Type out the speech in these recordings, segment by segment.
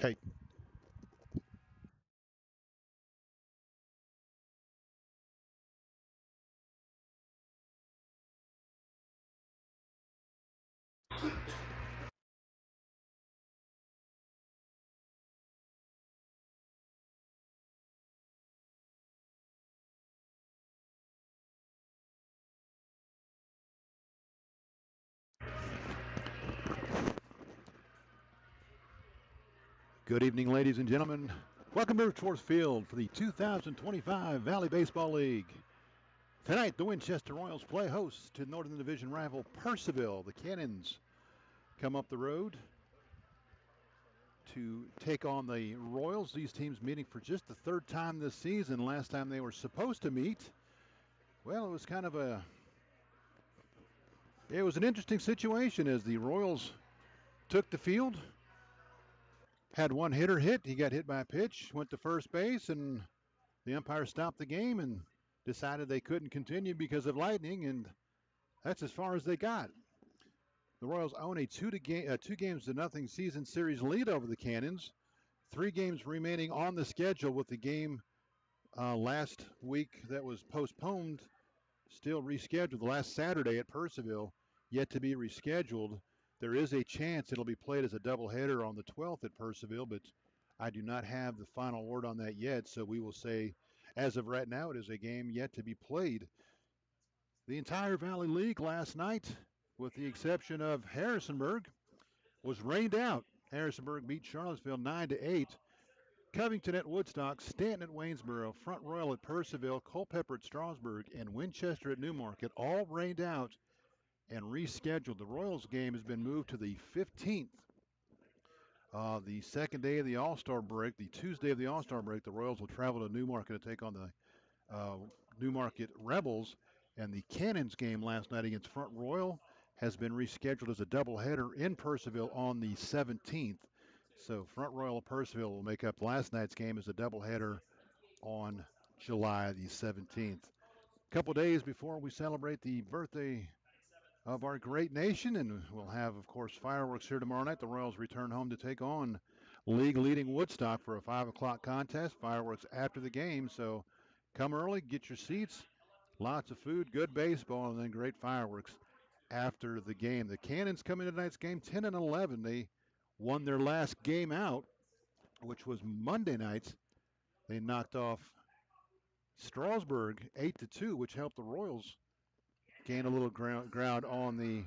Okay. Good evening, ladies and gentlemen. Welcome to Schwartz Field for the 2025 Valley Baseball League. Tonight, the Winchester Royals play host to Northern Division rival Purcellville. The Cannons come up the road to take on the Royals. These teams meeting for just the third time this season. Last time they were supposed to meet, well, it was an interesting situation as the Royals took the field. Had one hitter hit. He got hit by a pitch, went to first base, and the umpire stopped the game and decided they couldn't continue because of lightning, and that's as far as they got. The Royals own a 2-games-to-nothing season series lead over the Cannons. 3 games remaining on the schedule, with the game last week that was postponed still rescheduled. The last Saturday at Purcellville yet to be rescheduled. There is a chance it'll be played as a doubleheader on the 12th at Purcellville, but I do not have the final word on that yet, so we will say, as of right now, it is a game yet to be played. The entire Valley League last night, with the exception of Harrisonburg, was rained out. Harrisonburg beat Charlottesville 9-8. Covington at Woodstock, Stanton at Waynesboro, Front Royal at Purcellville, Culpeper at Strasburg, and Winchester at Newmarket all rained out and rescheduled. The Royals game has been moved to the 15th. The second day of the All-Star break, the Tuesday of the All-Star break, the Royals will travel to Newmarket to take on the Newmarket Rebels. And the Cannons game last night against Front Royal has been rescheduled as a doubleheader in Purcellville on the 17th. So Front Royal of Purcellville will make up last night's game as a doubleheader on July the 17th. A couple days before we celebrate the birthday of our great nation, and we'll have, of course, fireworks here tomorrow night. The Royals return home to take on league-leading Woodstock for a 5 o'clock contest. Fireworks after the game, so come early, get your seats, lots of food, good baseball, and then great fireworks after the game. The Cannons come into tonight's game 10-11. They won their last game out, which was Monday night's. They knocked off Strasburg 8-2, which helped the Royals gain a little ground on the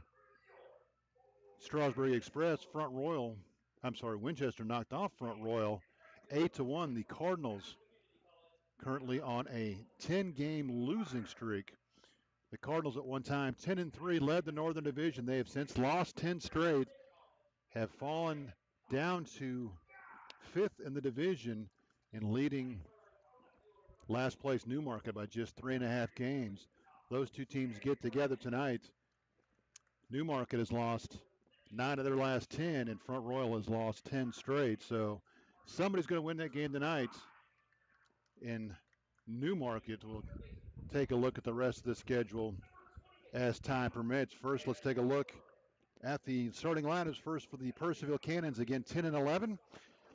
Strasburg Express. Winchester knocked off Front Royal 8-1. The Cardinals currently on a 10-game losing streak. The Cardinals at one time 10-3 led the Northern Division. They have since lost 10 straight, have fallen down to 5th in the division and leading last place Newmarket by just 3.5 games. Those two teams get together tonight. Newmarket has lost 9 of their last 10, and Front Royal has lost 10 straight. So somebody's going to win that game tonight in Newmarket. We'll take a look at the rest of the schedule as time permits. First, let's take a look at the starting lineups. First for the Purcellville Cannons, again 10-11.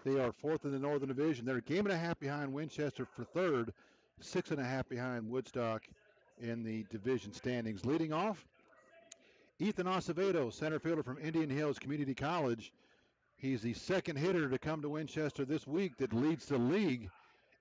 They are 4th in the Northern Division. They're a game and a half behind Winchester for 3rd, 6.5 behind Woodstock in the division standings. Leading off, Ethan Acevedo, center fielder from Indian Hills Community College. He's the second hitter to come to Winchester this week that leads the league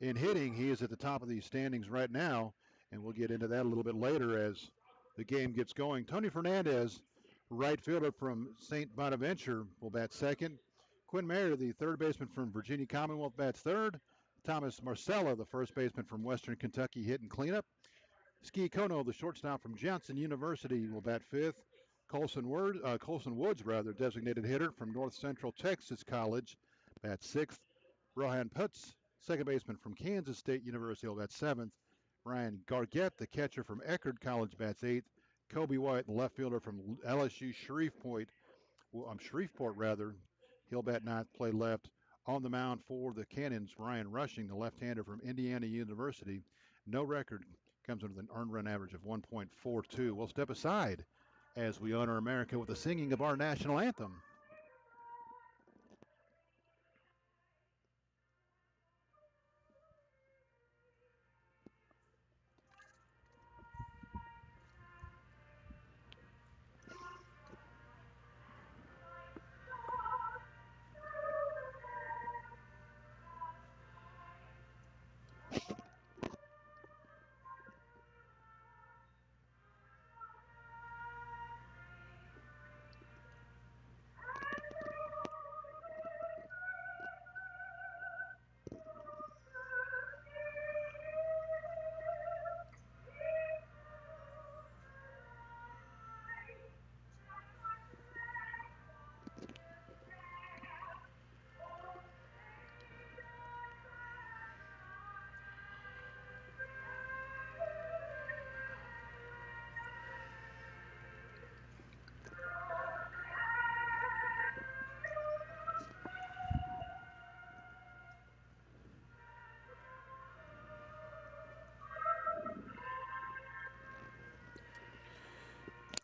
in hitting. He is at the top of these standings right now, and we'll get into that a little bit later as the game gets going. Tony Fernandez, right fielder from St. Bonaventure, will bat second. Quinn Mayer, the third baseman from Virginia Commonwealth, bats third. Thomas Marcella, the first baseman from Western Kentucky, hitting cleanup. Ski Kono, the shortstop from Johnson University, will bat fifth. Colson Woods, designated hitter from North Central Texas College, bats sixth. Rohan Putz, second baseman from Kansas State University, will bat seventh. Ryan Gargett, the catcher from Eckerd College, bats eighth. Kobe White, the left fielder from LSU Shreveport, he'll bat ninth, play left. On the mound for the Cannons, Ryan Rushing, the left-hander from Indiana University. No record, comes with an earned run average of 1.42. We'll step aside as we honor America with the singing of our national anthem.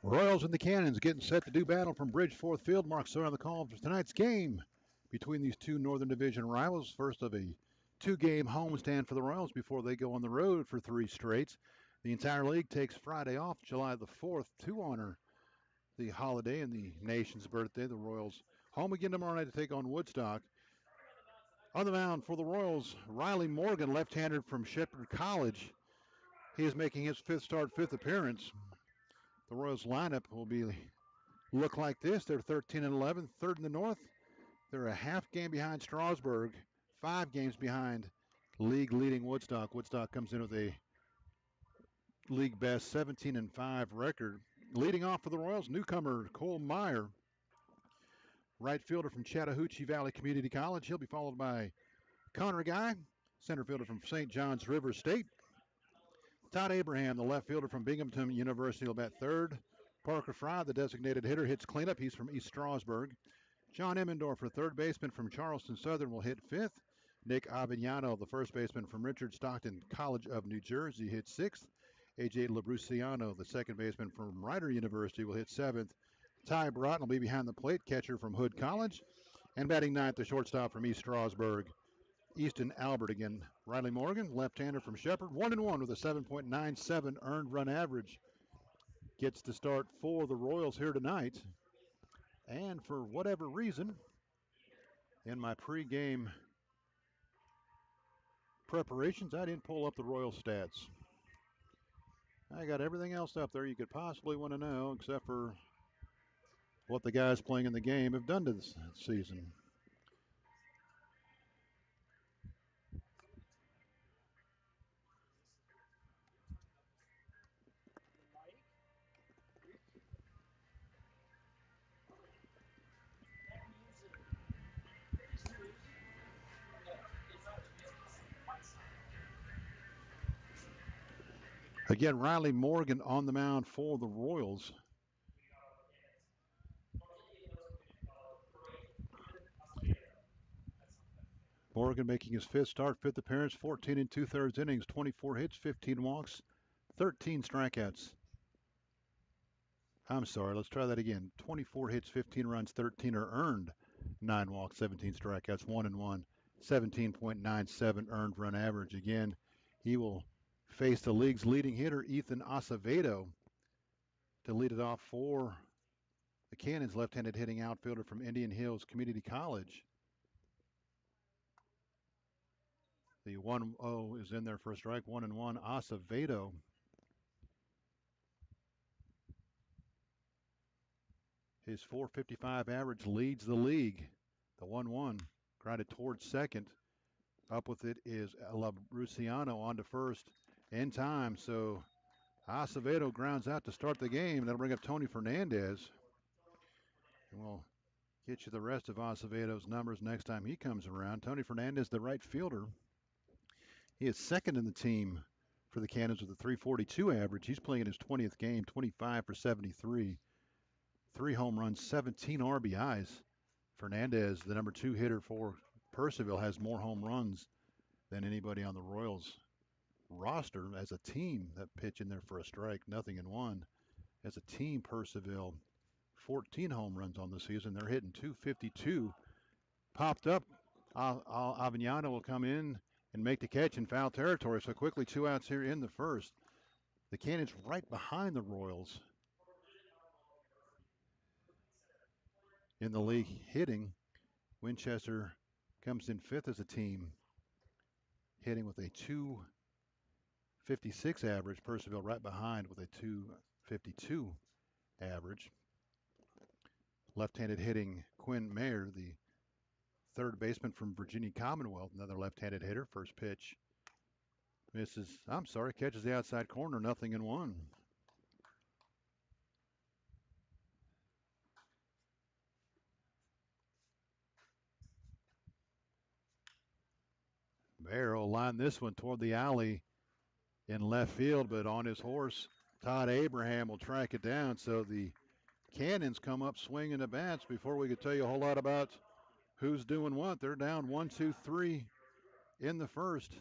Royals and the Cannons getting set to do battle from Bridgeforth Field. Mark Sawyer on the call for tonight's game between these two Northern Division rivals. First of a two-game homestand for the Royals before they go on the road for three straights. The entire league takes Friday off, July the 4th, to honor the holiday and the nation's birthday. The Royals home again tomorrow night to take on Woodstock. On the mound for the Royals, Riley Morgan, left-hander from Shepherd College. He is making his fifth appearance. The Royals lineup will look like this. They're 13-11, third in the North. They're a half game behind Strasburg, 5 games behind league-leading Woodstock. Woodstock comes in with a league best 17-5 record. Leading off for the Royals, newcomer Cole Meyer, right fielder from Chattahoochee Valley Community College. He'll be followed by Connor Guy, center fielder from St. John's River State. Todd Abraham, the left fielder from Binghamton University, will bat third. Parker Fry, the designated hitter, hits cleanup. He's from East Strasburg. John Emmendorfer, third baseman from Charleston Southern, will hit fifth. Nick Avignano, the first baseman from Richard Stockton College of New Jersey, hits sixth. A.J. Labruciano, the second baseman from Rider University, will hit seventh. Ty Broughton will be behind the plate, catcher from Hood College. And batting ninth, the shortstop from East Strasburg, Easton Albert again. Riley Morgan, left-hander from Shepherd, 1-1 with a 7.97 earned run average. Gets to start for the Royals here tonight. And for whatever reason, in my pregame preparations, I didn't pull up the Royal stats. I got everything else up there you could possibly want to know, except for what the guys playing in the game have done this season. Again, Riley Morgan on the mound for the Royals. Morgan making his fifth start, fifth appearance, 14 2/3 innings, 24 hits, 15 walks, 13 strikeouts. I'm sorry, let's try that again. 24 hits, 15 runs, 13 are earned, 9 walks, 17 strikeouts, 1-1, 17.97 earned run average. Again, he will face the league's leading hitter, Ethan Acevedo, to lead it off for the Cannons, left-handed hitting outfielder from Indian Hills Community College. The 1-0 is in there for a strike, 1-1. Acevedo. His .455 average leads the league. The 1-1 grounded towards second. Up with it is Labruciano on to first in time. So Acevedo grounds out to start the game. That'll bring up Tony Fernandez. And we'll get you the rest of Acevedo's numbers next time he comes around. Tony Fernandez, the right fielder. He is second in the team for the Cannons with a .342 average. He's playing in his 20th game, 25 for 73. 3 home runs, 17 RBIs. Fernandez, the number 2 hitter for Purcellville, has more home runs than anybody on the Royals roster as a team that pitch in there for a strike, 0-1. As a team, Purcellville, 14 home runs on the season. They're hitting .252. Popped up. Avignano will come in and make the catch in foul territory. So quickly 2 outs here in the first. The Cannons right behind the Royals in the league hitting. Winchester comes in 5th as a team, hitting with a .256 average. Purcellville right behind with a .252 average. Left-handed hitting Quinn Mayer, the third baseman from Virginia Commonwealth, another left-handed hitter. First pitch misses, catches the outside corner, 0-1. Mayer will line this one toward the alley in left field, but on his horse, Todd Abraham will track it down. So the Cannons come up swinging the bats. Before we could tell you a whole lot about who's doing what, they're down 1-2-3 in the first.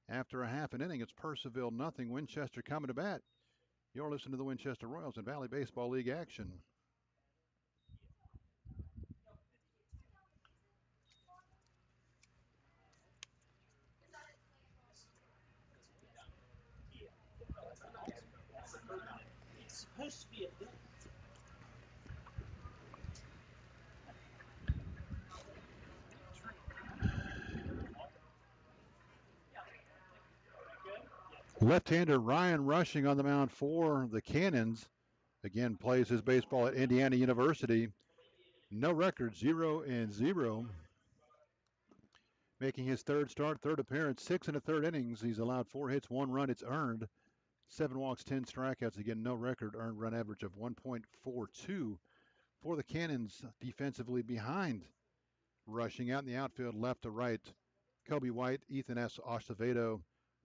After a half an inning, it's Purcellville 0. Winchester coming to bat. You're listening to the Winchester Royals and Valley Baseball League action. Left-hander Ryan Rushing on the mound for the Cannons. Again, plays his baseball at Indiana University. No record, 0-0. Making his third start, third appearance, 6 1/3 innings. He's allowed 4 hits, 1 run. It's earned. 7 walks, 10 strikeouts. Again, no record, earned run average of 1.42 for the Cannons defensively behind. Rushing out in the outfield, left to right. Kobe White, Ethan S. Acevedo,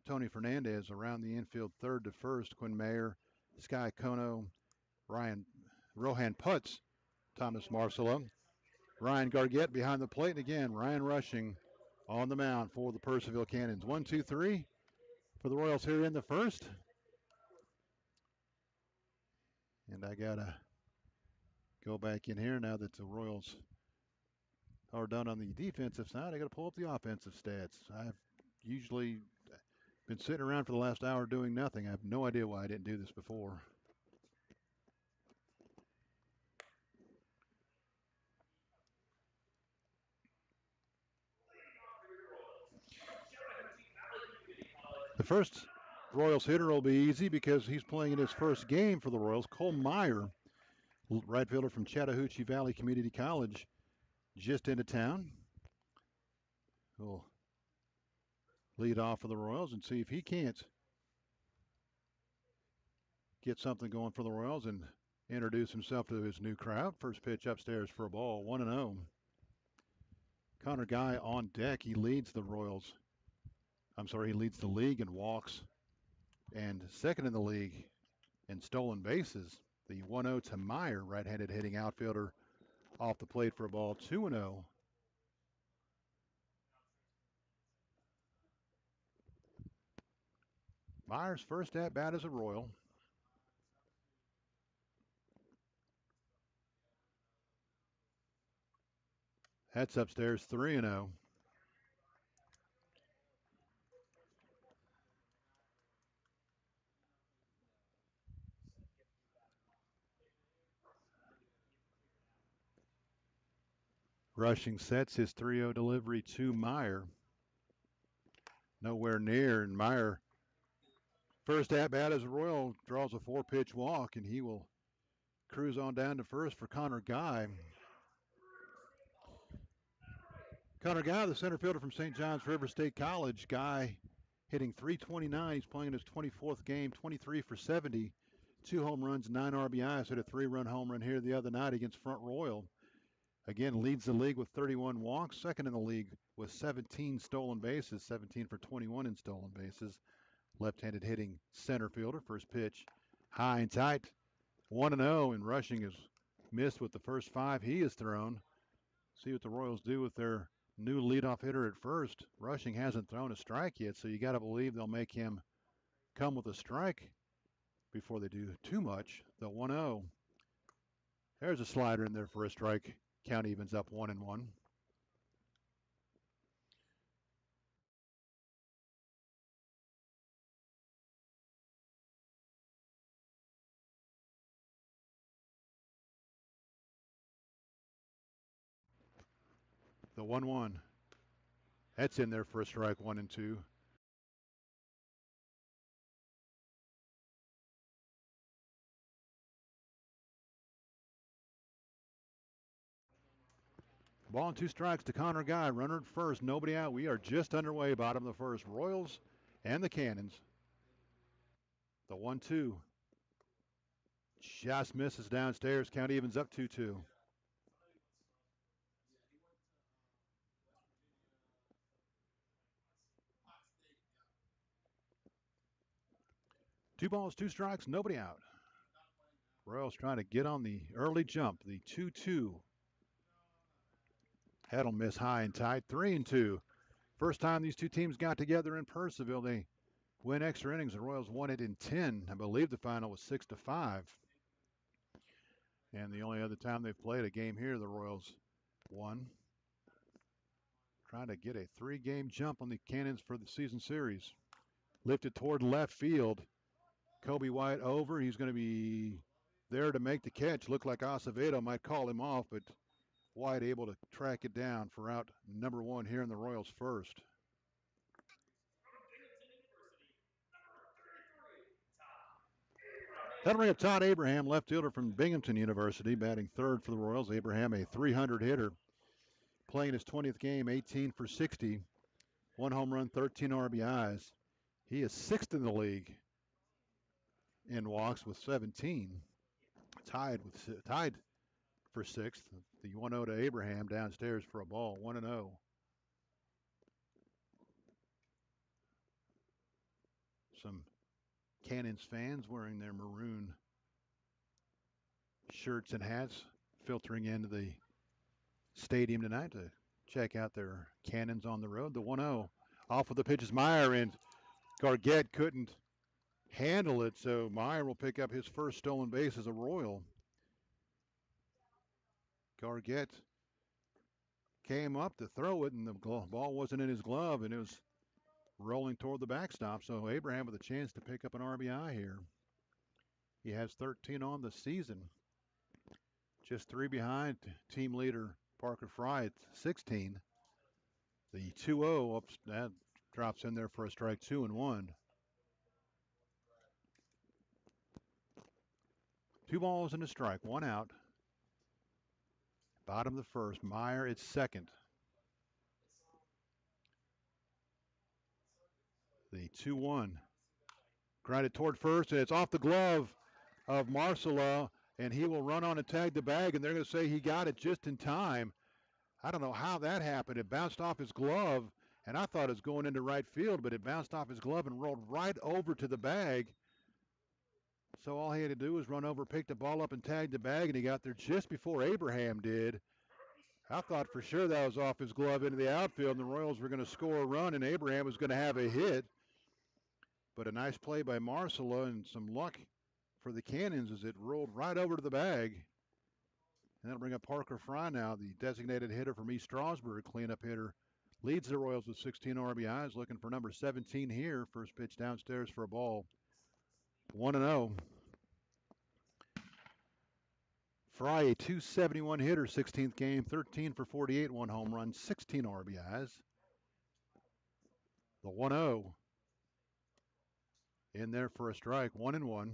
Tony Fernandez around the infield, third to first. Quinn Mayer, Sky Kono, Rohan Putz, Thomas Marcelo, Ryan Gargett behind the plate. And again, Ryan Rushing on the mound for the Purcellville Cannons. 1-2-3 for the Royals here in the first. And I got to go back in here now that the Royals are done on the defensive side. I got to pull up the offensive stats. I've usually been sitting around for the last hour doing nothing. I have no idea why I didn't do this before. The first Royals hitter will be easy because he's playing in his first game for the Royals. Cole Meyer, right fielder from Chattahoochee Valley Community College, just into town. We'll lead off for the Royals and see if he can't get something going for the Royals and introduce himself to his new crowd. First pitch upstairs for a ball, 1-0. Connor Guy on deck. He leads the league in walks and second in the league in stolen bases. The 1-0 to Meyer, right-handed hitting outfielder, off the plate for a ball, 2-0. Meyer's first at bat as a Royal. That's upstairs, 3-0. Rushing sets his 3-0 delivery to Meyer. Nowhere near, and Meyer, first at bat as a Royal, draws a 4-pitch walk, and he will cruise on down to first for Connor Guy. Connor Guy, the center fielder from St. John's River State College. Guy hitting .329. He's playing his 24th game, 23 for 70. 2 home runs, 9 RBIs. Hit a 3-run home run here the other night against Front Royal. Again, leads the league with 31 walks. Second in the league with 17 stolen bases, 17 for 21 in stolen bases. Left-handed hitting center fielder. First pitch, high and tight. 1-0, and Rushing is missed with the first 5 he has thrown. See what the Royals do with their new leadoff hitter at first. Rushing hasn't thrown a strike yet, so you got to believe they'll make him come with a strike before they do too much. The 1-0. There's a slider in there for a strike. Count evens up 1-1. The 1-1. That's in there for a strike, 1-2. Ball and 2 strikes to Connor Guy. Runner at first, nobody out. We are just underway, bottom of the first. Royals and the Cannons. The 1-2. Just misses downstairs. Count evens up 2-2. Two balls, 2 strikes, nobody out. Royals trying to get on the early jump. The 2-2. That'll miss high and tight. 3-2. First time these two teams got together in Purcellville, they win extra innings. The Royals won it in 10. I believe the final was 6-5. And the only other time they've played a game here, the Royals won. Trying to get a 3-game jump on the Cannons for the season series. Lifted toward left field. Kobe White over. He's going to be there to make the catch. Looked like Acevedo might call him off, but White able to track it down for out number 1 here in the Royals first. That'll bring up Todd Abraham, left fielder from Binghamton University, batting third for the Royals. Abraham, a 300 hitter, playing his 20th game, 18 for 60, 1 home run, 13 RBIs. He is 6th in the league in walks with 17, tied for 6th. The 1-0 to Abraham downstairs for a ball, 1-0. Some Cannons fans wearing their maroon shirts and hats filtering into the stadium tonight to check out their Cannons on the road. The 1-0 off of the pitch is Meyer, and Gargett couldn't handle it, so Meyer will pick up his first stolen base as a Royal. Gargett came up to throw it, and the ball wasn't in his glove, and it was rolling toward the backstop, so Abraham with a chance to pick up an RBI here. He has 13 on the season, just 3 behind team leader Parker Fry at 16. The 2-0, that drops in there for a strike, 2-1. 2 balls and a strike, 1 out. Bottom of the first, Meyer at second. The 2-1. Grounded toward first, and it's off the glove of Marcelo, and he will run on and tag the bag, and they're going to say he got it just in time. I don't know how that happened. It bounced off his glove, and I thought it was going into right field, but it bounced off his glove and rolled right over to the bag. So all he had to do was run over, pick the ball up, and tag the bag, and he got there just before Abraham did. I thought for sure that was off his glove into the outfield, and the Royals were going to score a run, and Abraham was going to have a hit. But a nice play by Marcelo and some luck for the Cannons as it rolled right over to the bag. And that'll bring up Parker Fry now, the designated hitter from East Stroudsburg, cleanup hitter. Leads the Royals with 16 RBIs, looking for number 17 here. First pitch downstairs for a ball. 1-0. Fry, a 271 hitter, 16th game, 13 for 48, 1 home run, 16 RBIs. The 1-0 in there for a strike, 1-1.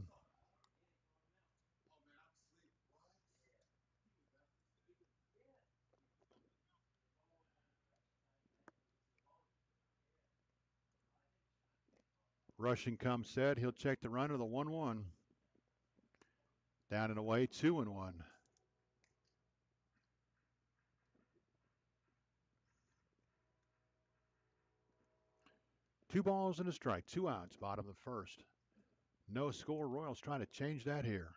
Rushing comes set. He'll check the runner, the 1-1. Down and away, 2-1. 2 balls and a strike, 2 outs, bottom of the first. No score. Royals trying to change that here.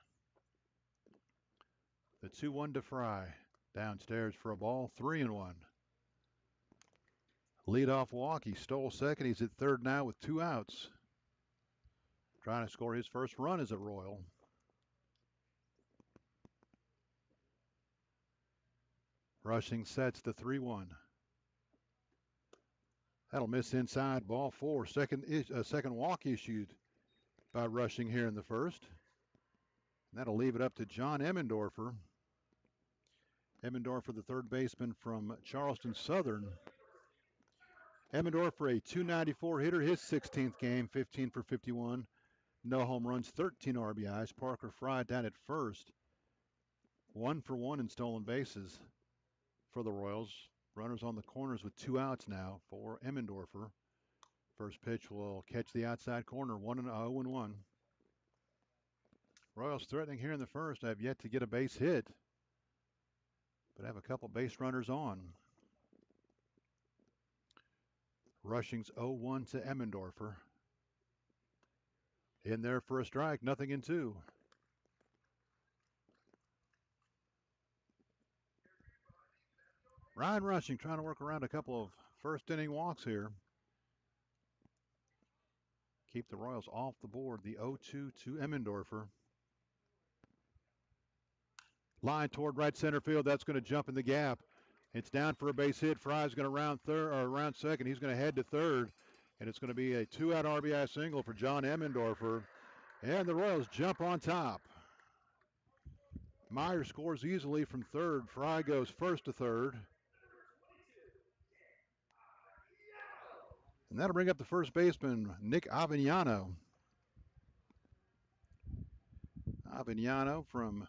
The 2-1 to Fry. Downstairs for a ball, 3-1. Leadoff walk. He stole second. He's at third now with 2 outs. Trying to score his first run as a Royal. Rushing sets the 3-1. That'll miss inside, ball 4. Second walk issued by Rushing here in the first. That'll leave it up to John Emmendorfer. Emmendorfer, the third baseman from Charleston Southern. Emmendorfer, a 294 hitter, his 16th game, 15 for 51. No home runs, 13 RBIs. Parker Fry down at first. 1 for 1 in stolen bases for the Royals. Runners on the corners with 2 outs now for Emmendorfer. First pitch will catch the outside corner, 1-0-1. Royals threatening here in the first. Have yet to get a base hit, but have a couple base runners on. Rushing's 0-1 to Emmendorfer. In there for a strike, nothing in 2. Ryan Rushing trying to work around a couple of first inning walks here. keep the Royals off the board. The 0-2 to Emmendorfer. Line toward right center field. That's going to jump in the gap. It's down for a base hit. Fry's going to round second. He's going to head to third. And it's going to be a 2-out RBI single for John Emmendorfer. And the Royals jump on top. Meyer scores easily from third. Fry goes first to third. And that'll bring up the first baseman, Nick Avignano. Avignano from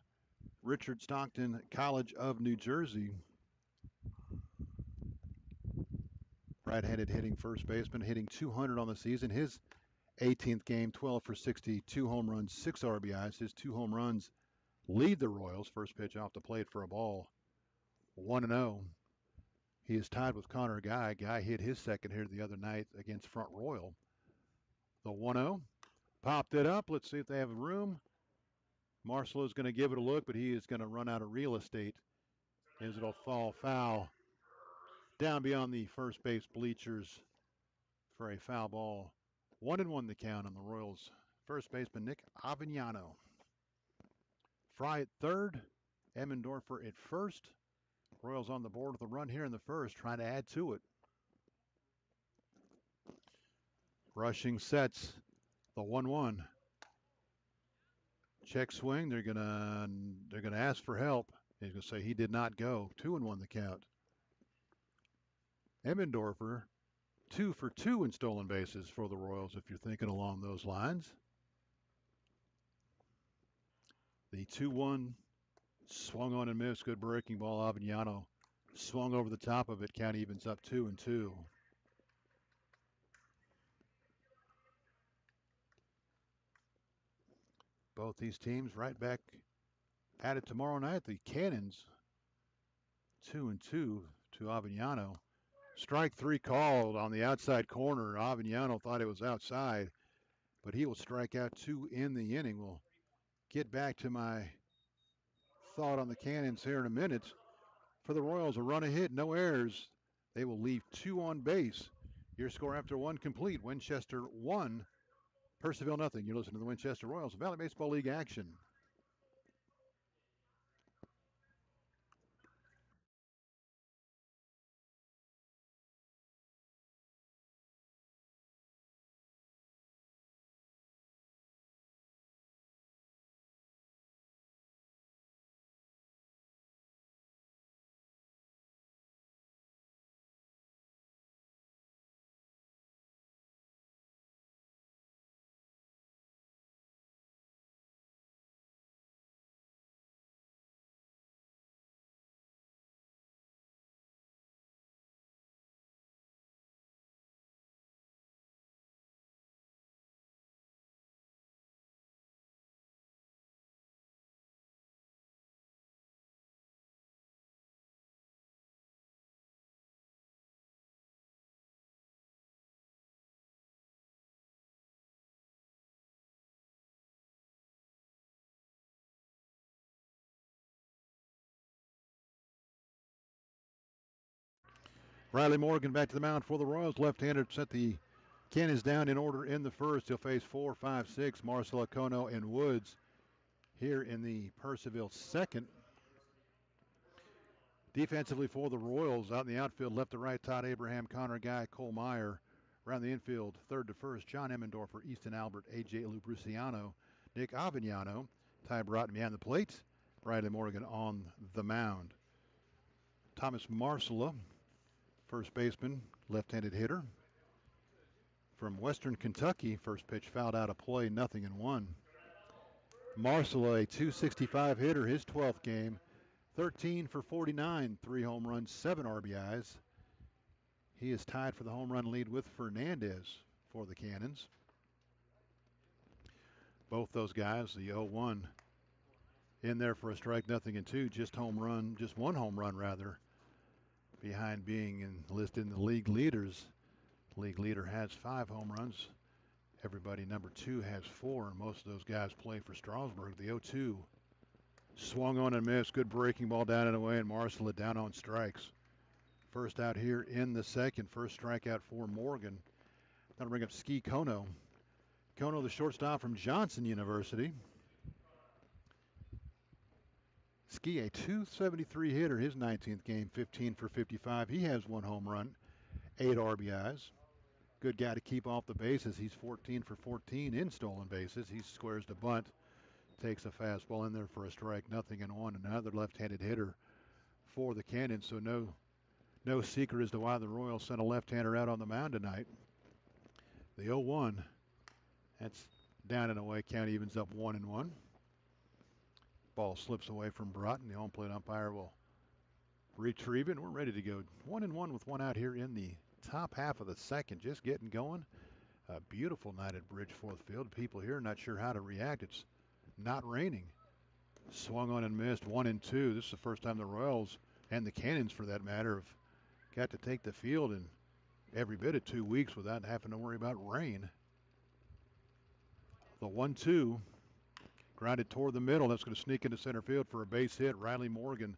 Richard Stockton College of New Jersey. Right-handed hitting first baseman, hitting 200 on the season. His 18th game, 12 for 60, 2 home runs, 6 RBIs. His 2 home runs lead the Royals. First pitch off the plate for a ball. 1-0. He is tied with Connor Guy. Guy hit his second here the other night against Front Royal. The 1-0. Popped it up. Let's see if they have room. Marcelo is going to give it a look, but he is going to run out of real estate as it'll fall foul down beyond the first base bleachers for a foul ball. 1-1 the count on the Royals. First baseman Nick Avignano. Fry at third. Emmendorfer at first. Royals on the board with a run here in the first, trying to add to it. Rushing sets the 1-1. Check swing. They're gonna ask for help. He's gonna say he did not go. 2-1 the count. Emmendorfer 2 for 2 in stolen bases for the Royals, if you're thinking along those lines. The 2-1 swung on and missed. Good breaking ball. Avignano swung over the top of it. Count evens up 2-2. Both these teams right back at it tomorrow night. The Cannons 2-2 to Avignano. Strike 3 called on the outside corner. Avignano thought it was outside, but he will strike out 2 in the inning. We'll get back to my thought on the Cannons here in a minute. For the Royals, a run ahead, no errors. They will leave 2 on base. Your score after 1 complete. Winchester 1, Purcellville nothing. You're listening to the Winchester Royals Valley Baseball League action. Riley Morgan back to the mound for the Royals. Left-hander set the Cannons down in order in the first. He'll face 4, 5, 6, Marcelo, Cono, and Woods here in the Purcellville second. Defensively for the Royals, out in the outfield, left to right, Todd Abraham, Connor Guy, Cole Meyer. Around the infield, third to first, John Emmendorfer, Easton Albert, A.J. Lubruciano, Nick Avignano, Ty Broughton behind the plate, Riley Morgan on the mound. Thomas Marcella, first baseman, left-handed hitter. From Western Kentucky, first pitch fouled out of play, 0-1. Marcella, a .265 hitter, his 12th game, 13 for 49, 3 home runs, 7 RBIs. He is tied for the home run lead with Fernandez for the Cannons. Both those guys, the 0-1 in there for a strike, 0-2, just one home run rather, behind being listed in the league leaders. League leader has 5 home runs. Everybody number 2 has 4, and most of those guys play for Strasburg. The 0-2 swung on and missed. Good breaking ball down and away, and Marcella down on strikes. First out here in the second. First strikeout for Morgan. That'll bring up Ski Kono. Kono, the shortstop from Johnson University. Ski, a .273 hitter, his 19th game, 15 for 55. He has 1 home run, 8 RBIs. Good guy to keep off the bases. He's 14 for 14 in stolen bases. He squares the bunt, takes a fastball in there for a strike, 0-1. Another left-handed hitter for the Cannons, so no secret as to why the Royals sent a left-hander out on the mound tonight. The 0-1, that's down and away. Count evens up 1-1. Ball slips away from Broughton. The home plate umpire will retrieve it, and we're ready to go. 1-1 with 1 out here in the top half of the second, just getting going. A beautiful night at Bridgeforth Field. People here not sure how to react. It's not raining. Swung on and missed, 1-2. This is the first time the Royals, and the Cannons for that matter, have got to take the field in every bit of 2 weeks without having to worry about rain. The 1-2, grounded toward the middle. That's going to sneak into center field for a base hit. Riley Morgan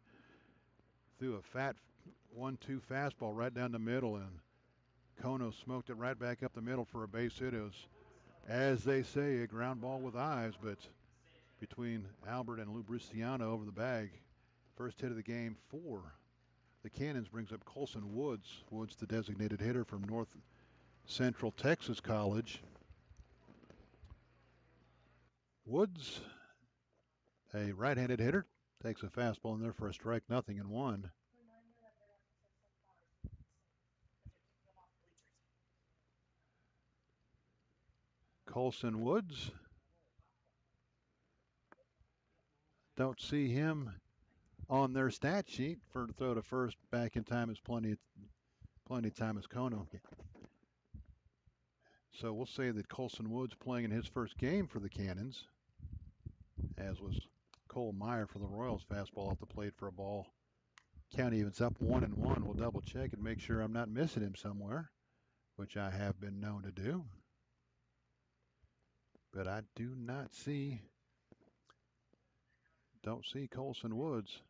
threw a fat 1-2 fastball right down the middle, and Kono smoked it right back up the middle for a base hit. It was, as they say, a ground ball with eyes, but between Albert and Lubriciano over the bag. First hit of the game for the Cannons brings up Colson Woods. Woods, the designated hitter from North Central Texas College. Woods, a right-handed hitter, takes a fastball in there for a strike, 0-1. Colson Woods. Don't see him on their stat sheet for the throw to first. Back in time is plenty of time as Kono. So we'll say that Colson Woods playing in his first game for the Cannons, as was Cole Meyer for the Royals. Fastball off the plate for a ball. Count evens up 1-1. We'll double check and make sure I'm not missing him somewhere, which I have been known to do. But I do not see, don't see Colson Woods.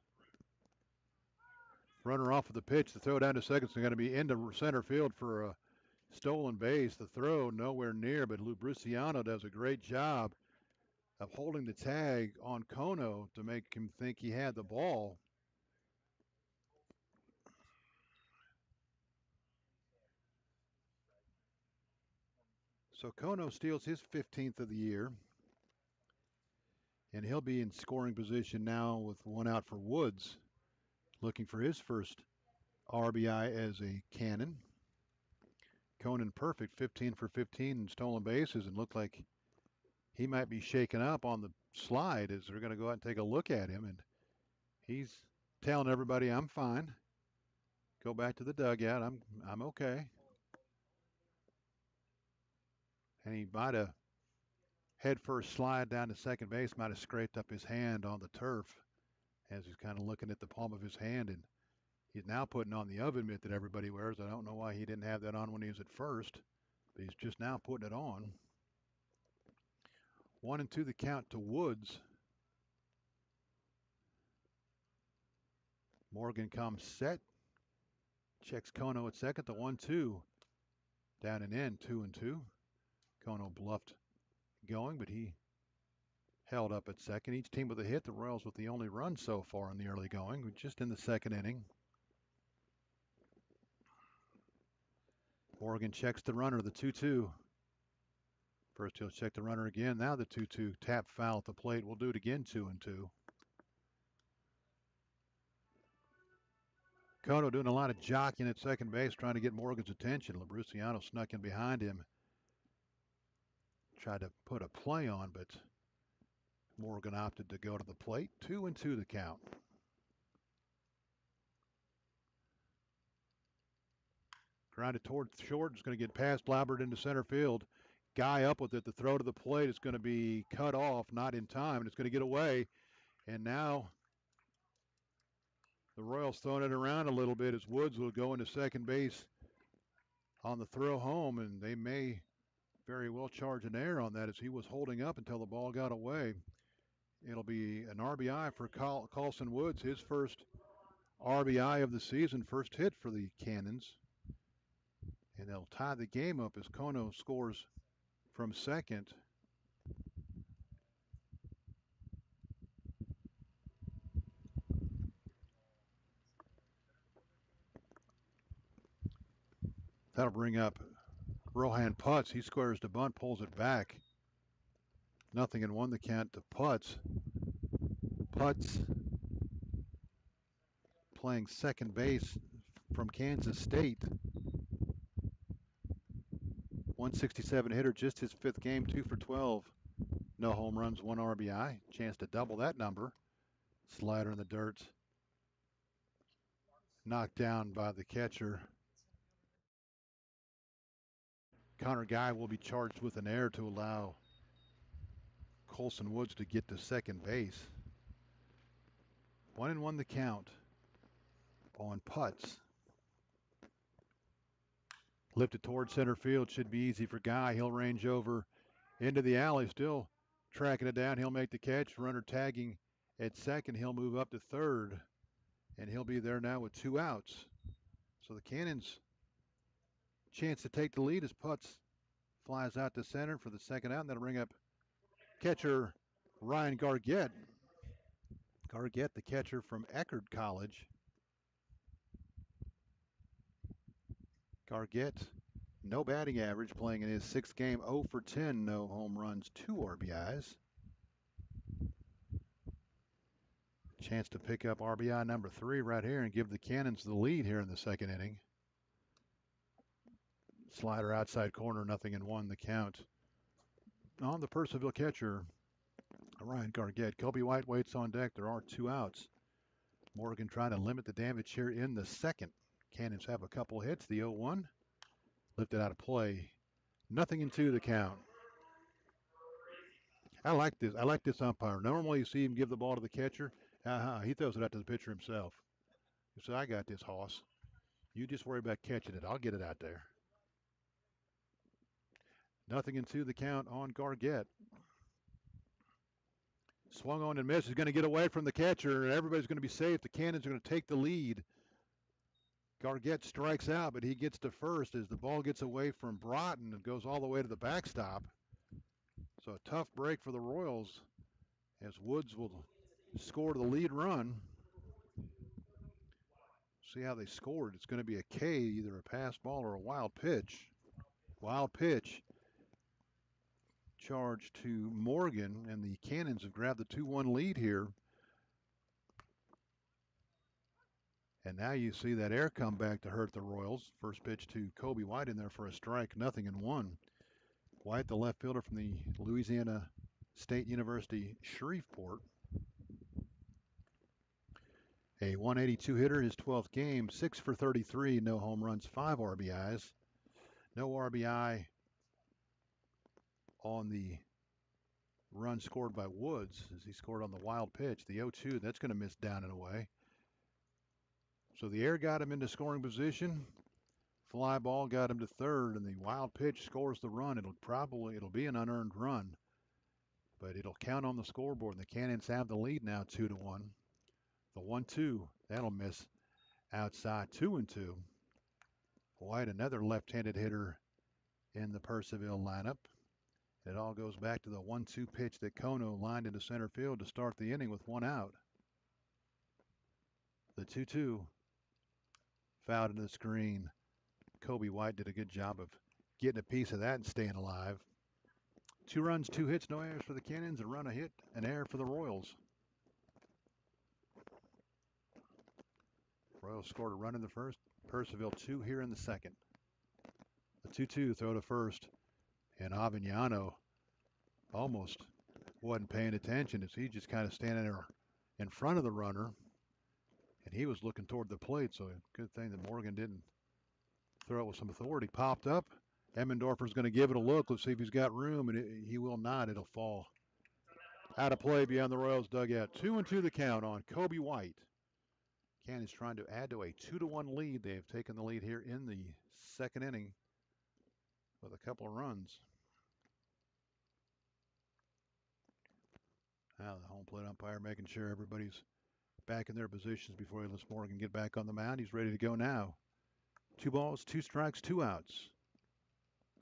Runner off of the pitch. The throw down to second is going to be into center field for a stolen base. The throw nowhere near, but Lubriciano does a great job of holding the tag on Kono to make him think he had the ball. So Kono steals his 15th of the year, and he'll be in scoring position now with 1 out for Woods, looking for his first RBI as a Cannon. Conan perfect, 15 for 15 in stolen bases, and looked like he might be shaken up on the slide as they're going to go out and take a look at him. And he's telling everybody, I'm fine. Go back to the dugout. I'm okay. And he might have head first slide down to second base, might have scraped up his hand on the turf as he's kind of looking at the palm of his hand. And he's now putting on the oven mitt that everybody wears. I don't know why he didn't have that on when he was at first, but he's just now putting it on. 1-2 the count to Woods. Morgan comes set. Checks Kono at second. The 1-2. Down and in, 2-2. Kono bluffed going, but he held up at second. Each team with a hit. The Royals with the only run so far in the early going. We're just in the second inning. Morgan checks the runner, the 2-2. First he'll check the runner again. Now the 2-2. Tap foul at the plate. We'll do it again, 2-2. Kono doing a lot of jockeying at second base, trying to get Morgan's attention. Lubriciano snuck in behind him. Tried to put a play on, but Morgan opted to go to the plate. 2-2 the count. Grounded toward short. It's going to get past Blaubert into center field. Guy up with it. The throw to the plate is going to be cut off, not in time, and it's going to get away. And now the Royals throwing it around a little bit as Woods will go into second base on the throw home, and they may very well charge an error on that as he was holding up until the ball got away. It'll be an RBI for Colson Woods, his first RBI of the season, first hit for the Cannons. And they'll tie the game up as Kono scores from second. That'll bring up Rohan Putz. He squares the bunt, pulls it back. 0-1 the count to Putz. Putz playing second base from Kansas State. 167 hitter, just his 5th game, 2 for 12. No home runs, 1 RBI. Chance to double that number. Slider in the dirt. Knocked down by the catcher. Connor Guy will be charged with an error to allow Colson Woods to get to second base. 1-1 the count on Putz. Lifted towards center field. Should be easy for Guy. He'll range over into the alley. Still tracking it down. He'll make the catch. Runner tagging at second. He'll move up to third. And he'll be there now with 2 outs. So the Cannons chance to take the lead as Putz flies out to center for the second out. And that'll bring up catcher Ryan Gargett. Gargett, the catcher from Eckerd College. Gargett, no batting average, playing in his 6th game, 0 for 10, no home runs, 2 RBIs. Chance to pick up RBI number 3 right here and give the Cannons the lead here in the second inning. Slider outside corner, 0-1 the count. On the Purcellville catcher, Ryan Gargett. Kobe White waits on deck. There are 2 outs. Morgan trying to limit the damage here in the second. Cannons have a couple hits. The 0-1 lifted out of play. 0-2 the count. I like this. I like this umpire. Normally you see him give the ball to the catcher. He throws it out to the pitcher himself. He says, I got this, Hoss. You just worry about catching it. I'll get it out there. 0-2 the count on Gargett. Swung on and missed. He's going to get away from the catcher, and everybody's going to be safe. The Cannons are going to take the lead. Gargett strikes out, but he gets to first as the ball gets away from Broughton and goes all the way to the backstop. So a tough break for the Royals as Woods will score the lead run. See how they scored. It's going to be a K, either a pass ball or a wild pitch. Wild pitch. Charge to Morgan, and the Cannons have grabbed the 2-1 lead here. And now you see that air come back to hurt the Royals. First pitch to Kobe White in there for a strike, 0-1. White, the left fielder from the Louisiana State University Shreveport. A 182 hitter, his 12th game, 6 for 33, no home runs, 5 RBIs. No RBI on the run scored by Woods as he scored on the wild pitch. The 0-2, that's going to miss down and away. So the air got him into scoring position. Fly ball got him to third, and the wild pitch scores the run. It'll be an unearned run, but it'll count on the scoreboard. And the Cannons have the lead now, 2-1. The 1-2, that'll miss outside, 2-2. White, another left-handed hitter in the Purcellville lineup. It all goes back to the 1-2 pitch that Kono lined into center field to start the inning with 1 out. The 2-2 fouled into the screen. Kobe White did a good job of getting a piece of that and staying alive. 2 runs, 2 hits, no errors for the Cannons, a run, a hit, an error for the Royals. Royals scored a run in the first. Purcellville 2 here in the second. The 2-2 throw to first. And Avignano almost wasn't paying attention as he just kind of standing there in front of the runner. And he was looking toward the plate, so good thing that Morgan didn't throw it with some authority. Popped up. Emmendorfer's going to give it a look. Let's see if he's got room, and he will not. It'll fall out of play beyond the Royals dugout. 2-2 the count on Kobe White. Cannons trying to add to a 2-1 lead. They have taken the lead here in the second inning with a couple of runs. Now the home plate umpire making sure everybody's back in their positions before he lets Morgan get back on the mound. He's ready to go now. 2 balls, 2 strikes, 2 outs.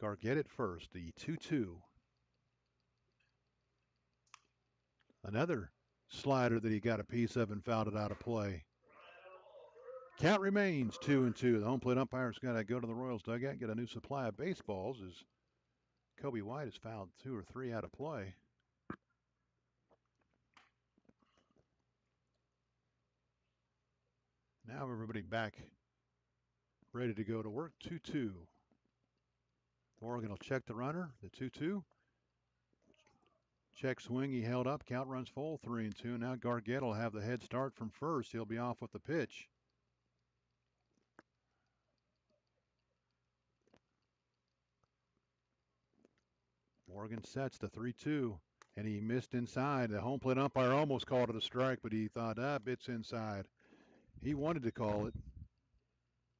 Gargett at first, the 2-2. Another slider that he got a piece of and fouled it out of play. Count remains 2-2. The home plate umpire's got to go to the Royals dugout and get a new supply of baseballs as Kobe White has fouled 2 or 3 out of play. Now everybody back ready to go to work. 2-2. Morgan will check the runner. The 2-2. Check swing. He held up. Count runs full. 3-2. Now Gargett will have the head start from first. He'll be off with the pitch. Morgan sets the 3-2. And he missed inside. The home plate umpire almost called it a strike, but he thought, it's inside. He wanted to call it,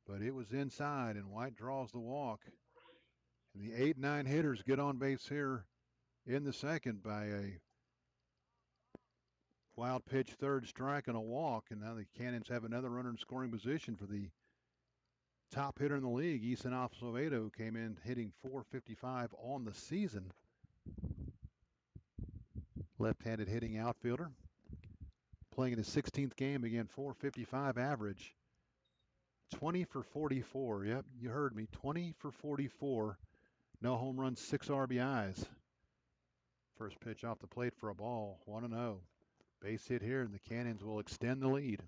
but it was inside, and White draws the walk. And the 8-9 hitters get on base here in the second by a wild pitch third strike and a walk. And now the Cannons have another runner in scoring position for the top hitter in the league. Eason Acevedo came in hitting .455 on the season. Left-handed hitting outfielder. Playing in his 16th game, again, .455 average. 20 for 44. Yep, you heard me. 20 for 44. No home runs, 6 RBIs. First pitch off the plate for a ball. 1-0. Base hit here, and the Cannons will extend the lead.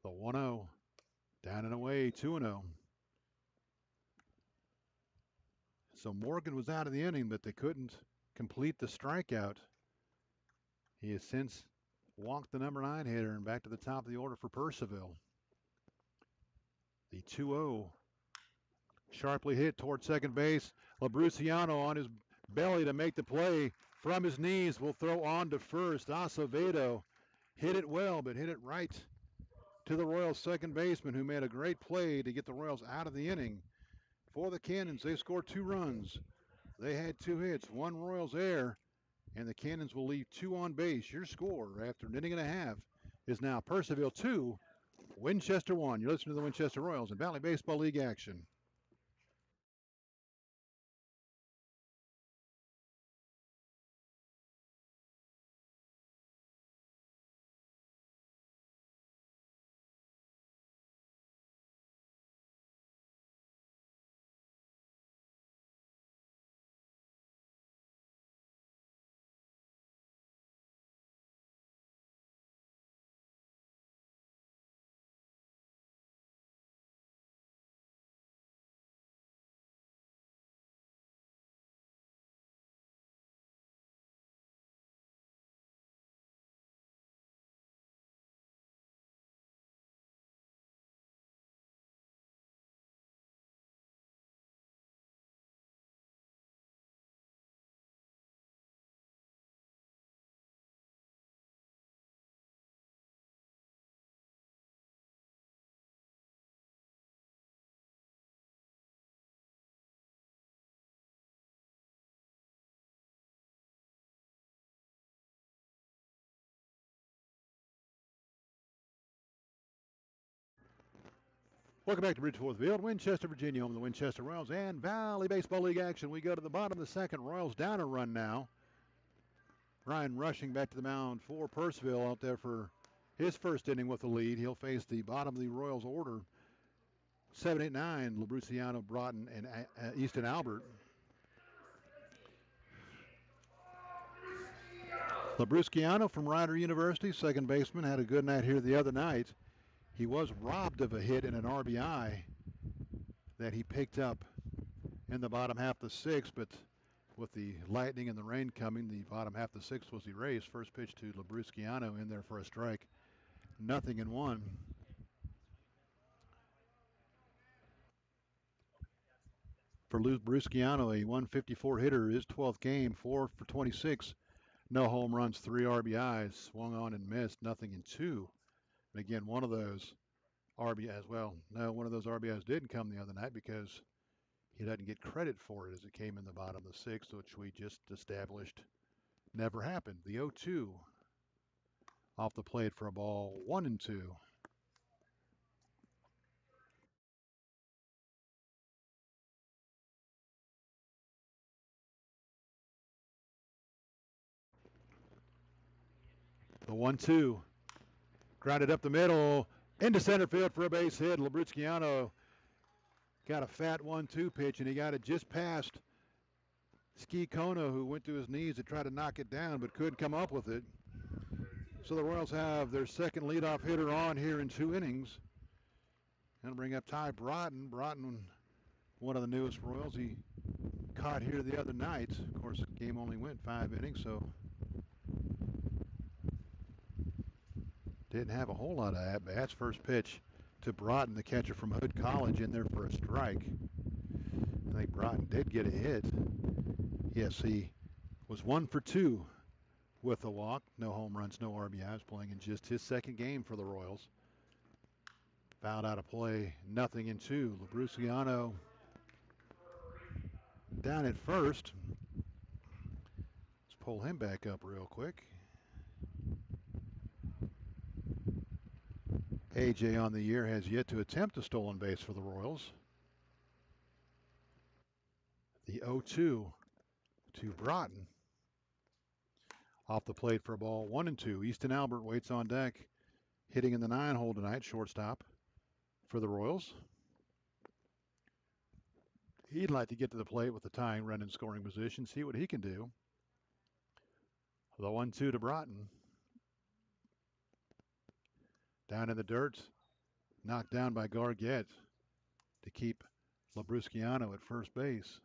The 1-0. Down and away, 2-0. So Morgan was out of the inning, but they couldn't complete the strikeout. He has since walked the number 9 hitter and back to the top of the order for Purcellville. The 2-0. Sharply hit toward second base. Labruciano on his belly to make the play. From his knees will throw on to first. Acevedo hit it well, but hit it right to the Royals second baseman, who made a great play to get the Royals out of the inning. For the Cannons, they scored 2 runs. They had 2 hits, 1 Royals error, and the Cannons will leave 2 on base. Your score after an inning and a half is now Purcellville 2, Winchester 1. You're listening to the Winchester Royals in Valley Baseball League action. Welcome back to Bridgeforth Field, Winchester, Virginia, home of the Winchester Royals and Valley Baseball League action. We go to the bottom of the second. Royals down a run now. Ryan Rushing back to the mound for Purcellville out there for his first inning with the lead. He'll face the bottom of the Royals order. 7, 8, 9, Labruciano, Broughton, and Easton Albert. Labruciano from Rider University, second baseman, had a good night here the other night. He was robbed of a hit and an RBI that he picked up in the bottom half of the sixth, but with the lightning and the rain coming, the bottom half of the sixth was erased. First pitch to Labruciano in there for a strike. 0-1. For Labruciano, a 154 hitter, his 12th game, 4 for 26. No home runs, 3 RBIs, swung on and missed, 0-2. And again, one of those RBIs, one of those RBIs didn't come the other night because he doesn't get credit for it as it came in the bottom of the sixth, which we just established never happened. The 0-2 off the plate for a ball, 1-2. The 1-2. Grounded up the middle. Into center field for a base hit. Labrusciano got a fat 1-2 pitch, and he got it just past Ski Kono, who went to his knees to try to knock it down, but couldn't come up with it. So the Royals have their second leadoff hitter on here in 2 innings. Going to bring up Ty Broughton. Broughton, one of the newest Royals. He caught here the other night. Of course, the game only went 5 innings, so didn't have a whole lot of at-bats. First pitch to Broughton, the catcher from Hood College, in there for a strike. I think Broughton did get a hit. Yes, he was 1 for 2 with a walk. No home runs, no RBIs, playing in just his second game for the Royals. Fouled out of play, 0-2. Labrusciano down at first. Let's pull him back up real quick. AJ on the year has yet to attempt a stolen base for the Royals. The 0-2 to Broughton. Off the plate for a ball, 1-2. Easton Albert waits on deck, hitting in the 9-hole tonight, shortstop for the Royals. He'd like to get to the plate with the tying run in scoring position, see what he can do. The 1-2 to Broughton. Down in the dirt, knocked down by Gargett to keep Labrusciano at first base.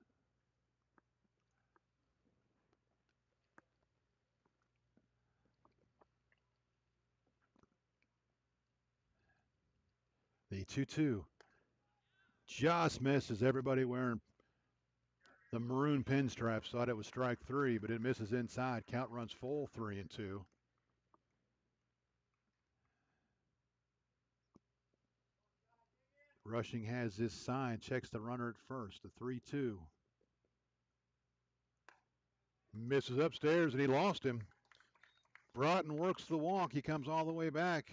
The 2-2 just misses. Everybody wearing the maroon pinstripes thought it was strike 3, but it misses inside. Count runs full, 3-2. Rushing has this sign, checks the runner at first. The 3-2. Misses upstairs, and he lost him. Broughton works the walk. He comes all the way back.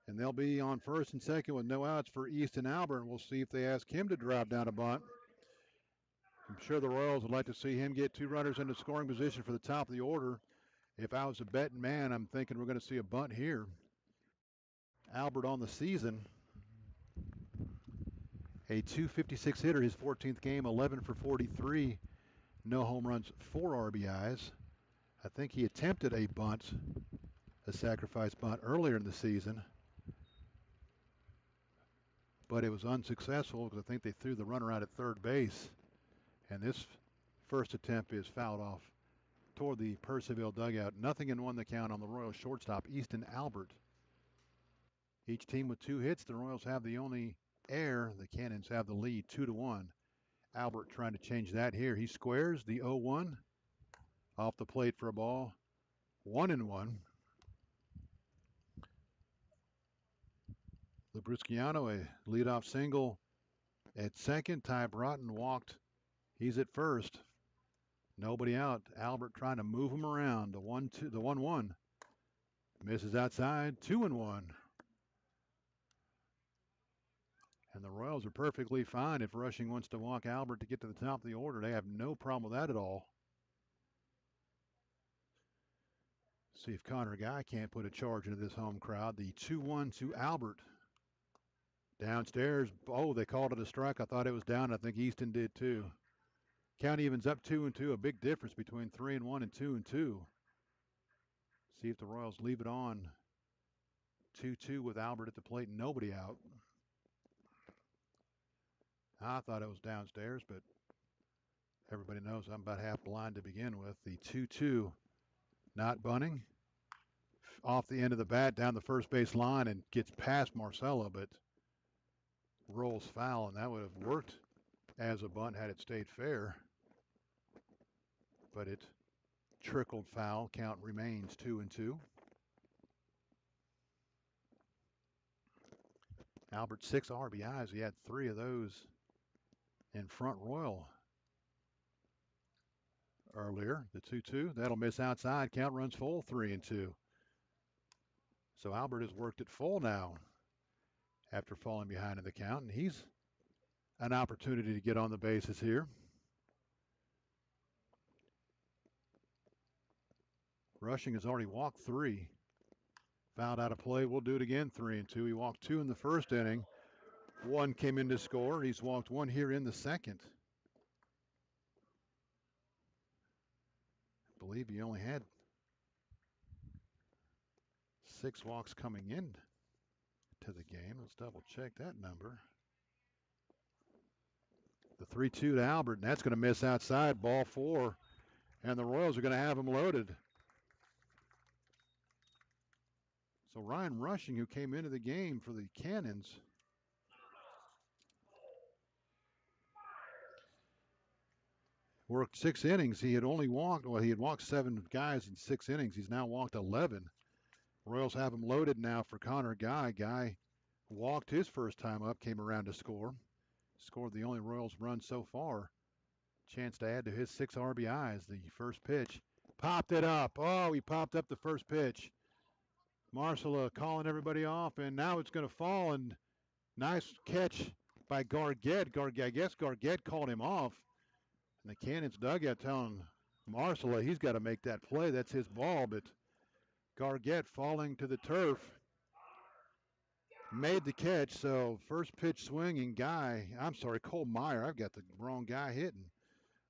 And they'll be on first and second with no outs for Easton Albert. And we'll see if they ask him to drive down a bunt. I'm sure the Royals would like to see him get 2 runners into scoring position for the top of the order. If I was a betting man, I'm thinking we're going to see a bunt here. Albert on the season, a .256 hitter, his 14th game, 11 for 43. No home runs, 4 RBIs. I think he attempted a bunt, a sacrifice bunt, earlier in the season, but it was unsuccessful because I think they threw the runner out at third base. And this first attempt is fouled off toward the Purcellville dugout. 0-1 the count on the Royals shortstop, Easton Albert. Each team with 2 hits. The Royals have the only error. The Cannons have the lead, 2-1. Albert trying to change that here. He squares the 0-1 off the plate for a ball, 1-1. Labrusciano, a leadoff single at second. Ty Broughton walked. He's at first. Nobody out. Albert trying to move him around. The 1-1 misses outside. 2-1. And the Royals are perfectly fine if Rushing wants to walk Albert to get to the top of the order. They have no problem with that at all. See if Connor Guy can't put a charge into this home crowd. The 2-1 to Albert. Downstairs. Oh, they called it a strike. I thought it was down. I think Easton did too. Count evens up 2-2. A big difference between 3-1 and 2-2. See if the Royals leave it on. 2-2 with Albert at the plate and nobody out. I thought it was downstairs, but everybody knows I'm about half blind to begin with. The 2-2 not bunting. Off the end of the bat down the first base line and gets past Marcella, but rolls foul, and that would have worked as a bunt had it stayed fair. But it trickled foul. Count remains 2-2. Albert 6 RBIs. He had 3 of those in Front Royal earlier. The 2-2. That'll miss outside. Count runs full, 3-2. So Albert has worked it full now after falling behind in the count, and he's an opportunity to get on the bases here. Rushing has already walked 3. Fouled out of play. We'll do it again. 3-2. He walked 2 in the first inning. 1 came in to score. He's walked 1 here in the second. I believe he only had 6 walks coming in to the game. Let's double check that number. The 3-2 to Albert, and that's going to miss outside. Ball 4, and the Royals are going to have him loaded. So Ryan Rushing, who came into the game for the Cannons, worked 6 innings. He had walked 7 guys in 6 innings. He's now walked 11. Royals have him loaded now for Connor Guy. Guy walked his first time up, came around to score. Scored the only Royals run so far. Chance to add to his 6 RBIs. The first pitch. Popped it up. Oh, he popped up the first pitch. Marcella calling everybody off, and now it's going to fall, and nice catch by Gargett. I guess Gargett called him off, and the Cannons dugout telling Marcella he's got to make that play. That's his ball, but Gargett falling to the turf made the catch. So first pitch swinging Cole Meyer. I've got the wrong guy hitting.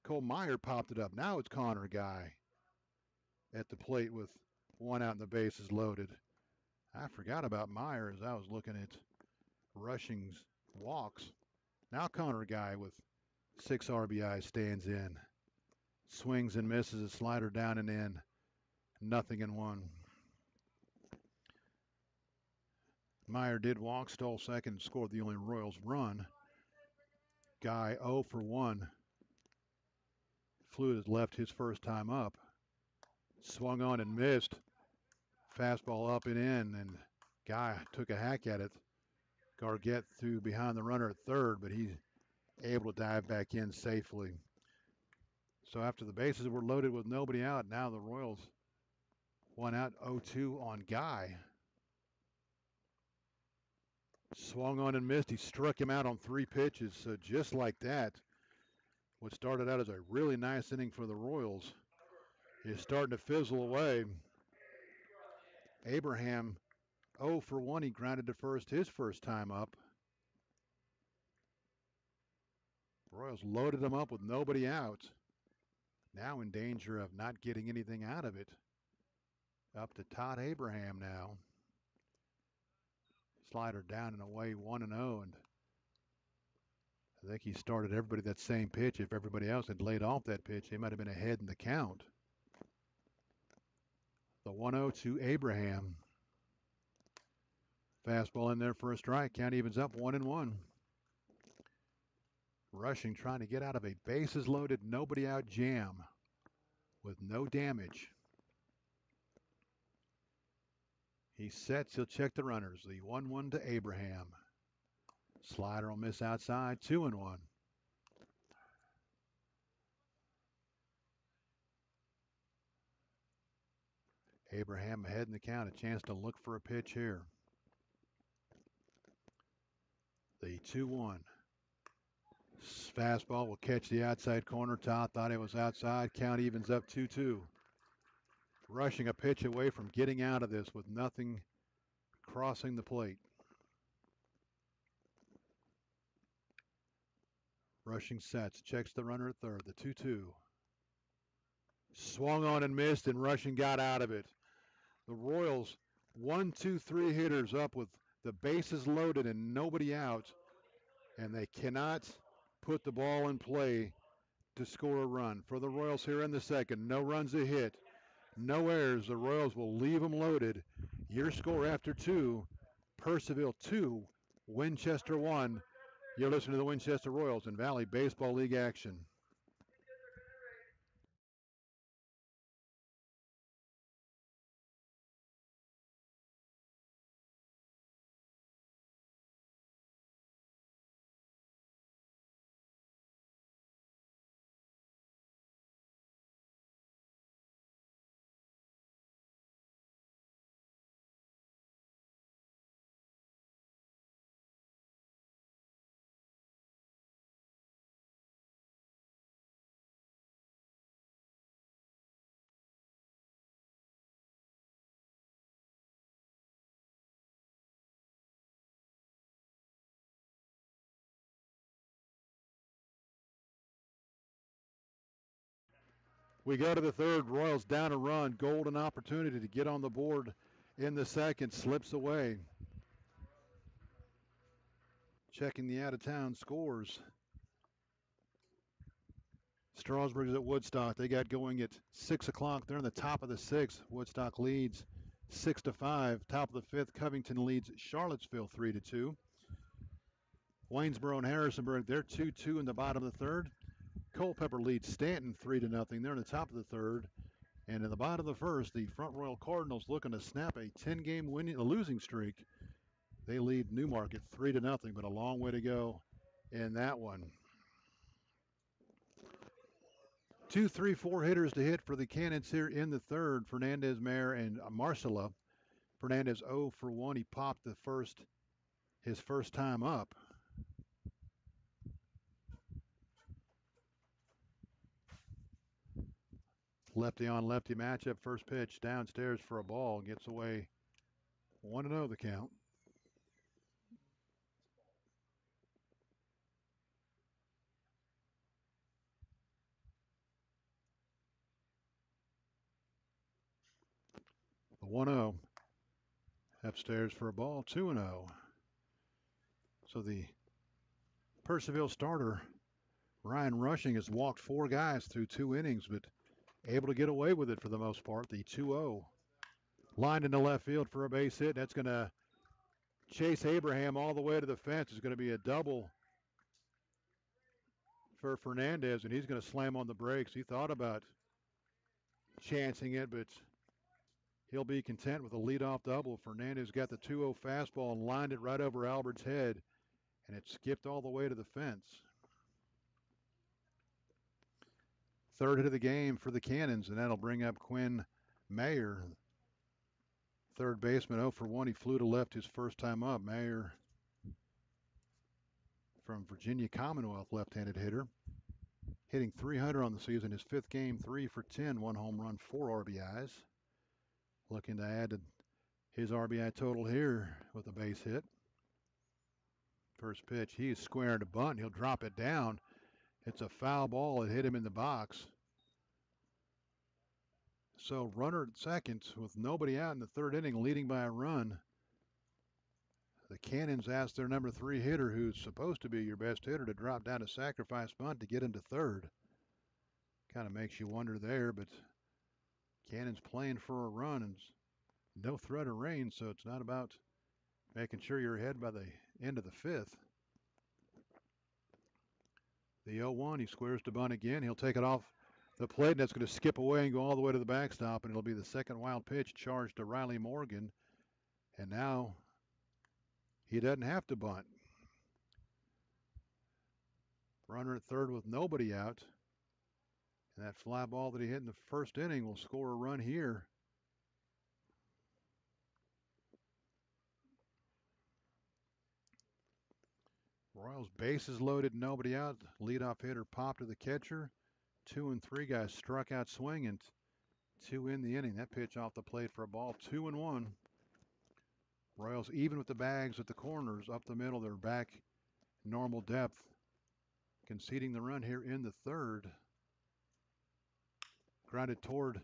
Cole Meyer popped it up. Now it's Connor Guy at the plate with 1 out and the bases loaded. I forgot about Meyer as I was looking at Rushing's walks. Now Connor Guy with 6 RBIs stands in. Swings and misses a slider down and in. 0-1. Meyer did walk, stole second, and scored the only Royals run. Guy 0 for 1. Flew has left his first time up. Swung on and missed. Fastball up and in, and Guy took a hack at it. Gargett threw behind the runner at third, but he's able to dive back in safely. So after the bases were loaded with nobody out, now the Royals 1 out, 0-2 on Guy. Swung on and missed. He struck him out on 3 pitches. So just like that, what started out as a really nice inning for the Royals is starting to fizzle away. Abraham 0 for 1. He grounded to first his first time up. Royals loaded him up with nobody out. Now in danger of not getting anything out of it. Up to Todd Abraham now. Slider down and away, 1-0, and I think he started everybody that same pitch. If everybody else had laid off that pitch, he might have been ahead in the count. The 1-0 to Abraham. Fastball in there for a strike. Count evens up 1-1. Rushing trying to get out of a bases loaded, nobody out jam with no damage. He sets, he'll check the runners. The 1-1 to Abraham. Slider will miss outside, 2-1. Abraham ahead in the count, a chance to look for a pitch here. The 2-1. Fastball will catch the outside corner. Todd thought it was outside. Count evens up 2-2. Rushing a pitch away from getting out of this with nothing crossing the plate. Rushing sets, checks the runner at third, the 2-2. Swung on and missed, and Rushing got out of it. The Royals, 1-2-3 hitters up with the bases loaded and nobody out, and they cannot put the ball in play to score a run. For the Royals here in the second, no runs a hit, no errors. The Royals will leave them loaded. Your score after 2, Purcellville 2, Winchester 1. You're listening to the Winchester Royals in Valley Baseball League action. We go to the third. Royals down a run. Golden opportunity to get on the board in the second. Slips away. Checking the out-of-town scores. Strasburg's at Woodstock. They got going at 6 o'clock. They're in the top of the sixth. Woodstock leads 6-5. Top of the fifth, Covington leads Charlottesville 3-2. Waynesboro and Harrisonburg, they're 2-2 in the bottom of the third. Culpeper leads Stanton 3-0. They're in the top of the third. And in the bottom of the first, the Front Royal Cardinals looking to snap a 10-game losing streak. They lead Newmarket 3-0, but a long way to go in that one. 2, 3, 4 hitters to hit for the Cannons here in the third. Fernandez, Mayer, and Marcella. Fernandez 0 for 1. He popped his first time up. Lefty on lefty matchup. First pitch downstairs for a ball. Gets away 1-0 the count. The 1-0. Upstairs for a ball. 2-0. So the Purcellville starter, Ryan Rushing, has walked 4 guys through 2 innings, but able to get away with it for the most part. The 2-0. Lined into left field for a base hit. That's going to chase Abraham all the way to the fence. It's going to be a double for Fernandez, and he's going to slam on the brakes. He thought about chancing it, but he'll be content with a leadoff double. Fernandez got the 2-0 fastball and lined it right over Albert's head, and it skipped all the way to the fence. Third hit of the game for the Cannons, and that'll bring up Quinn Mayer, third baseman. 0 for 1. He flew to left his first time up. Mayer from Virginia Commonwealth, left-handed hitter, hitting .300 on the season. His 5th game, 3 for 10, 1 home run, 4 RBIs. Looking to add to his RBI total here with a base hit. First pitch, he's squaring to bunt. He'll drop it down. It's a foul ball. It hit him in the box. So runner at second with nobody out in the third inning, leading by a run. The Cannons asked their number 3 hitter, who's supposed to be your best hitter, to drop down a sacrifice bunt to get into third. Kind of makes you wonder there, but Cannons playing for a run and no threat of rain, so it's not about making sure you're ahead by the end of the 5th. The 0-1, he squares to bunt again. He'll take it off the plate, and that's going to skip away and go all the way to the backstop, and it'll be the second wild pitch charged to Riley Morgan. And now he doesn't have to bunt. Runner at third with nobody out. And that fly ball that he hit in the first inning will score a run here. Royals bases loaded, nobody out. Leadoff hitter popped to the catcher. 2 and 3 guys struck out swinging. 2 in the inning. That pitch off the plate for a ball. 2-1. Royals even with the bags at the corners. Up the middle, they're back normal depth. Conceding the run here in the third. Grounded toward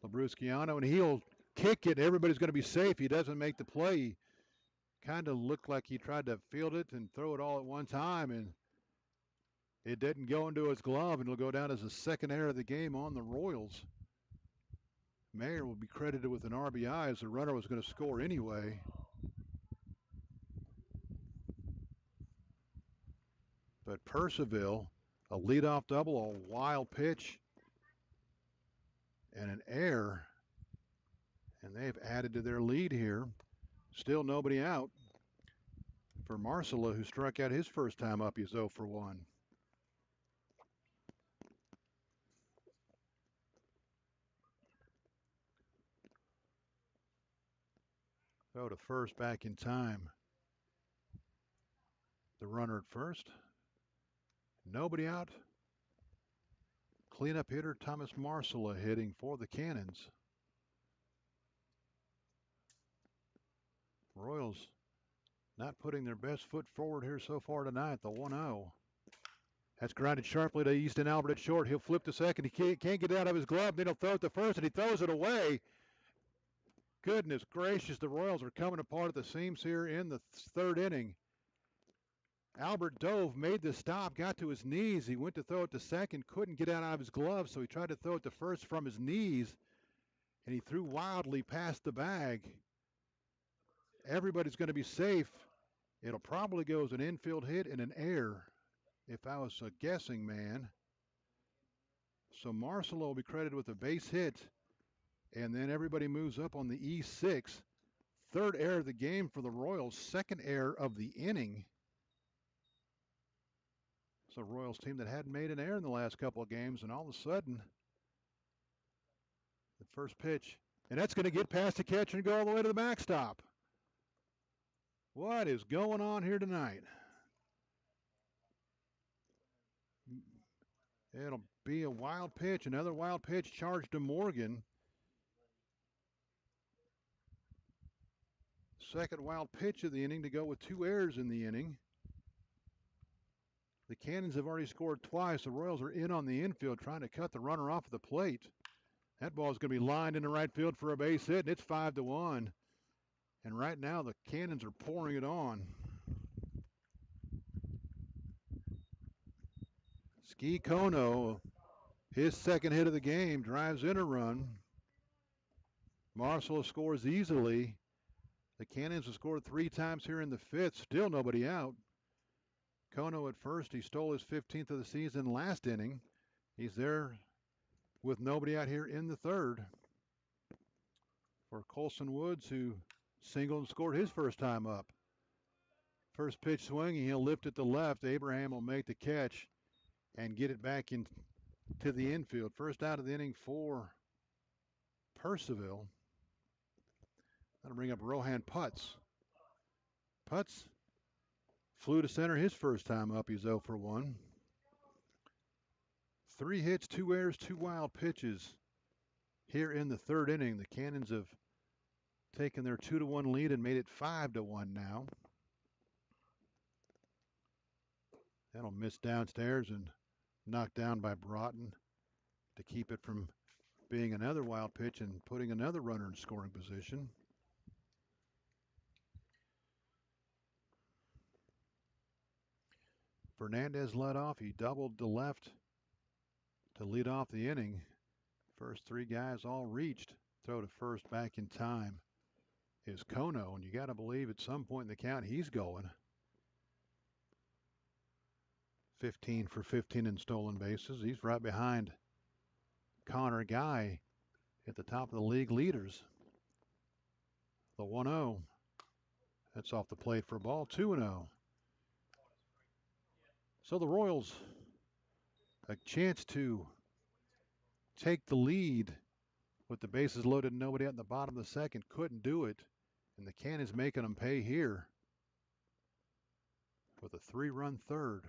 Labrusciano, and he'll kick it. Everybody's going to be safe. He doesn't make the play. Kind of looked like he tried to field it and throw it all at one time, and it didn't go into his glove, and it'll go down as the second error of the game on the Royals. Mayer will be credited with an RBI as the runner was going to score anyway. But Purcellville, a leadoff double, a wild pitch, and an error, and they've added to their lead here. Still nobody out for Marcella, who struck out his first time up. He's 0 for 1. Go to first back in time. The runner at first. Nobody out. Cleanup hitter Thomas Marcella hitting for the Cannons. Royals not putting their best foot forward here so far tonight. The 1-0. That's grounded sharply to Easton Albert at short. He'll flip to second. He can't get it out of his glove. Then he'll throw it to first, and he throws it away. Goodness gracious, the Royals are coming apart at the seams here in the third inning. Albert dove, made the stop, got to his knees. He went to throw it to second, couldn't get it out of his glove, so he tried to throw it to first from his knees, and he threw wildly past the bag. Everybody's going to be safe. It'll probably go as an infield hit and an error if I was a guessing man. So Marcelo will be credited with a base hit, and then everybody moves up on the E6. Third error of the game for the Royals, second error of the inning. It's a Royals team that hadn't made an error in the last couple of games, and all of a sudden, the first pitch, and that's going to get past the catcher and go all the way to the backstop. What is going on here tonight? It'll be a wild pitch, another wild pitch charged to Morgan. Second wild pitch of the inning to go with 2 errors in the inning. The Cannons have already scored twice. The Royals are in on the infield trying to cut the runner off of the plate. That ball is going to be lined into right field for a base hit, and it's 5-1. And right now the Cannons are pouring it on. Ski Kono, his second hit of the game, drives in a run. Marcelo scores easily. The Cannons have scored 3 times here in the fifth. Still nobody out. Kono at first. He stole his 15th of the season last inning. He's there with nobody out here in the third. For Colson Woods, who singled and scored his first time up. First pitch swinging. He'll lift it to left. Abraham will make the catch and get it back into the infield. First out of the inning for Purcellville. That'll bring up Rohan Putz. Putz flew to center his first time up. He's 0 for 1. 3 hits, 2 errors, 2 wild pitches here in the third inning. The Cannons have taken their 2-1 lead and made it 5-1 now. That'll miss downstairs and knocked down by Broughton to keep it from being another wild pitch and putting another runner in scoring position. Fernandez led off. He doubled to left to lead off the inning. First 3 guys all reached. Throw to first back in time is Kono, and you got to believe at some point in the count he's going. 15 for 15 in stolen bases. He's right behind Connor Guy at the top of the league leaders. The 1-0. That's off the plate for a ball. 2-0. So the Royals, a chance to take the lead with the bases loaded and nobody out in the bottom of the second. Couldn't do it. And the Cannons making them pay here with a 3-run third.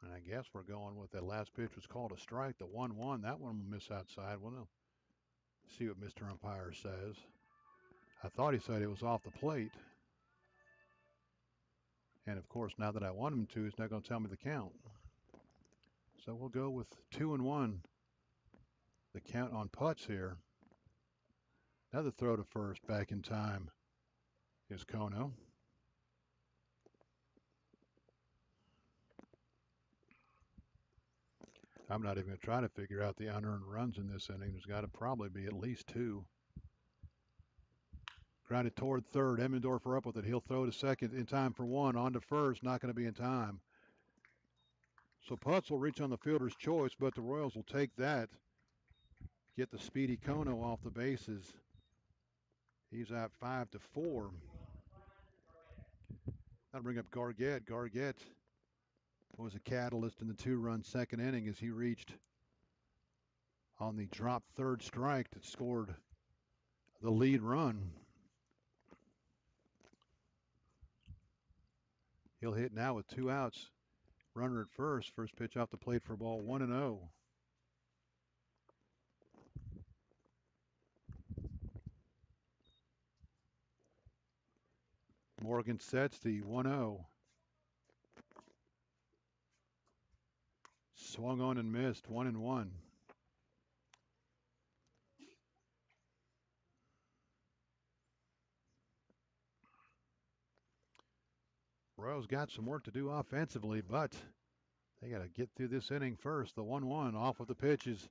And I guess we're going with that last pitch was called a strike, the 1-1. That one will miss outside. We'll see what Mr. Umpire says. I thought he said it was off the plate. And of course, now that I want him to, he's not going to tell me the count. So we'll go with 2-1. The count on Putz here. Another throw to first back in time is Kono. I'm not even going to try to figure out the unearned runs in this inning. There's got to probably be at least 2. Grounded toward third. Emmendorfer up with it. He'll throw to second in time for 1. On to first. Not going to be in time. So Putz will reach on the fielder's choice, but the Royals will take that. Get the speedy Kono off the bases. He's out 5-4. That'll bring up Gargett. Gargett was a catalyst in the 2-run second inning as he reached on the drop third strike that scored the lead run. He'll hit now with 2 outs. Runner at first. First pitch off the plate for a ball. 1-0. Morgan sets the 1-0. Swung on and missed, 1-1. Royals got some work to do offensively, but they got to get through this inning first. The 1-1 off of the pitches.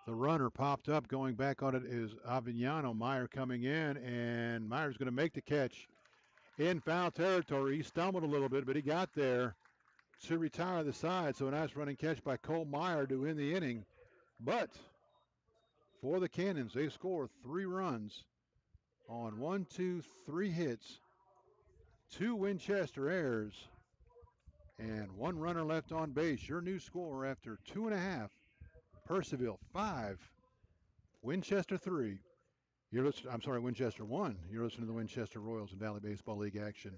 The runner popped up. Going back on it is Avignano. Meyer coming in, and Meyer's going to make the catch in foul territory. He stumbled a little bit, but he got there to retire the side. So a nice running catch by Cole Meyer to end the inning. But for the Cannons, they score 3 runs on 1, 2, 3 hits, 2 Winchester errors, and 1 runner left on base. Your new score after 2.5. Purcellville 5, Winchester 3. Winchester 1. You're listening to the Winchester Royals and Valley Baseball League action.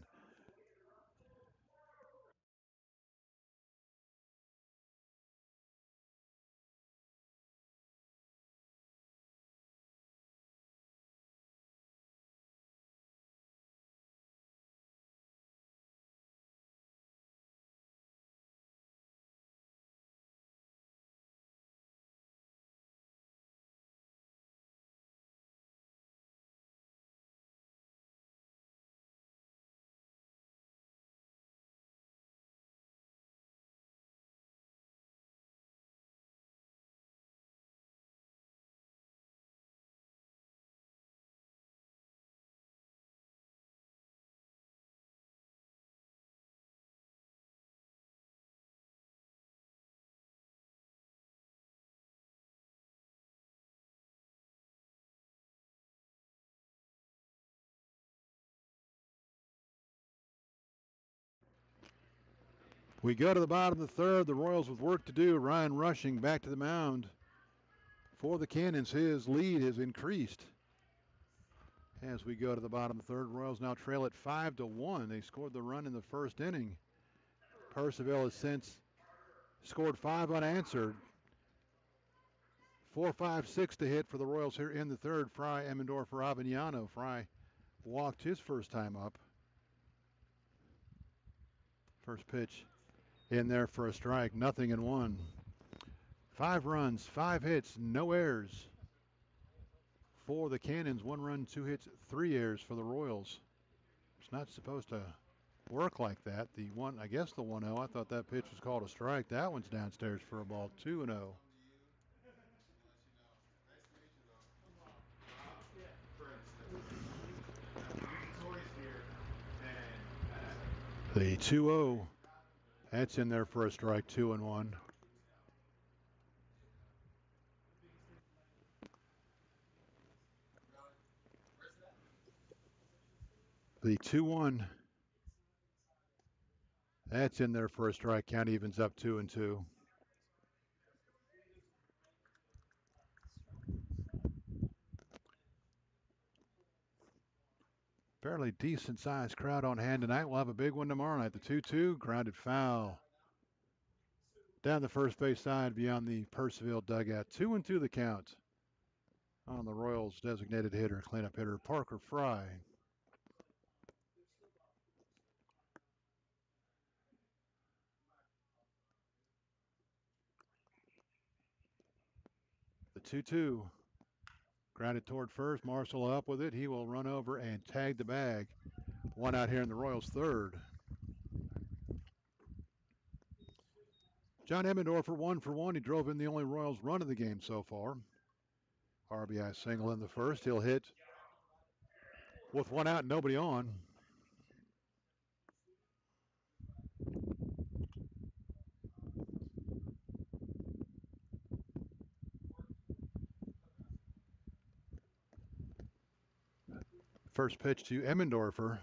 We go to the bottom of the third. The Royals with work to do. Ryan Rushing back to the mound for the Cannons. His lead has increased as we go to the bottom of the third. Royals now trail at 5-1. They scored the run in the first inning. Purcellville has since scored 5 unanswered. 4, 5, 6 to hit for the Royals here in the third. Fry, Emmendorfer, Avignano. Fry walked his first time up. First pitch in there for a strike. 0-1. 5 runs, 5 hits, no errors for the Cannons. 1 run, 2 hits, 3 errors for the Royals. It's not supposed to work like that. The 1-0. I thought that pitch was called a strike. That one's downstairs for a ball. 2-0. The 2-0. That's in there for a strike. 2-1. The 2-1. That's in there for a strike. Count evens up 2-2. Fairly decent sized crowd on hand tonight. We'll have a big one tomorrow night. The 2-2 grounded foul down the first base side beyond the Purcellville dugout. 2-2 the count on the Royals designated hitter, cleanup hitter Parker Fry. The 2-2 grounded toward first. Marshall up with it. He will run over and tag the bag. 1 out here in the Royals third. John Emmendorfer 1 for 1. He drove in the only Royals run of the game so far. RBI single in the first. He'll hit with 1 out and nobody on. First pitch to Emmendorfer.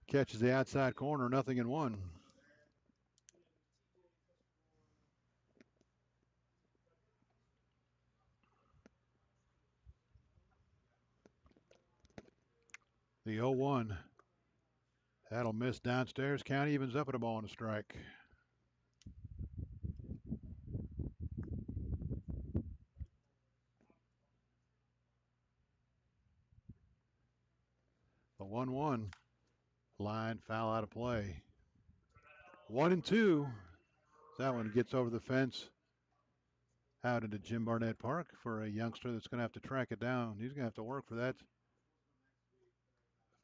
Catches the outside corner, 0-1. The 0-1. That'll miss downstairs. Count evens up at a ball and a strike. The 1-1. Line foul out of play. 1-2. That one gets over the fence out into Jim Barnett Park for a youngster that's going to have to track it down. He's going to have to work for that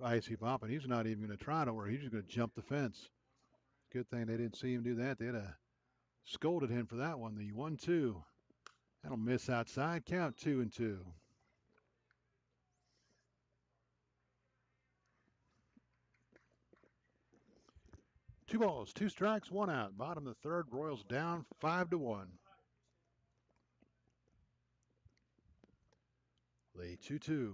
icy pop, and he's not even going to try to work. He's just going to jump the fence. Good thing they didn't see him do that. They'd have scolded him for that one. The 1-2. That'll miss outside. Count 2-2. 2 balls, 2 strikes, 1 out. Bottom of the third. Royals down 5-1. The 2-2.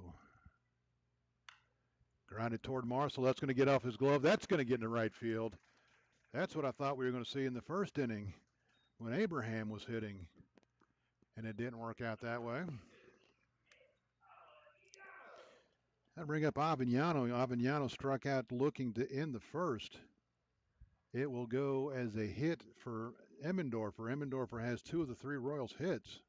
Grounded toward Marshall. That's going to get off his glove. That's going to get into right field. That's what I thought we were going to see in the first inning when Abraham was hitting. And it didn't work out that way. That'll bring up Avignano. Avignano struck out looking to end the first. It will go as a hit for Emmendorfer. Emmendorfer has 2 of the 3 Royals hits.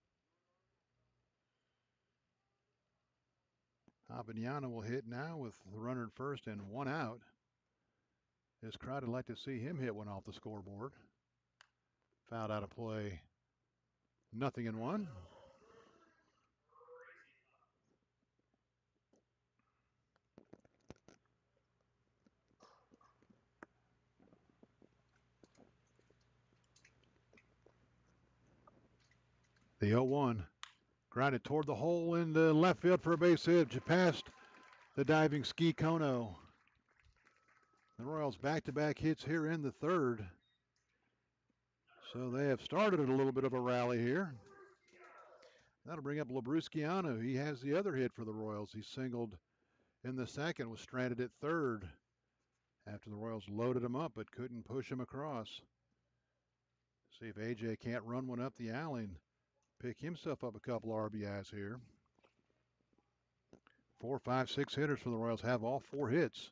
Avignano will hit now with the runner at first and 1 out. This crowd would like to see him hit one off the scoreboard. Fouled out of play. 0-1. The 0-1. Grounded toward the hole in the left field for a base hit. Past the diving Ski Kono. The Royals back-to-back hits here in the third. So they have started a little bit of a rally here. That'll bring up Labrusciano. He has the other hit for the Royals. He singled in the second, was stranded at third after the Royals loaded him up but couldn't push him across. See if AJ can't run one up the alley and pick himself up a couple RBIs here. 4, 5, 6 hitters for the Royals have all 4 hits.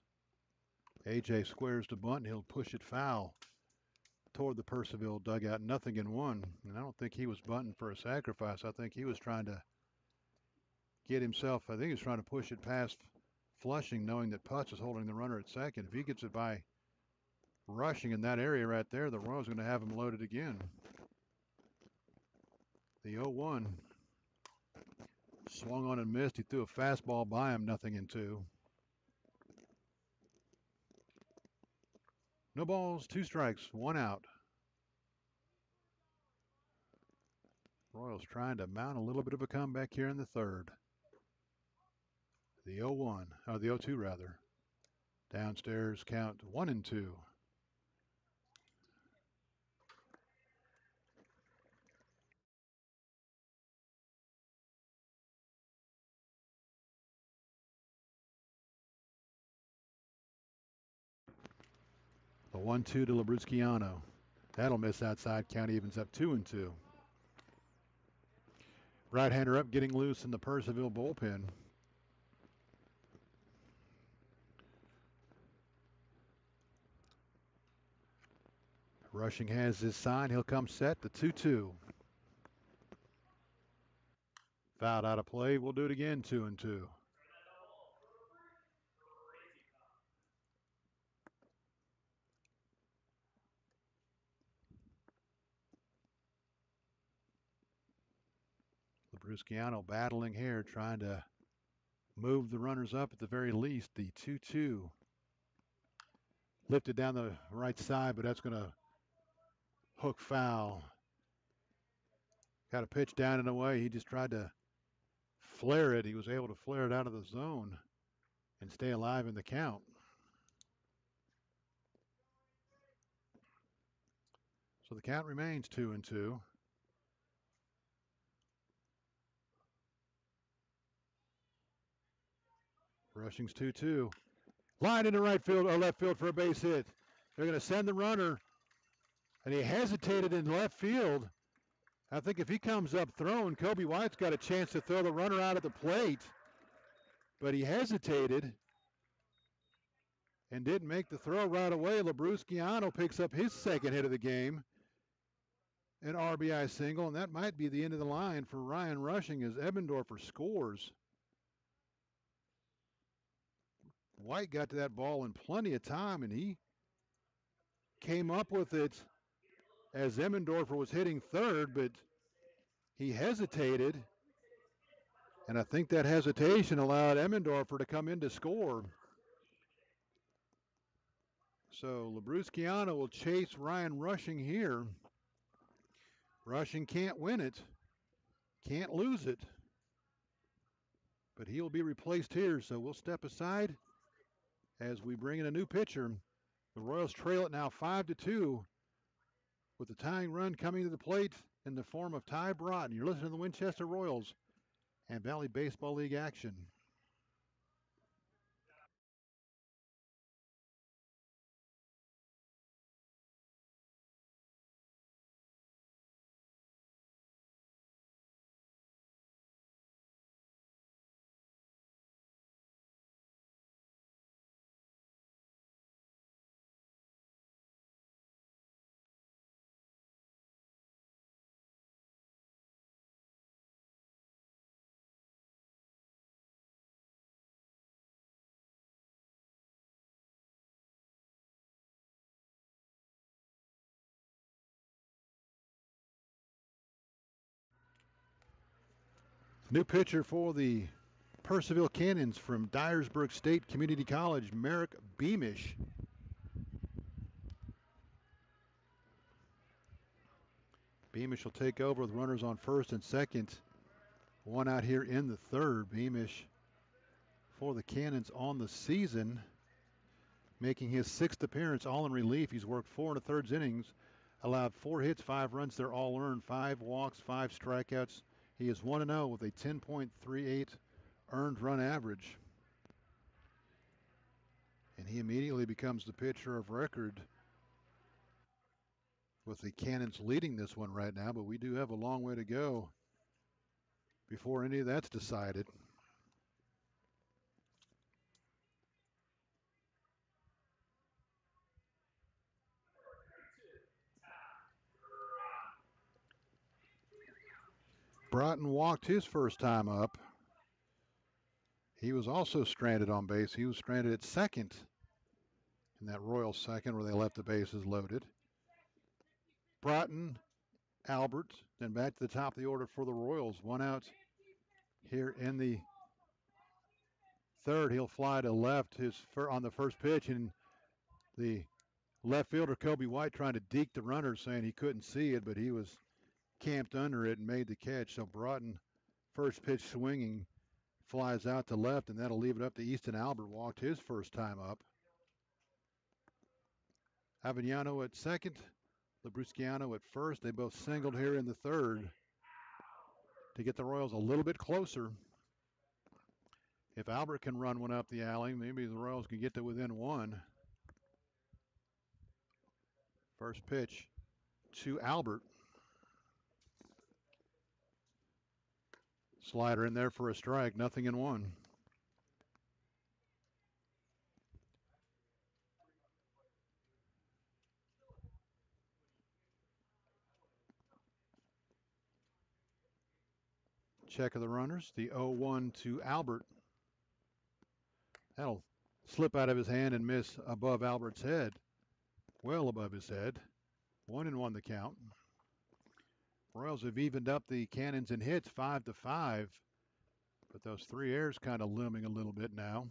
AJ squares the bunt and he'll push it foul toward the Purcellville dugout. 0-1. And I don't think he was bunting for a sacrifice. I think he was trying to get himself, I think he was trying to push it past Flushing, knowing that Putz is holding the runner at second. If he gets it by rushing in that area right there, the Royals are going to have him loaded again. The 0-1. Swung on and missed. He threw a fastball by him. 0-2. No balls, 2 strikes, 1 out. Royals trying to mount a little bit of a comeback here in the third. The 0-1, or the 0-2 rather. Downstairs count 1-2. The 1-2 to Labrusciano. That'll miss outside. Count evens up 2-2. Right-hander up, getting loose in the Purcellville bullpen. Rushing has his sign. He'll come set. The 2-2. Fouled out of play. We'll do it again. 2-2. Labrusciano battling here, trying to move the runners up at the very least. The 2-2. Lifted down the right side, but that's going to hook foul. Got a pitch down and away. He just tried to flare it. He was able to flare it out of the zone and stay alive in the count. So the count remains 2-2. Rushing's 2-2. Line into right field or left field for a base hit. They're going to send the runner, and he hesitated in left field. I think if he comes up throwing, Kobe White's got a chance to throw the runner out at the plate, but he hesitated and didn't make the throw right away. Labrusciano picks up his second hit of the game, an RBI single, and that might be the end of the line for Ryan Rushing as Ebbendorfer scores. White got to that ball in plenty of time, and he came up with it as Emmendorfer was hitting third, but he hesitated, and I think that hesitation allowed Emmendorfer to come in to score. So Labrusciano will chase Ryan Rushing here. Rushing can't win it, can't lose it, but he'll be replaced here, so we'll step aside as we bring in a new pitcher. The Royals trail it now 5-2 with the tying run coming to the plate in the form of Ty Broughton. You're listening to the Winchester Royals and Valley Baseball League action. New pitcher for the Purcellville Cannons from Dyersburg State Community College, Merrick Beamish. Beamish will take over with runners on first and second. One out here in the third. Beamish for the Cannons on the season, making his sixth appearance, all in relief. He's worked 4 1/3 innings, allowed 4 hits, 5 runs. They're all earned, 5 walks, 5 strikeouts. He is 1-0 with a 10.38 earned run average. And he immediately becomes the pitcher of record with the Cannons leading this one right now, but we do have a long way to go before any of that's decided. Broughton walked his first time up. He was also stranded on base. He was stranded at second in that Royals second where they left the bases loaded. Broughton, Albert, then back to the top of the order for the Royals. One out here in the third. He'll fly to left on the first pitch, and the left fielder Kobe White trying to deke the runner, saying he couldn't see it, but he was camped under it and made the catch. So Broughton, first pitch swinging, flies out to left, and that'll leave it up to Easton Albert. Walked his first time up. Avignano at second, Labrusciano at first. They both singled here in the third to get the Royals a little bit closer. If Albert can run one up the alley, maybe the Royals can get to within one. First pitch to Albert. Slider in there for a strike, 0-1. Check of the runners, the 0-1 to Albert. That'll slip out of his hand and miss above Albert's head. Well above his head. 1-1 the count. Royals have evened up the Cannons in hits 5-5, but those 3 errors kind of looming a little bit now.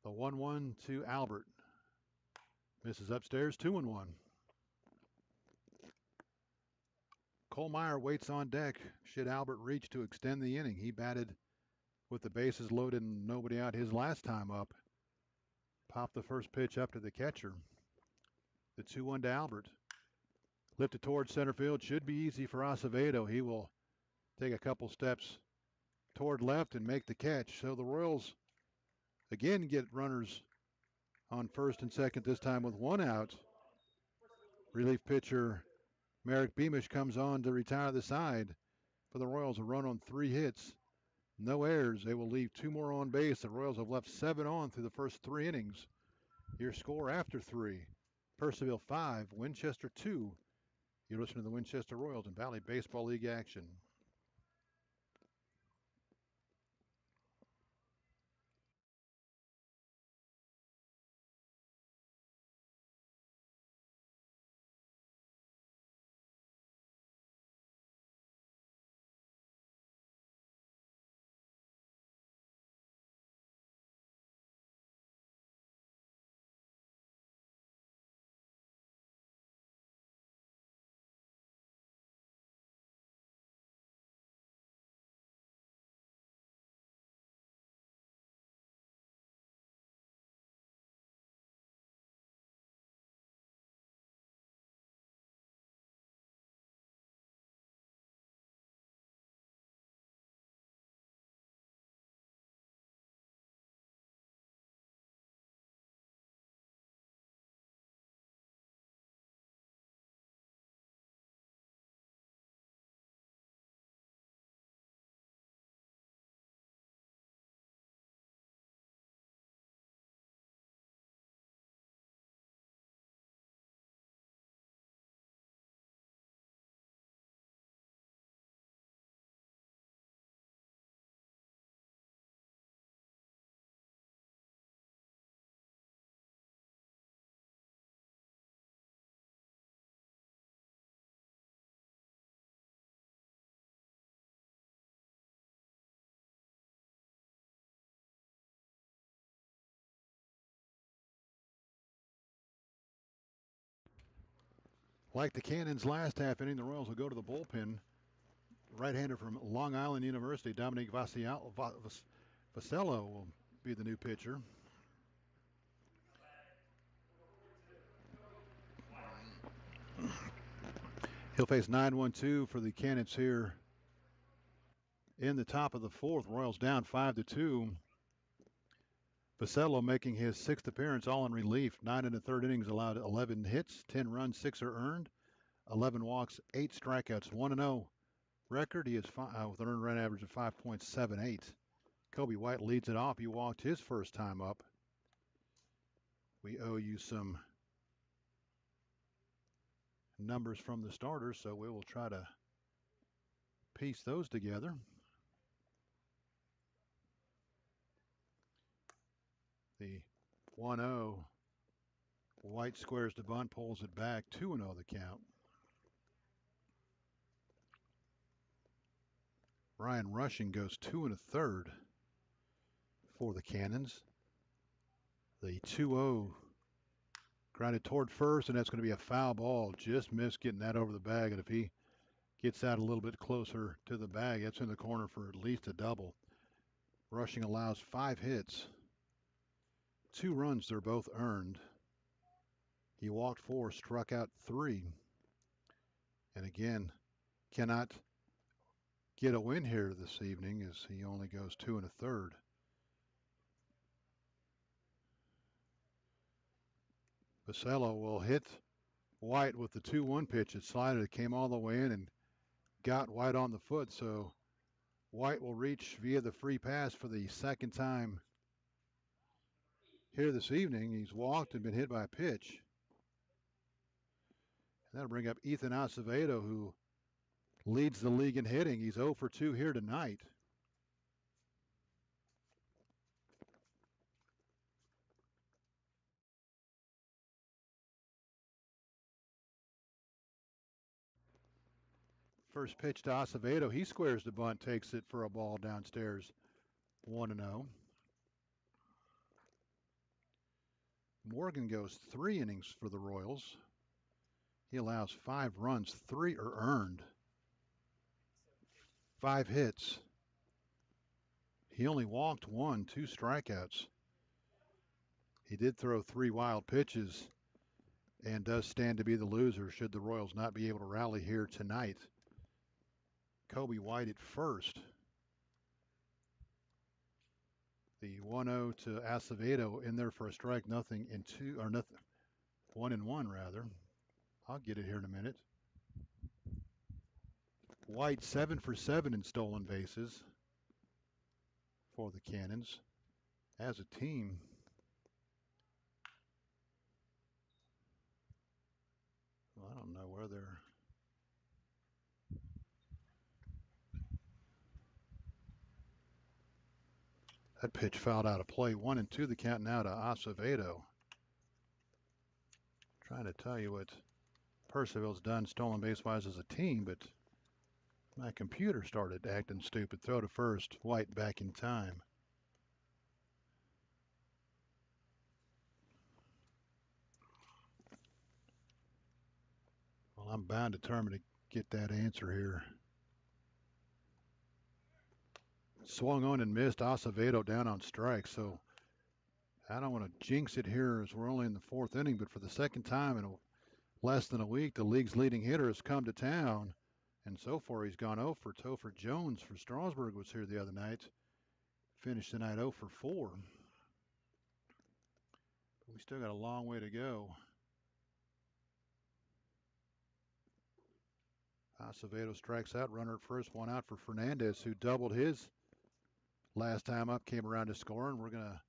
The 1-1 to Albert. Misses upstairs, 2-1. Kohlmeyer waits on deck should Albert reach to extend the inning. He batted with the bases loaded and nobody out his last time up. Popped the first pitch up to the catcher. The 2-1 to Albert. Lifted towards center field. Should be easy for Acevedo. He will take a couple steps toward left and make the catch. So the Royals again get runners on first and second, this time with 1 out. Relief pitcher Merrick Beamish comes on to retire the side. For the Royals, a run on 3 hits. No errors. They will leave 2 more on base. The Royals have left 7 on through the first 3 innings. Your score after 3. Purcellville 5, Winchester 2. You're listening to the Winchester Royals and Valley Baseball League action. Like the Cannons last half inning, the Royals will go to the bullpen. Right-hander from Long Island University, Dominic Vasello will be the new pitcher. He'll face 9-1-2 for the Cannons here in the top of the fourth. Royals down 5-2. Vasello making his sixth appearance, all in relief. 9 in the third innings, allowed 11 hits, 10 runs, 6 are earned, 11 walks, 8 strikeouts, 1-0 record. He is with an earned run average of 5.78. Kobe White leads it off. He walked his first time up. We owe you some numbers from the starters, so we will try to piece those together. The 1-0. White squares the bunt, pulls it back. 2-0 the count. Ryan Rushing goes 2 1/3 for the Cannons. The 2-0 grounded toward first, and that's going to be a foul ball. Just missed getting that over the bag, and if he gets out a little bit closer to the bag, that's in the corner for at least a double. Rushing allows 5 hits, 2 runs, they're both earned. He walked 4, struck out 3, and again cannot get a win here this evening as he only goes 2 1/3. Vasello will hit White with the 2-1 pitch. It slided, it came all the way in and got White on the foot, so White will reach via the free pass for the second time here this evening. He's walked and been hit by a pitch. And that'll bring up Ethan Acevedo, who leads the league in hitting. He's 0 for 2 here tonight. First pitch to Acevedo. He squares the bunt, takes it for a ball downstairs. 1-0. Morgan goes 3 innings for the Royals. He allows 5 runs, 3 are earned, 5 hits. He only walked 1, 2 strikeouts. He did throw 3 wild pitches and does stand to be the loser should the Royals not be able to rally here tonight. Kobe White at first. The 1-0 to Acevedo in there for a strike, nothing in 2, or nothing, 1-1 rather. I'll get it here in a minute. White 7 for 7 in stolen bases for the Cannons as a team. Well, I don't know where they're. That pitch fouled out of play. 1-2 the count now to Acevedo. Trying to tell you what Purcellville's done stolen base wise as a team, but my computer started acting stupid. Throw to first. White back in time. Well, I'm bound determined to get that answer here. Swung on and missed. Acevedo down on strike, so I don't want to jinx it here as we're only in the 4th inning, but for the second time in less than a week, the league's leading hitter has come to town, and so far he's gone 0 for Topher Jones for Strasburg was here the other night. Finished the night 0 for 4. But we still got a long way to go. Acevedo strikes out, runner at first, 1 out for Fernandez, who doubled his last time up, came around to score, and we're going to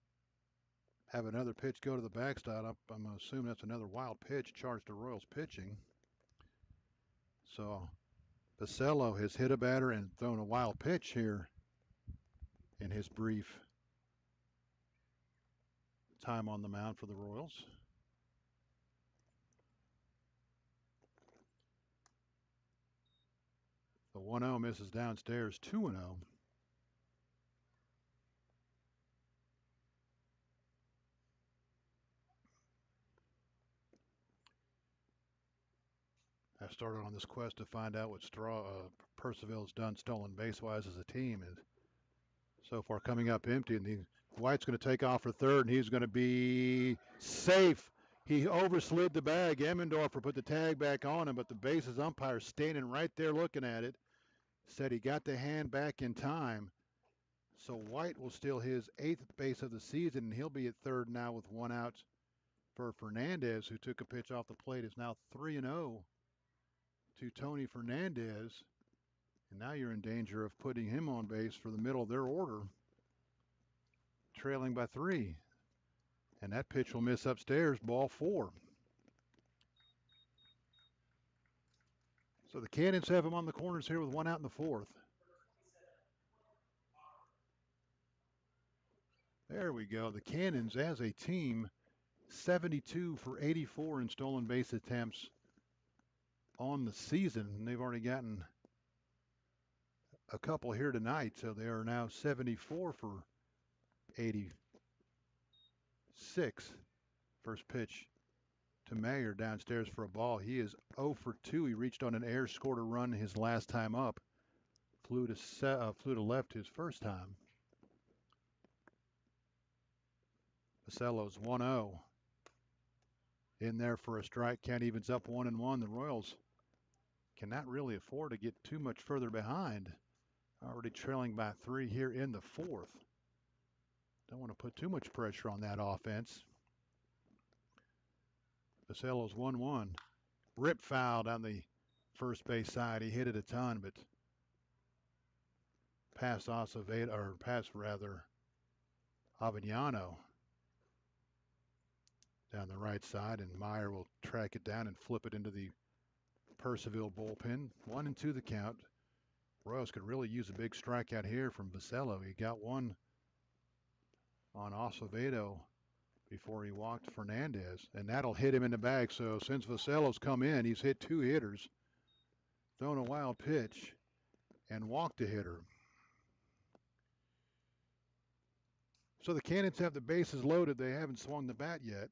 have another pitch go to the backstop. I'm going to assume that's another wild pitch charged to Royals pitching. So Vasello has hit a batter and thrown a wild pitch here in his brief time on the mound for the Royals. The 1-0 misses downstairs, 2-0. I started on this quest to find out what Purcellville's done stolen base-wise as a team, and so far coming up empty. And White's going to take off for third, and he's going to be safe. He overslid the bag. Emmendorfer put the tag back on him, but the bases umpire standing right there looking at it said he got the hand back in time. So White will steal his 8th base of the season, and he'll be at third now with 1 out for Fernandez, who took a pitch off the plate, is now 3-0 to Tony Fernandez. And now you're in danger of putting him on base for the middle of their order, trailing by 3. And that pitch will miss upstairs, ball 4. So the Cannons have him on the corners here with 1 out in the 4th. There we go. The Cannons as a team, 72 for 84 in stolen base attempts on the season. And they've already gotten a couple here tonight, so they are now 74 for 86. First pitch to Mayer downstairs for a ball. He is 0 for 2. He reached on an error, scored a run his last time up. Flew to left his first time. Purcellville's 1-0. In there for a strike. Count evens up 1-1. The Royals cannot really afford to get too much further behind. Already trailing by 3 here in the 4th. Don't want to put too much pressure on that offense. Purcellville's 1-1. Rip foul down the first base side. He hit it a ton, but past Avellano down the right side, and Meyer will track it down and flip it into the Purcellville bullpen. 1-2 the count. Royals could really use a big strikeout here from Purcellville. He got one on Acevedo before he walked Fernandez, and that'll hit him in the bag. So since Purcellville's come in, he's hit 2 hitters, thrown a wild pitch, and walked a hitter. So the Cannons have the bases loaded. They haven't swung the bat yet,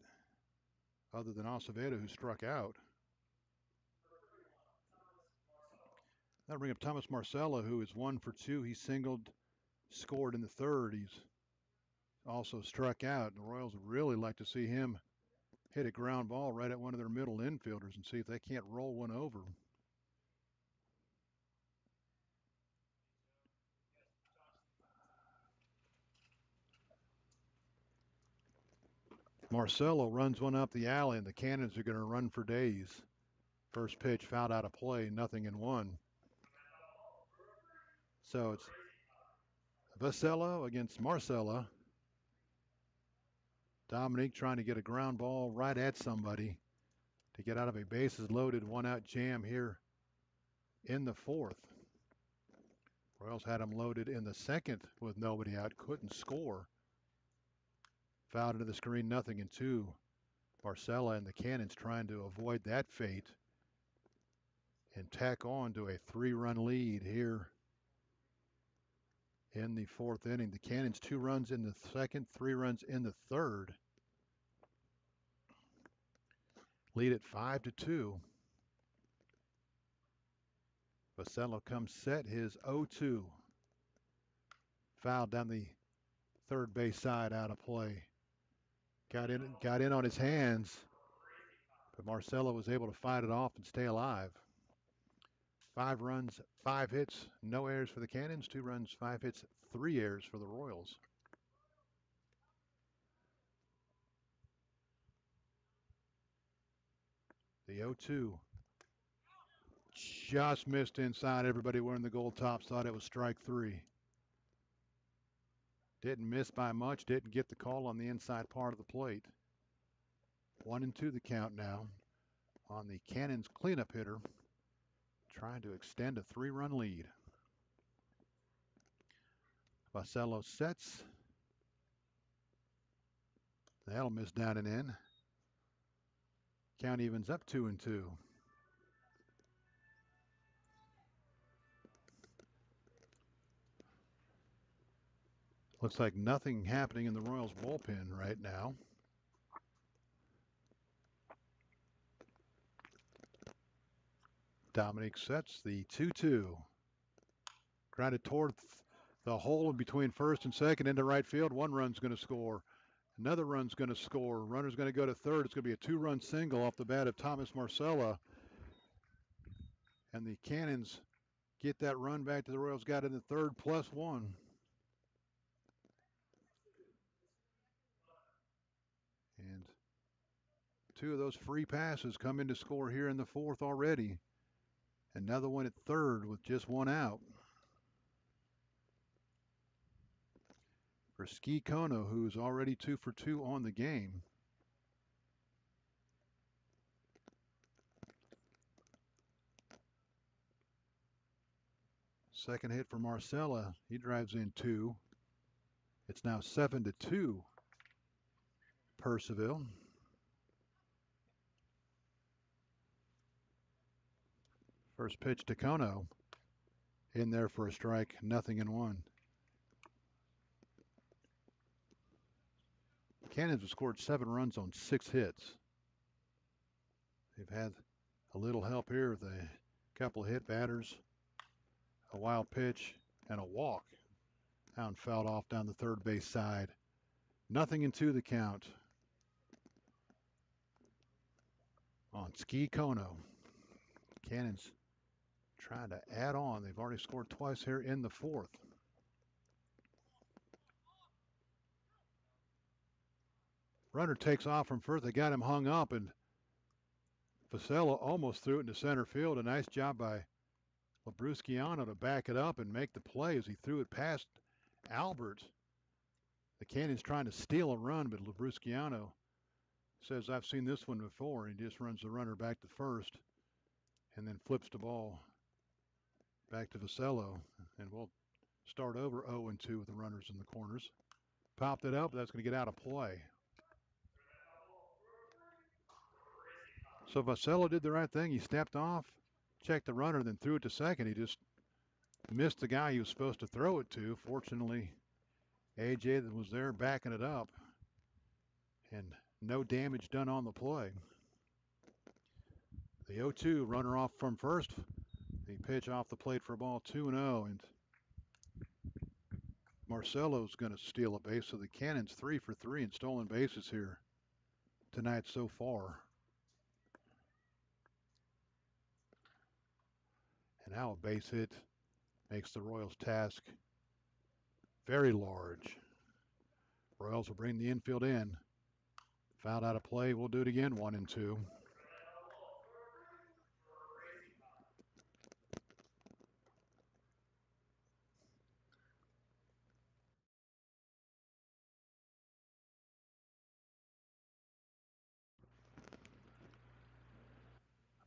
other than Acevedo, who struck out. That'll bring up Thomas Marcella, who is 1 for 2. He singled, scored in the 3rd. He's also struck out. The Royals would really like to see him hit a ground ball right at one of their middle infielders and see if they can't roll one over. Marcelo runs one up the alley, and the Cannons are going to run for days. First pitch fouled out of play, 0-1. So it's Purcellville against Marcella. Dominique trying to get a ground ball right at somebody to get out of a bases loaded 1-out jam here in the 4th. Royals had him loaded in the 2nd with nobody out, couldn't score. Fouled into the screen, 0-2. Marcella and the Cannons trying to avoid that fate and tack on to a 3-run lead here in the 4th inning. The Cannons 2 runs in the 2nd, 3 runs in the 3rd. Lead at 5-2. Purcellville comes set, his 0-2. Fouled down the third base side, out of play. Got in on his hands, but Marcella was able to fight it off and stay alive. 5 runs, 5 hits, no errors for the Cannons. 2 runs, 5 hits, 3 errors for the Royals. The 0-2 just missed inside. Everybody wearing the gold tops thought it was strike 3. Didn't miss by much, didn't get the call on the inside part of the plate. 1-2 the count now on the Cannons cleanup hitter, trying to extend a 3-run lead. Purcellville sets. That'll miss down and in. Count evens up 2-2. Looks like nothing happening in the Royals bullpen right now. Dominic sets the 2-2. Grounded toward the hole in between first and second into right field. One run's going to score. Another run's going to score. Runner's going to go to third. It's going to be a 2-run single off the bat of Thomas Marcella. And the Cannons get that run back to the Royals. Got in the third +1. And 2 of those free passes come in to score here in the fourth already. Another one at third with just 1 out. For Ski Kono, who's already 2 for 2 on the game. Second hit for Marcella. He drives in 2. It's now 7-2. Purcellville. First pitch to Kono. In there for a strike, 0-1. Cannons have scored 7 runs on 6 hits. They've had a little help here with a couple of hit batters, a wild pitch, and a walk. Hound fouled off down the third base side. 0-2 the count on Ski Kono. Cannons trying to add on. They've already scored twice here in the fourth. Runner takes off from first. They got him hung up, and Vasella almost threw it into center field. A nice job by Labrusciano to back it up and make the play as he threw it past Albert. The Cannons trying to steal a run, but Labrusciano says, I've seen this one before. He just runs the runner back to first and then flips the ball back to Vasello. And we'll start over 0-2 with the runners in the corners. Popped it up. That's going to get out of play. So Vasello did the right thing. He stepped off, checked the runner, then threw it to second. He just missed the guy he was supposed to throw it to. Fortunately, AJ was there backing it up, and no damage done on the play. The 0-2 runner off from first. The pitch off the plate for a ball, 2-0, and Marcelo's going to steal a base. So the Cannons 3 for 3 in stolen bases here tonight so far. And now a base hit makes the Royals' task very large. Royals will bring the infield in. Fouled out of play. We'll do it again, 1-2.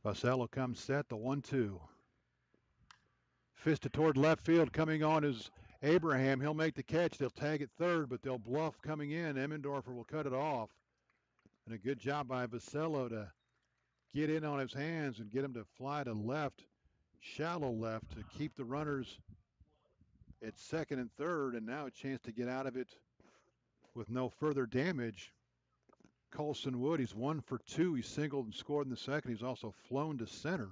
Vasello comes set, the 1-2. Fisted toward left field. Coming on is Abraham. He'll make the catch. They'll tag it third, but they'll bluff coming in. Emmendorfer will cut it off. And a good job by Vasello to get in on his hands and get him to fly to left, shallow left, to keep the runners at second and third. And now a chance to get out of it with no further damage. Colson Wood, he's 1 for 2. He singled and scored in the second. He's also flown to center.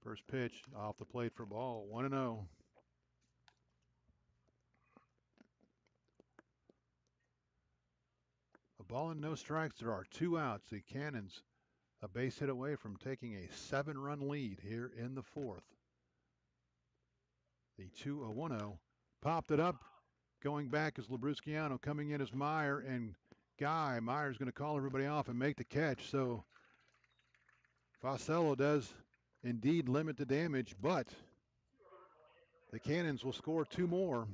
First pitch off the plate for ball, 1-0. A ball and no strikes. There are 2 outs. The Cannons a base hit away from taking a 7-run lead here in the fourth. The 2-1-0 popped it up. Going back is Labrusciano. Coming in is Meyer and Guy. Meyer's going to call everybody off and make the catch. So Vasello does indeed limit the damage, but the Cannons will score 2 more.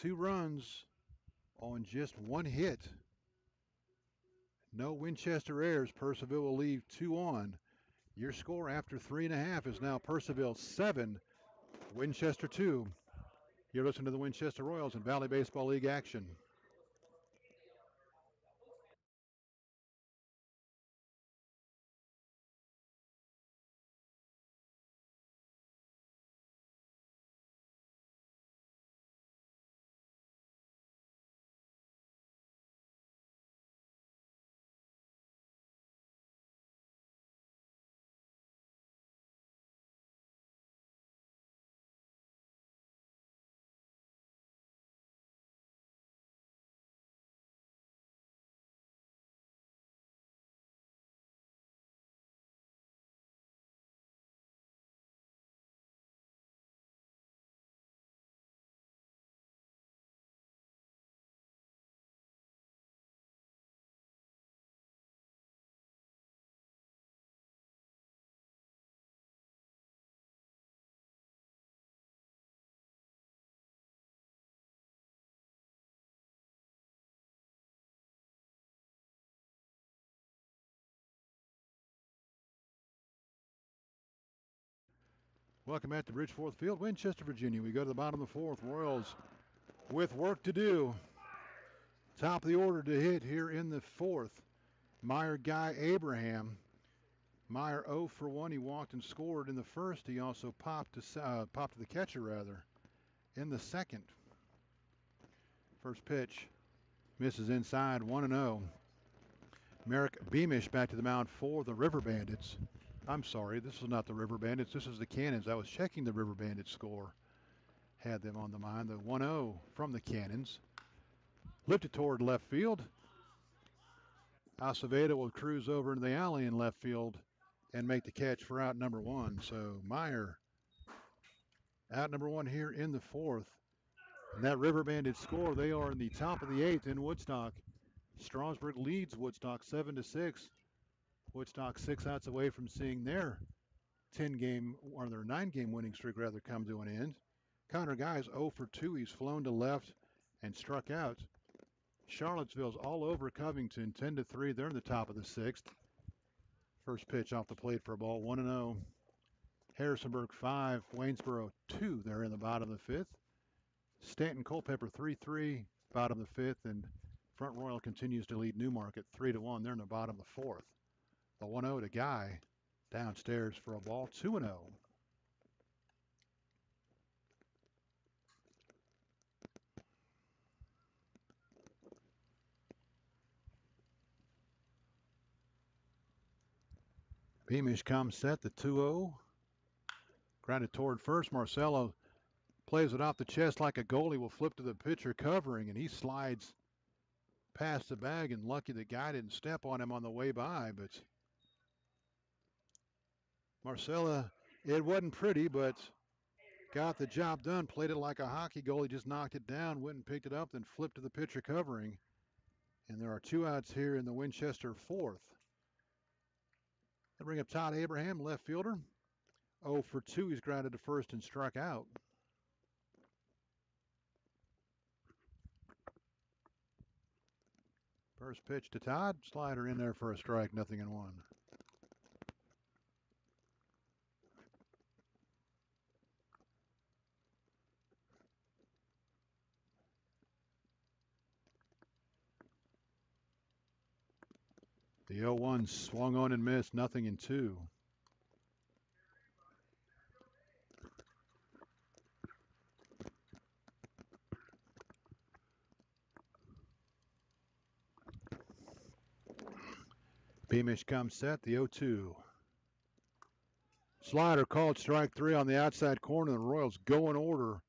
2 runs on just 1 hit. No Winchester errors. Purcellville will leave 2 on. Your score after 3.5 is now Purcellville 7, Winchester 2. You're listening to the Winchester Royals in Valley Baseball League action. Welcome back to Bridgeforth Field, Winchester, Virginia. We go to the bottom of the fourth. Royals with work to do. Top of the order to hit here in the fourth. Meyer Guy Abraham. Meyer 0 for 1. He walked and scored in the first. He also popped to the catcher in the second. First pitch misses inside, 1-0. Merrick Beamish back to the mound for the River Bandits. I'm sorry, this is not the River Bandits. This is the Cannons. I was checking the River Bandits score. Had them on the mind. The 1-0 from the Cannons. Lifted toward left field. Acevedo will cruise over into the alley in left field and make the catch for out number one. So Meyer out number one here in the fourth. And that River Bandits score, they are in the top of the eighth in Woodstock. Strasburg leads Woodstock 7-6. Woodstock 6 outs away from seeing their 9-game winning streak come to an end. Connor Guy's 0 for 2. He's flown to left and struck out. Charlottesville's all over Covington, 10-3. They're in the top of the sixth. First pitch off the plate for a ball, 1-0. Harrisonburg 5, Waynesboro 2. They're in the bottom of the fifth. Stanton Culpeper 3-3, bottom of the fifth, and Front Royal continues to lead Newmarket 3-1. They're in the bottom of the fourth. The 1-0 to Guy downstairs for a ball, 2-0. Beamish comes set, the 2-0. Grounded toward first. Marcello plays it off the chest like a goalie, will flip to the pitcher covering, and he slides past the bag, and lucky the guy didn't step on him on the way by. But Marcella, it wasn't pretty, but got the job done. Played it like a hockey goalie, just knocked it down, went and picked it up, then flipped to the pitcher covering. And there are 2 outs here in the Winchester fourth. They bring up Todd Abraham, left fielder. 0 for 2. He's grounded to first and struck out. First pitch to Todd. Slider in there for a strike, 0-1. The 0-1 swung on and missed, 0-2. Beamish comes set, the 0-2. Slider called strike 3 on the outside corner. The Royals go in order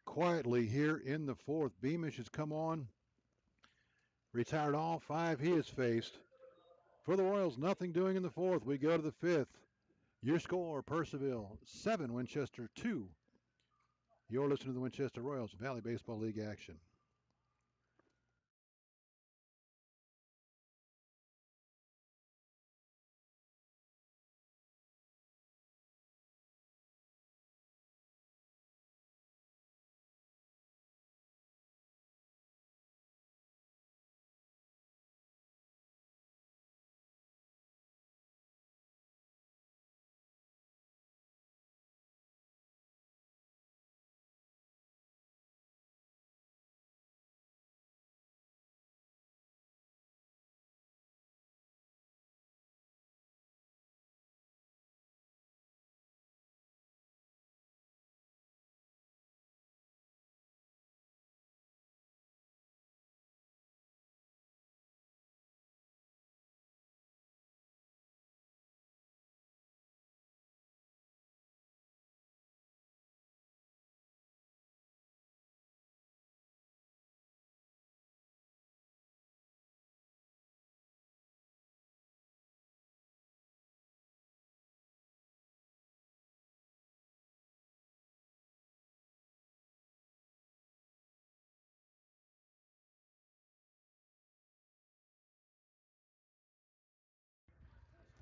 quietly here in the fourth. Beamish has come on, retired all 5 he has faced. For the Royals, nothing doing in the fourth. We go to the fifth. Your score, Purcellville 7, Winchester 2. You're listening to the Winchester Royals Valley Baseball League action.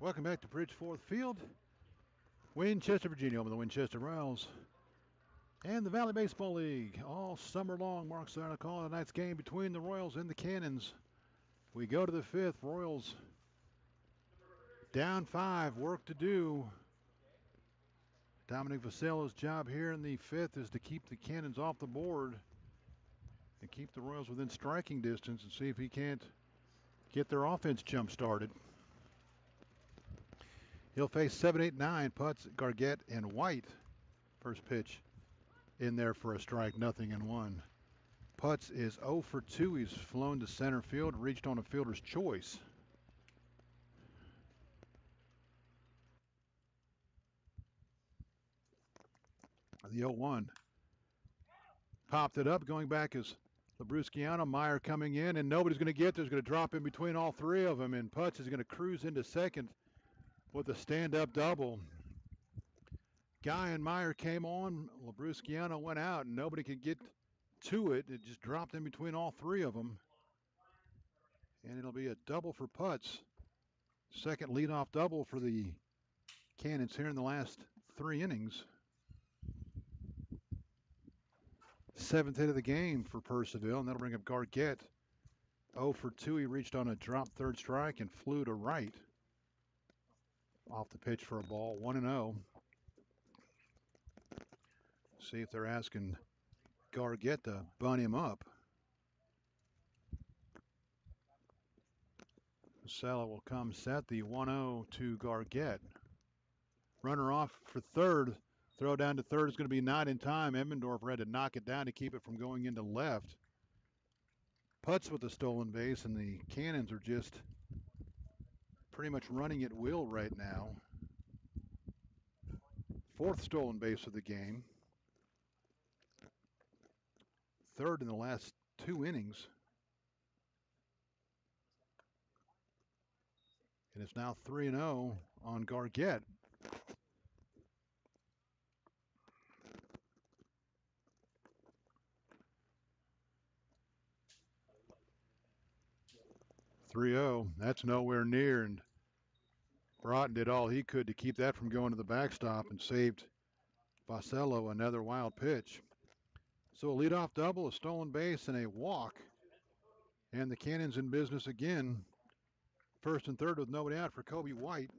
Welcome back to Bridgeforth Field, Winchester, Virginia, home of the Winchester Royals and the Valley Baseball League. All summer long marks the call of tonight's game between the Royals and the Cannons. We go to the fifth. Royals down 5, work to do. Dominic Vasello's job here in the fifth is to keep the Cannons off the board and keep the Royals within striking distance and see if he can't get their offense jump started. He'll face 7, 8, 9 Putz, Gargett, and White. First pitch in there for a strike, 0-1. Putz is 0 for 2. He's flown to center field, reached on a fielder's choice. The 0-1. Popped it up. Going back is Labrusciano. Meyer coming in, and nobody's going to get there. He's going to drop in between all three of them, and Putz is going to cruise into second with a stand-up double. Guy and Meyer came on. Labrusciano went out, and nobody could get to it. It just dropped in between all three of them. And it'll be a double for Putz. Second leadoff double for the Cannons here in the last 3 innings. 7th hit of the game for Purcellville, and that'll bring up Gargett. 0 for 2. He reached on a drop third strike and flew to right. Off the pitch for a ball, 1-0. See if they're asking Gargett to bunt him up. Sala will come set, the 1-0 to Gargett. Runner off for third. Throw down to third is going to be not in time. Emmendorf had to knock it down to keep it from going into left. Putz with the stolen base, and the Cannons are just pretty much running at will right now. 4th stolen base of the game. 3rd in the last 2 innings. And it's now 3-0 on Gargett. That's nowhere near, and Broughton did all he could to keep that from going to the backstop and saved Vasello another wild pitch. So a leadoff double, a stolen base, and a walk. And the Cannons in business again. 1st and 3rd with nobody out for Kobe White.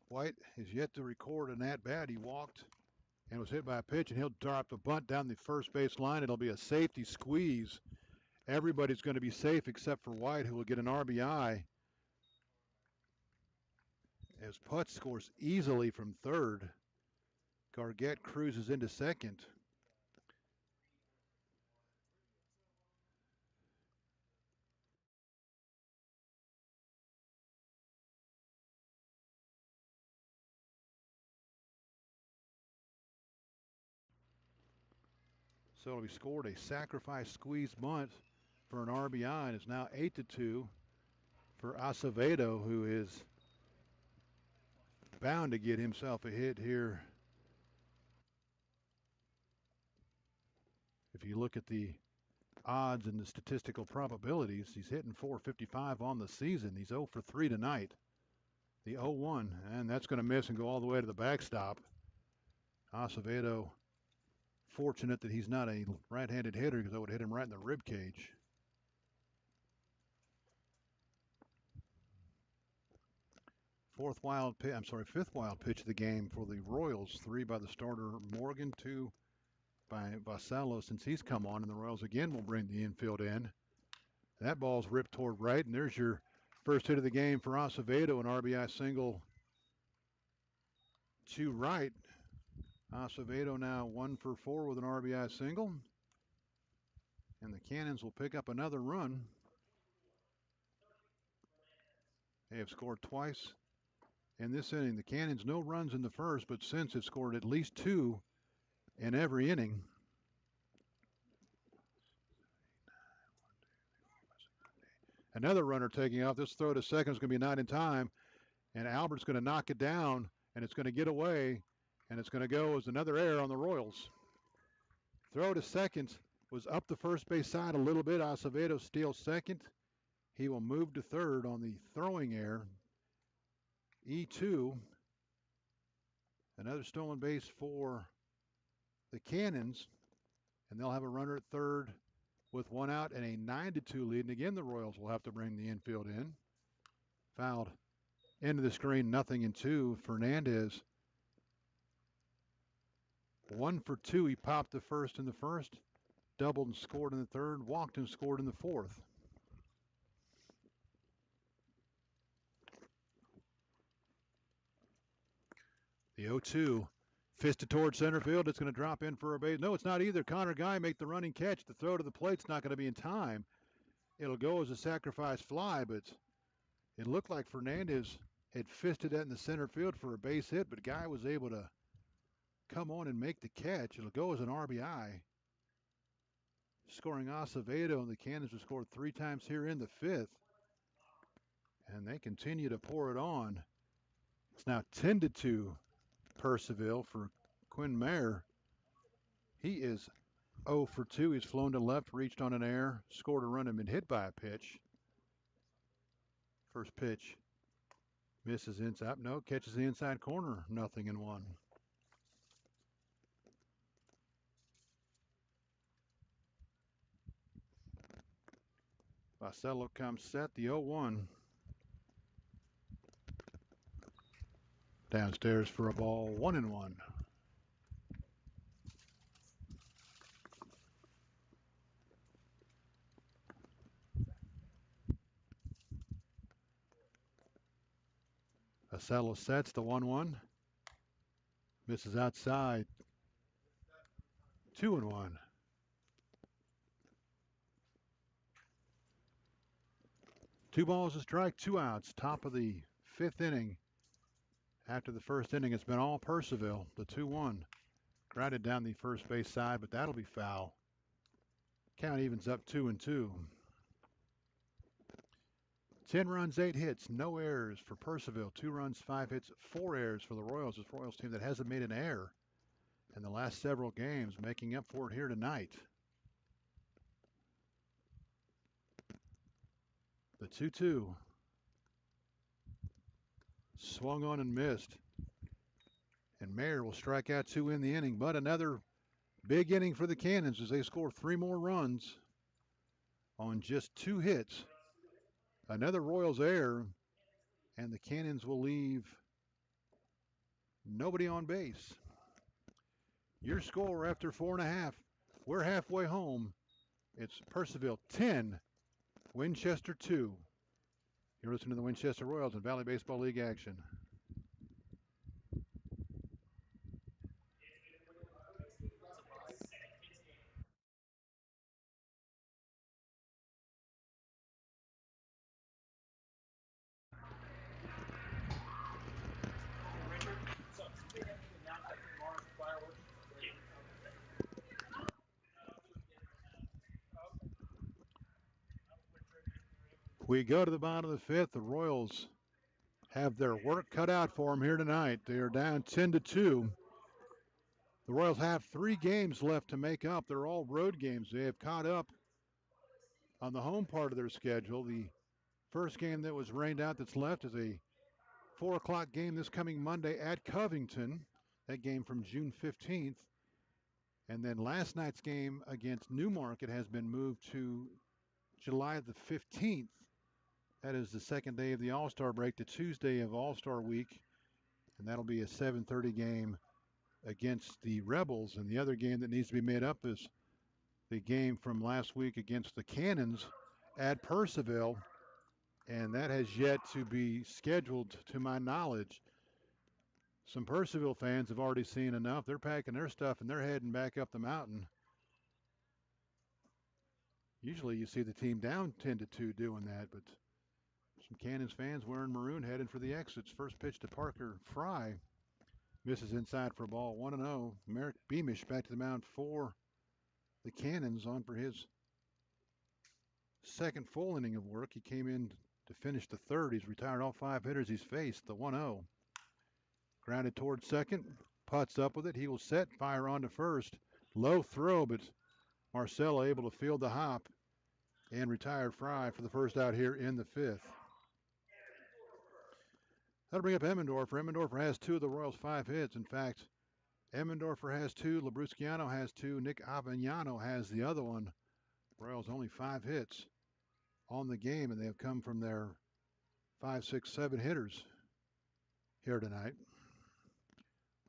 White is yet to record an at-bat. He walked and was hit by a pitch, and he'll drop a bunt down the first base line. It'll be a safety squeeze. Everybody's going to be safe except for White, who will get an RBI as Putz scores easily from third. Gargett cruises into second. So he scored a sacrifice squeeze bunt for an RBI, and it's now 8-2 for Acevedo, who is bound to get himself a hit here. If you look at the odds and the statistical probabilities, he's hitting .455 on the season. He's 0 for 3 tonight. The 0-1, and that's going to miss and go all the way to the backstop. Acevedo, fortunate that he's not a right-handed hitter, because I would hit him right in the rib cage. Fifth wild pitch of the game for the Royals. 3 by the starter Morgan, 2 by Vasello since he's come on, and the Royals again will bring the infield in. That ball's ripped toward right, and there's your first hit of the game for Acevedo, an RBI single to right. Acevedo now 1 for 4 with an RBI single, and the Cannons will pick up another run. They have scored twice in this inning. The Cannons no runs in the first, but since have scored at least 2 in every inning. Another runner taking off. This throw to second is going to be not in time, and Albert's going to knock it down, and it's going to get away, and it's going to go as another error on the Royals. Throw to second was up the first base side a little bit. Acevedo steals second. He will move to third on the throwing error. E2. Another stolen base for the Cannons, and they'll have a runner at third with one out and a 9-2 lead. And again, the Royals will have to bring the infield in. Fouled into the screen, 0-2. Fernandez, 1 for 2. He popped the first in the first, doubled and scored in the third, walked and scored in the fourth. The 0-2. Fisted towards center field. It's going to drop in for a base. No, it's not either. Connor Guy make the running catch. The throw to the plate's not going to be in time. It'll go as a sacrifice fly, but it looked like Fernandez had fisted that in the center field for a base hit, but Guy was able to come on and make the catch. It'll go as an RBI. Scoring Acevedo, and the Cannons have scored 3 times here in the fifth. And they continue to pour it on. It's now 10-2 Purcellville for Quinn Mayer. He is 0 for 2. He's flown to left, reached on an air, scored a run, and been hit by a pitch. First pitch misses inside. No, catches the inside corner. 0-1. Basello comes set. The 0-1. Downstairs for a ball. 1-1. Basello sets the 1-1. Misses outside. 2-1. Two balls, a strike, 2 outs. Top of the fifth inning. After the first inning, it's been all Purcellville. The 2-1. Grounded down the first base side, but that'll be foul. Count evens up 2-2. 10 runs, 8 hits, no errors for Purcellville. 2 runs, 5 hits, 4 errors for the Royals. This Royals team that hasn't made an error in the last several games, making up for it here tonight. The 2-2. Swung on and missed. And Mayer will strike out 2 in the inning, but another big inning for the Cannons as they score 3 more runs on just 2 hits. Another Royals error, and the Cannons will leave nobody on base. Your score after 4.5. We're halfway home. It's Purcellville 10, Winchester 2. You're listening to the Winchester Royals in Valley Baseball League action. We go to the bottom of the fifth. The Royals have their work cut out for them here tonight. They are down 10-2. The Royals have 3 games left to make up. They're all road games. They have caught up on the home part of their schedule. The first game that was rained out that's left is a 4 o'clock game this coming Monday at Covington. That game from June 15th. And then last night's game against Newmarket has been moved to July the 15th. That is the second day of the All-Star break, the Tuesday of All-Star week. And that'll be a 7:30 game against the Rebels. And the other game that needs to be made up is the game from last week against the Cannons at Purcellville. And that has yet to be scheduled to my knowledge. Some Purcellville fans have already seen enough. They're packing their stuff and they're heading back up the mountain. Usually you see the team down 10-2 doing that, but some Cannons fans wearing maroon heading for the exits. First pitch to Parker Fry. Misses inside for a ball. 1-0. Merrick Beamish back to the mound for the Cannons on for his second full inning of work. He came in to finish the third. He's retired all 5 hitters he's faced. The 1-0. Grounded towards second. Putts up with it. He will set. Fire on to first. Low throw, but Marcelo able to field the hop and retired Fry for the first out here in the fifth. That'll bring up Emmendorfer. Emmendorfer has 2 of the Royals' 5 hits. In fact, Emmendorfer has 2. Labrusciano has 2. Nick Avignano has the other one. Royals only 5 hits on the game, and they have come from their 5, 6, 7 hitters here tonight.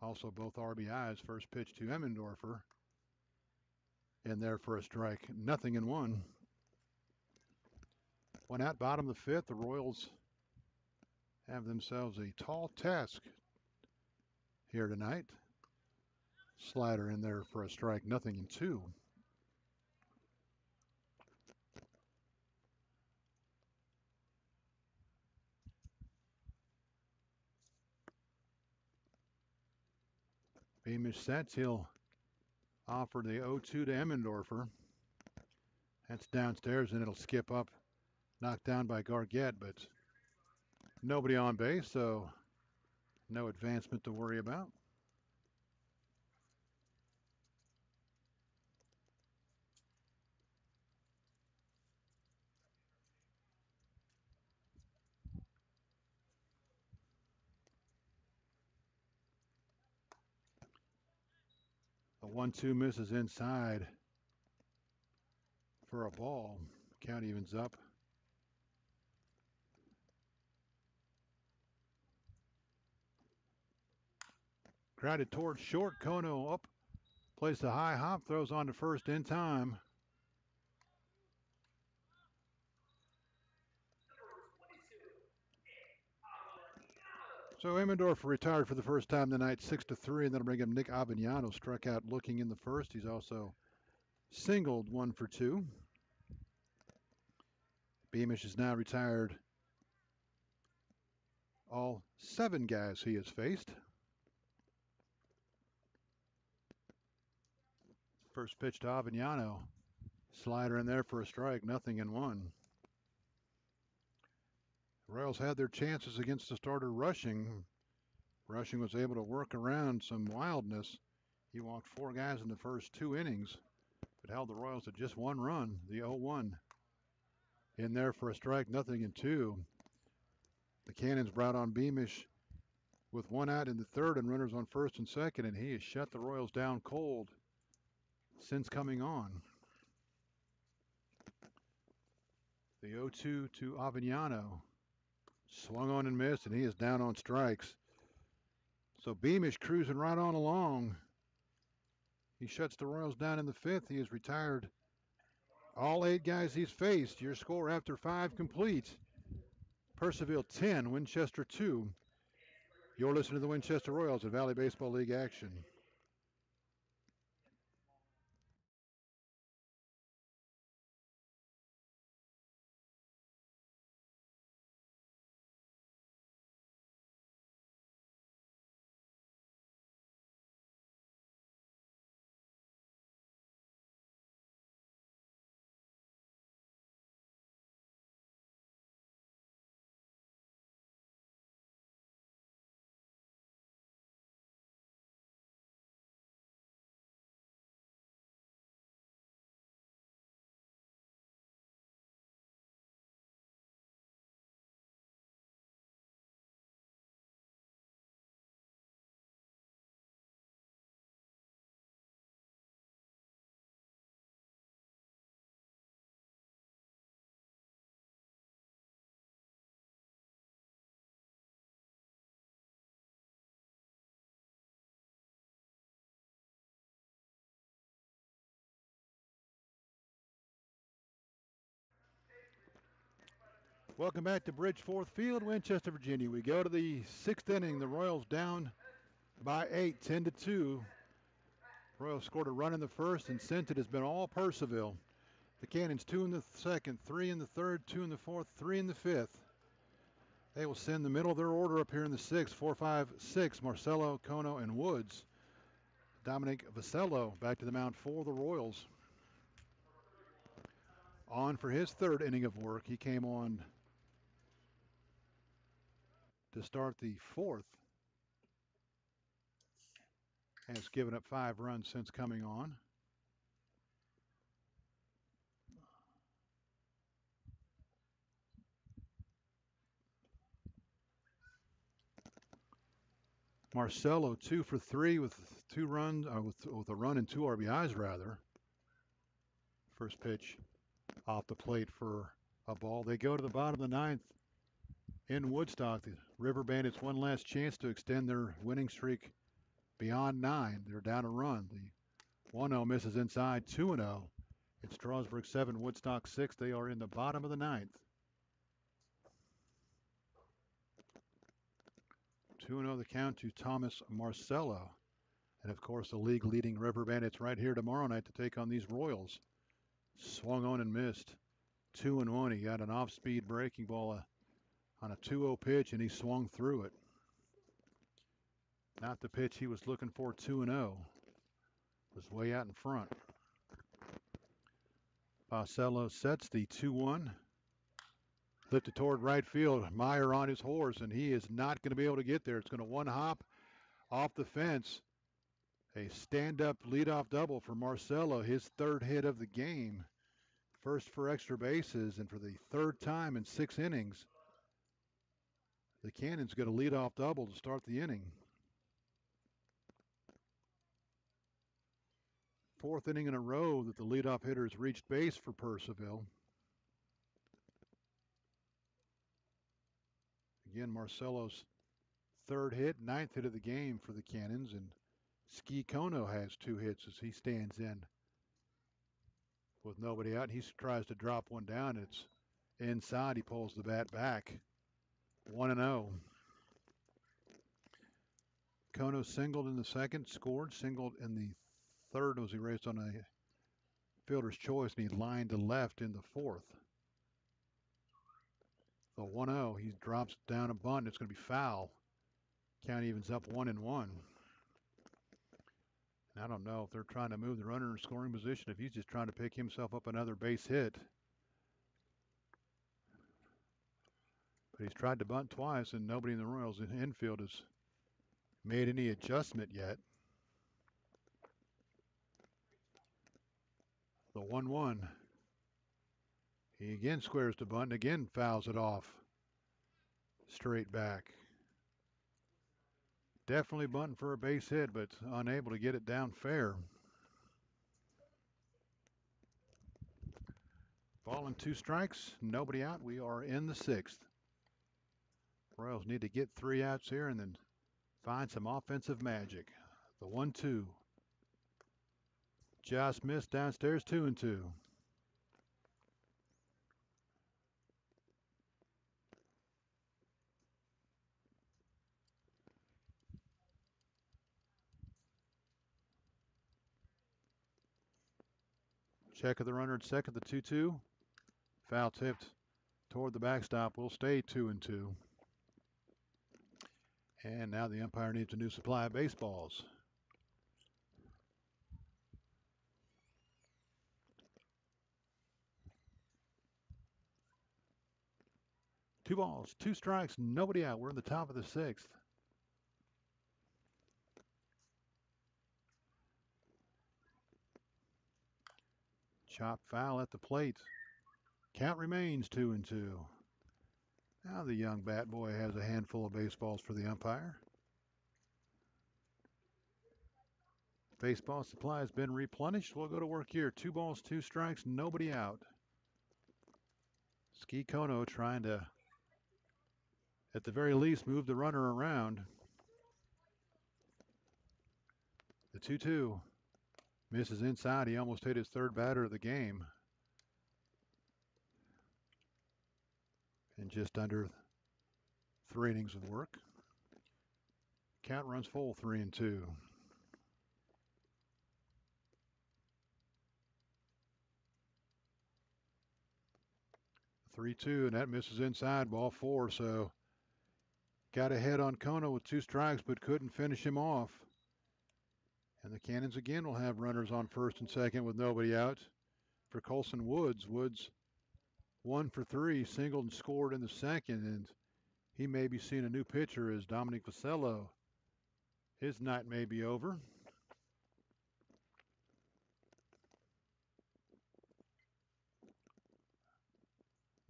Also, both RBIs. First pitch to Emmendorfer. In there for a strike. 0-1. One out, bottom of the 5th. The Royals have themselves a tall task here tonight. Slider in there for a strike. 0-2. Beamish sets. He'll offer the 0-2 to Emmendorfer. That's downstairs, and it'll skip up. Knocked down by Gargett, but nobody on base, so no advancement to worry about. The 1-2 misses inside for a ball. Count evens up. Grounded towards short. Kono up. Plays the high hop. Throws on to first in time. So Emmendorfer retired for the first time tonight, 6-3, and that'll bring him Nick Avignano. Struck out looking in the first. He's also singled 1 for 2. Beamish is now retired all 7 guys he has faced. First pitch to Avignano. Slider in there for a strike. 0-1. Royals had their chances against the starter Rushing. Rushing was able to work around some wildness. He walked 4 guys in the first 2 innings, but held the Royals to just 1 run, the 0-1. In there for a strike, 0-2. The Cannons brought on Beamish with 1 out in the 3rd and runners on 1st and 2nd, and he has shut the Royals down cold since coming on. The 0-2 to Avignano. Swung on and missed, and he is down on strikes. So Beamish cruising right on along. He shuts the Royals down in the 5th. He has retired all 8 guys he's faced. Your score after 5 complete. Purcellville 10, Winchester 2. You're listening to the Winchester Royals at Valley Baseball League action. Welcome back to Bridgeforth Field, Winchester, Virginia. We go to the 6th inning. The Royals down by 8, 10-2. Royals scored a run in the 1st, and since it has been all Purcellville. The Cannons 2 in the 2nd, 3 in the 3rd, 2 in the 4th, 3 in the 5th. They will send the middle of their order up here in the 6th, 4, 5, 6, Marcello, Kono, and Woods. Dominic Vasello back to the mound for the Royals. On for his 3rd inning of work. He came on to start the 4th. Has given up 5 runs since coming on. Marcello 2 for 3 with 2 runs, with a run and 2 RBIs rather. First pitch off the plate for a ball. They go to the bottom of the ninth in Woodstock. The River Bandits one last chance to extend their winning streak beyond 9. They're down a run. The 1-0 misses inside, 2-0. It's Strasburg 7, Woodstock 6. They are in the bottom of the ninth. 2-0 the count to Thomas Marcello. And of course, the league leading River Bandits right here tomorrow night to take on these Royals. Swung on and missed. 2-1. He got an off-speed breaking ball on a 2-0 pitch, and he swung through it. Not the pitch he was looking for. 2-0. Was way out in front. Marcello sets the 2-1. Lifted toward right field. Meyer on his horse, and he is not going to be able to get there. It's going to one hop off the fence. A stand-up leadoff double for Marcello, his third hit of the game. First for extra bases, and for the third time in 6 innings, the Cannons get a leadoff double to start the inning. 4th inning in a row that the leadoff hitter has reached base for Purcellville. Again, Marcello's third hit, 9th hit of the game for the Cannons, and Ski Kono has 2 hits as he stands in with nobody out. He tries to drop one down. It's inside. He pulls the bat back. 1-0. Kono singled in the second, scored, singled in the third was erased on a fielder's choice, and he lined to left in the fourth. The 1-0, he drops down a bunt. It's going to be foul. Count evens up 1-1. I don't know if they're trying to move the runner in scoring position, if he's just trying to pick himself up another base hit. But he's tried to bunt twice, and nobody in the Royals infield has made any adjustment yet. The 1-1. He again squares the bunt and again fouls it off. Straight back. Definitely bunting for a base hit, but unable to get it down fair. Ball and 2 strikes, nobody out. We are in the 6th. Royals need to get 3 outs here and then find some offensive magic. The 1-2. Just missed downstairs, 2-2. Check of the runner at second, the 2-2. Foul tipped toward the backstop. Will stay 2-2. And now the umpire needs a new supply of baseballs. Two balls, 2 strikes, nobody out. We're in the top of the 6th. Chop foul at the plate. Count remains 2-2. Now the young bat boy has a handful of baseballs for the umpire. Baseball supply has been replenished. We'll go to work here. 2 balls, 2 strikes, nobody out. Ski Kono trying to, at the very least, move the runner around. The 2-2 misses inside. He almost hit his 3rd batter of the game. In just under 3 innings of work. Count runs full, 3-2. (3-2), and that misses inside, ball 4. So got ahead on Kono with 2 strikes, but couldn't finish him off. And the Cannons again will have runners on first and second with nobody out for Colson Woods. Woods 1 for 3, singled and scored in the second, and he may be seeing a new pitcher as Dominic Vasello. His night may be over.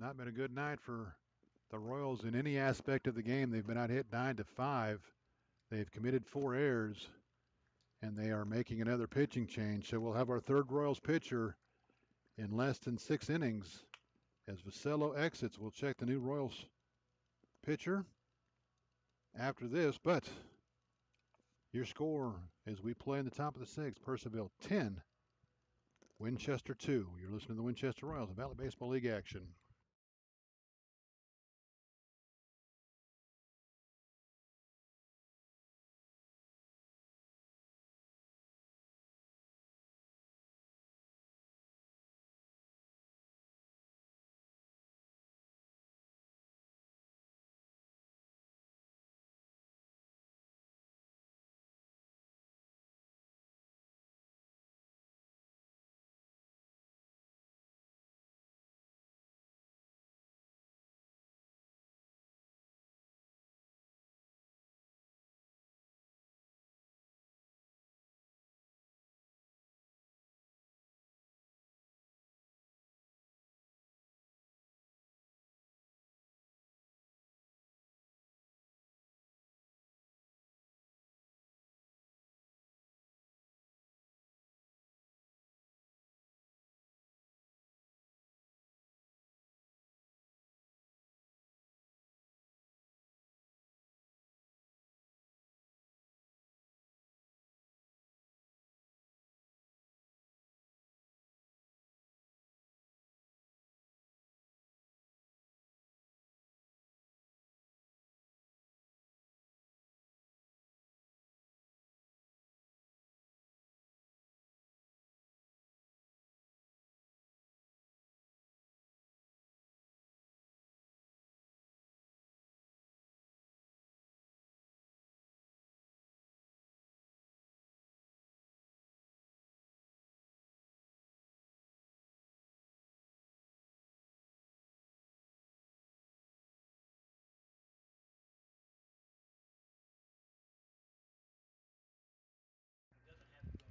Not been a good night for the Royals in any aspect of the game. They've been out hit 9-5. They've committed 4 errors, and they are making another pitching change. So we'll have our 3rd Royals pitcher in less than 6 innings. As Vasello exits, we'll check the new Royals pitcher after this. But your score as we play in the top of the 6th, Purcellville 10, Winchester 2. You're listening to the Winchester Royals, Valley Baseball League action.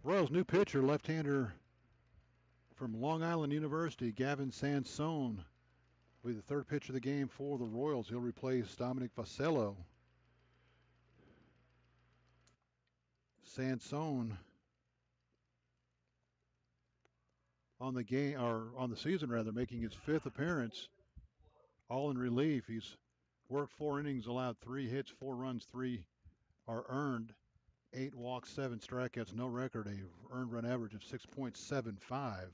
Royals' new pitcher, left-hander from Long Island University, Gavin Sansone, will be the third pitcher of the game for the Royals. He'll replace Dominic Vasello. Sansone on the game, or on the season rather, making his 5th appearance, all in relief. He's worked 4 innings, allowed 3 hits, 4 runs, 3 are earned, 8 walks, 7 strikeouts, no record, a earned run average of 6.75.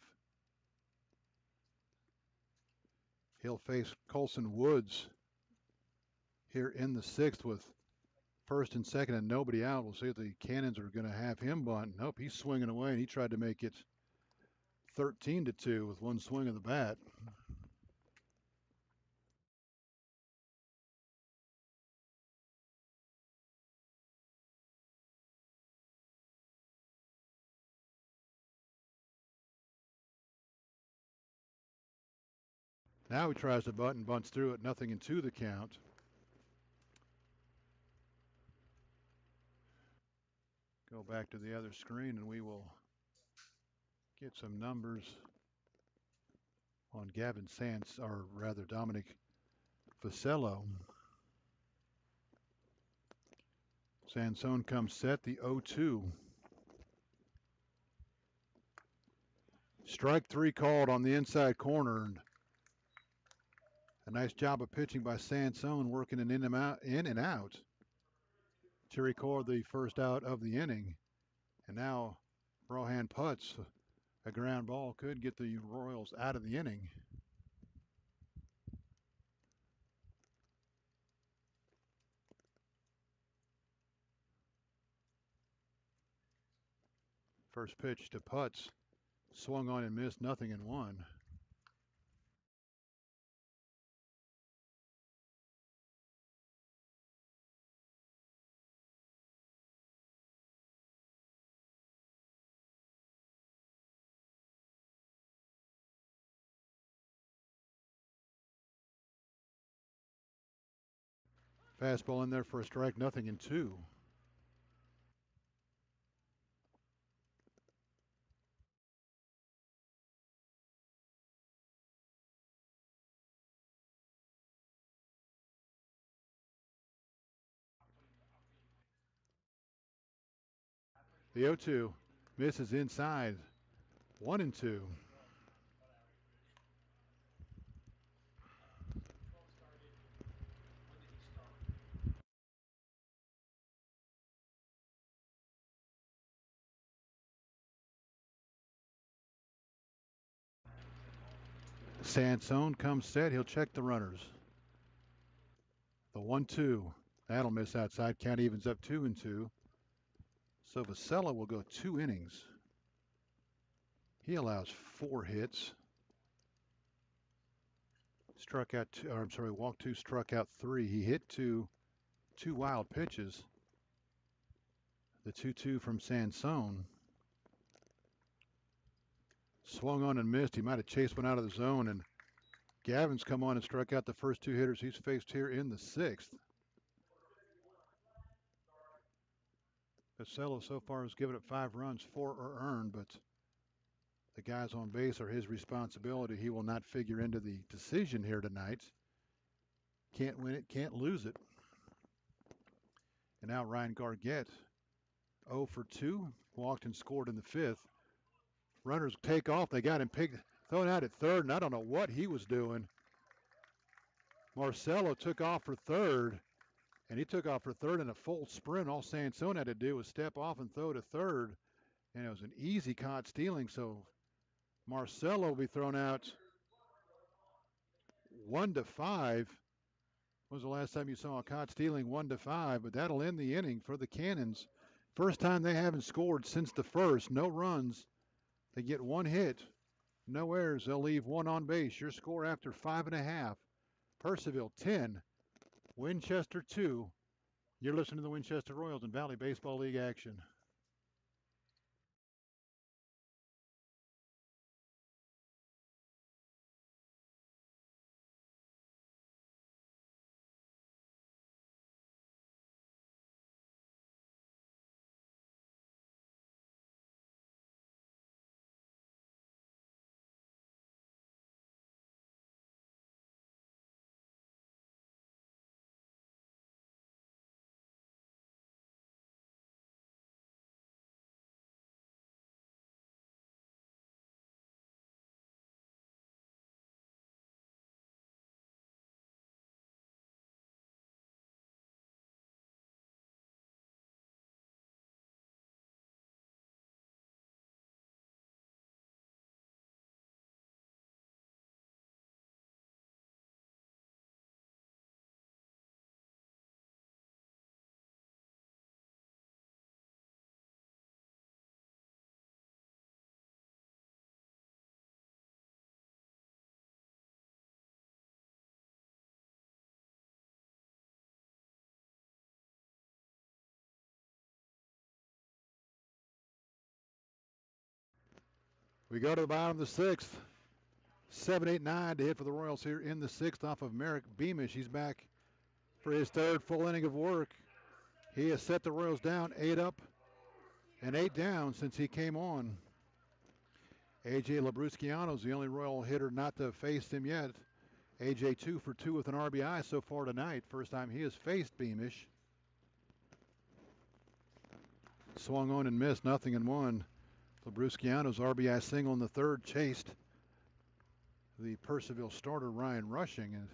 He'll face Colson Woods here in the 6th with first and second and nobody out. We'll see if the Cannons are going to have him bunt. Nope, he's swinging away, and he tried to make it 13-2 with one swing of the bat. Now he tries to bunt and bunts through it, 0-2 the count. Go back to the other screen and we will get some numbers on Gavin Sands, or rather Dominic Vasello. Sansone comes set, the 0-2. Strike 3 called on the inside corner. A nice job of pitching by Sansone, working in and out to record the first out of the inning. And now Rohan putts a ground ball, could get the Royals out of the inning. First pitch to Putz, swung on and missed, 0-1. Fastball in there for a strike, 0-2. The 0-2 misses inside, 1-2. Sansone comes set. He'll check the runners. The 1-2. That'll miss outside. Count evens up 2-2. So Vasella will go 2 innings. He allows 4 hits. Struck out 2, or I'm sorry, walked 2, struck out 3. He hit 2 wild pitches. The 2-2 from Sansone. Swung on and missed. He might have chased one out of the zone, and Gavin's come on and struck out the first 2 hitters he's faced here in the 6th. Vasella so far has given up 5 runs, 4 are earned, but the guys on base are his responsibility. He will not figure into the decision here tonight. Can't win it, can't lose it. And now Ryan Gargett, 0 for 2, walked and scored in the 5th. Runners take off. They got him thrown out at third, and I don't know what he was doing. Marcelo took off for third, and he took off for third in a full sprint. All Sansone had to do was step off and throw to third, and it was an easy caught stealing. So Marcelo will be thrown out 1-5. When was the last time you saw a caught stealing 1-5? But that'll end the inning for the Cannons. First time they haven't scored since the first. No runs. They get 1 hit. No errors. They'll leave 1 on base. Your score after 5.5. Purcellville 10. Winchester 2. You're listening to the Winchester Royals and Valley Baseball League action. We go to the bottom of the 6th. 7-8-9 to hit for the Royals here in the 6th off of Merrick Beamish. He's back for his 3rd full inning of work. He has set the Royals down 8 up and 8 down since he came on. A.J. Labrusciano is the only Royal hitter not to have faced him yet. A.J. 2 for 2 with an RBI so far tonight. First time he has faced Beamish. Swung on and missed, 0-1. Labrusciano's RBI single in the 3rd chased the Purcellville starter Ryan Rushing, and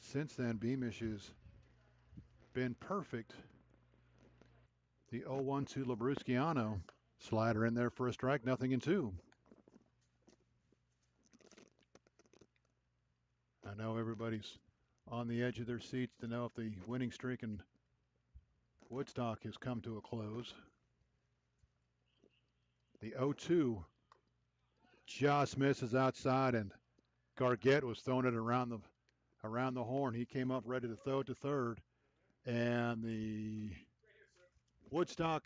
since then Beamish has been perfect. The 0-1 to Labrusciano. Slider in there for a strike, 0-2. I know everybody's on the edge of their seats to know if the winning streak in Woodstock has come to a close. The 0-2 just misses outside, and Gargett was throwing it around the horn. He came up ready to throw it to third, and the Woodstock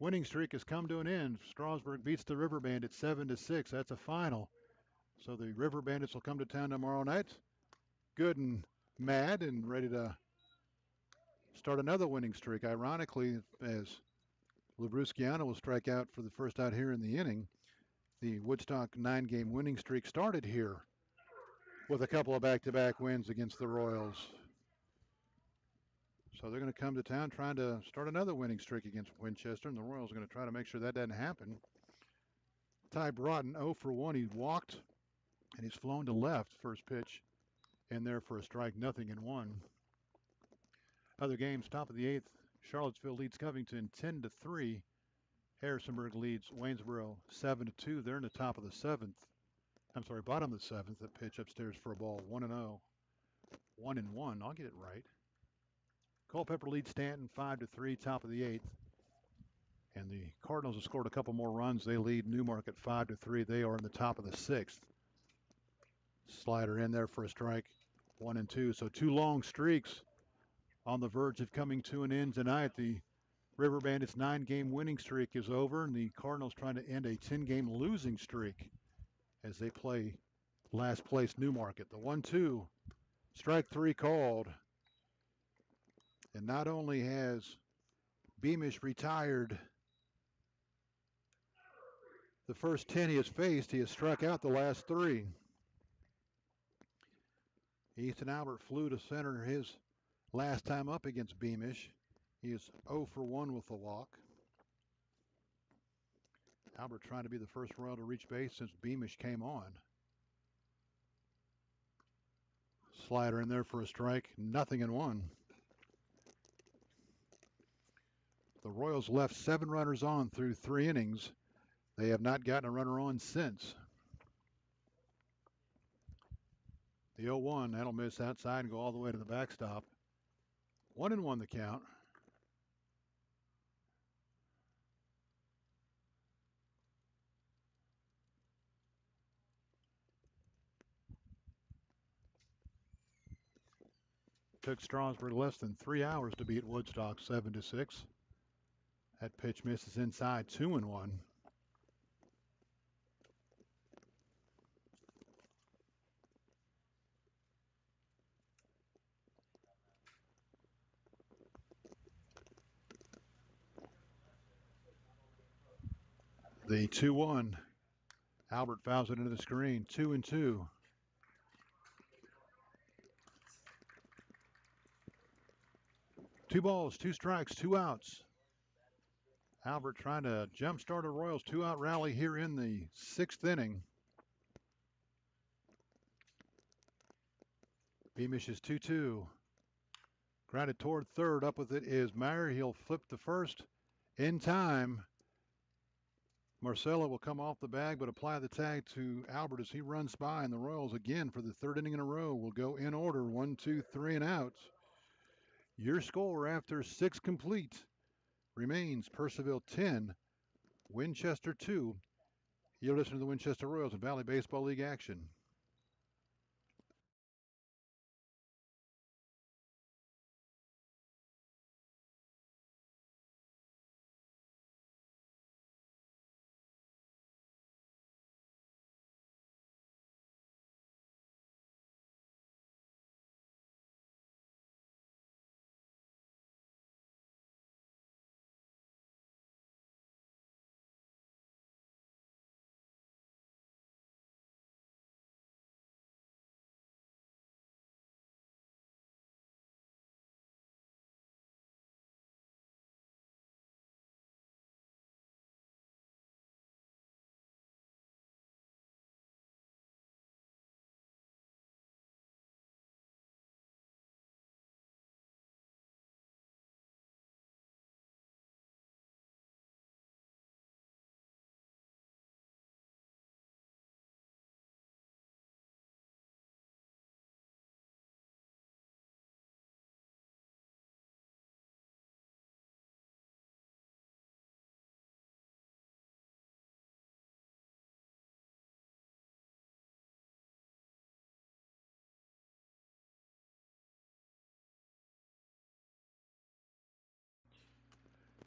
winning streak has come to an end. Strasburg beats the River Bandits 7-6. That's a final. So the River Bandits will come to town tomorrow night, good and mad and ready to start another winning streak. Ironically, as Labrusciano will strike out for the first out here in the inning, the Woodstock 9-game winning streak started here with a couple of back-to-back wins against the Royals. So they're going to come to town trying to start another winning streak against Winchester, and the Royals are going to try to make sure that doesn't happen. Ty Broughton 0 for 1. He walked, and he's flown to left. First pitch in there for a strike, 0-1. Other games, top of the 8th, Charlottesville leads Covington 10-3. Harrisonburg leads Waynesboro 7-2. They're in the top of the 7th. I'm sorry, bottom of the seventh. The pitch upstairs for a ball. 1-0. 1-1. I'll get it right. Culpepper leads Stanton 5-3, top of the eighth. And the Cardinals have scored a couple more runs. They lead Newmarket 5-3. They are in the top of the sixth. Slider in there for a strike. 1-2. So 2 long streaks on the verge of coming to an end tonight. The River Bandits' 9-game winning streak is over, and the Cardinals trying to end a 10-game losing streak as they play last place Newmarket. The 1-2, strike 3 called. And not only has Beamish retired the first 10 he has faced, he has struck out the last 3. Ethan Albert flew to center his last time up against Beamish. He is 0 for 1 with the walk. Albert trying to be the first Royal to reach base since Beamish came on. Slider in there for a strike. 0-1. The Royals left 7 runners on through 3 innings. They have not gotten a runner on since. The 0-1, that'll miss outside and go all the way to the backstop. 1-1 the count. Took Strasburg less than 3 hours to beat Woodstock 7-6. That pitch misses inside. 2-1. The 2-1. Albert fouls it into the screen. 2-2. Two balls, 2 strikes, 2 outs. Albert trying to jumpstart a Royals 2-out rally here in the 6th inning. Beamish is 2-2. Grounded toward third. Up with it is Meyer. He'll flip the first in time. Marcella will come off the bag but apply the tag to Albert as he runs by, and the Royals again for the 3rd inning in a row will go in order. 1, 2, 3 and out. Your score after 6 complete remains Purcellville 10, Winchester 2. You're listening to the Winchester Royals in Valley Baseball League action.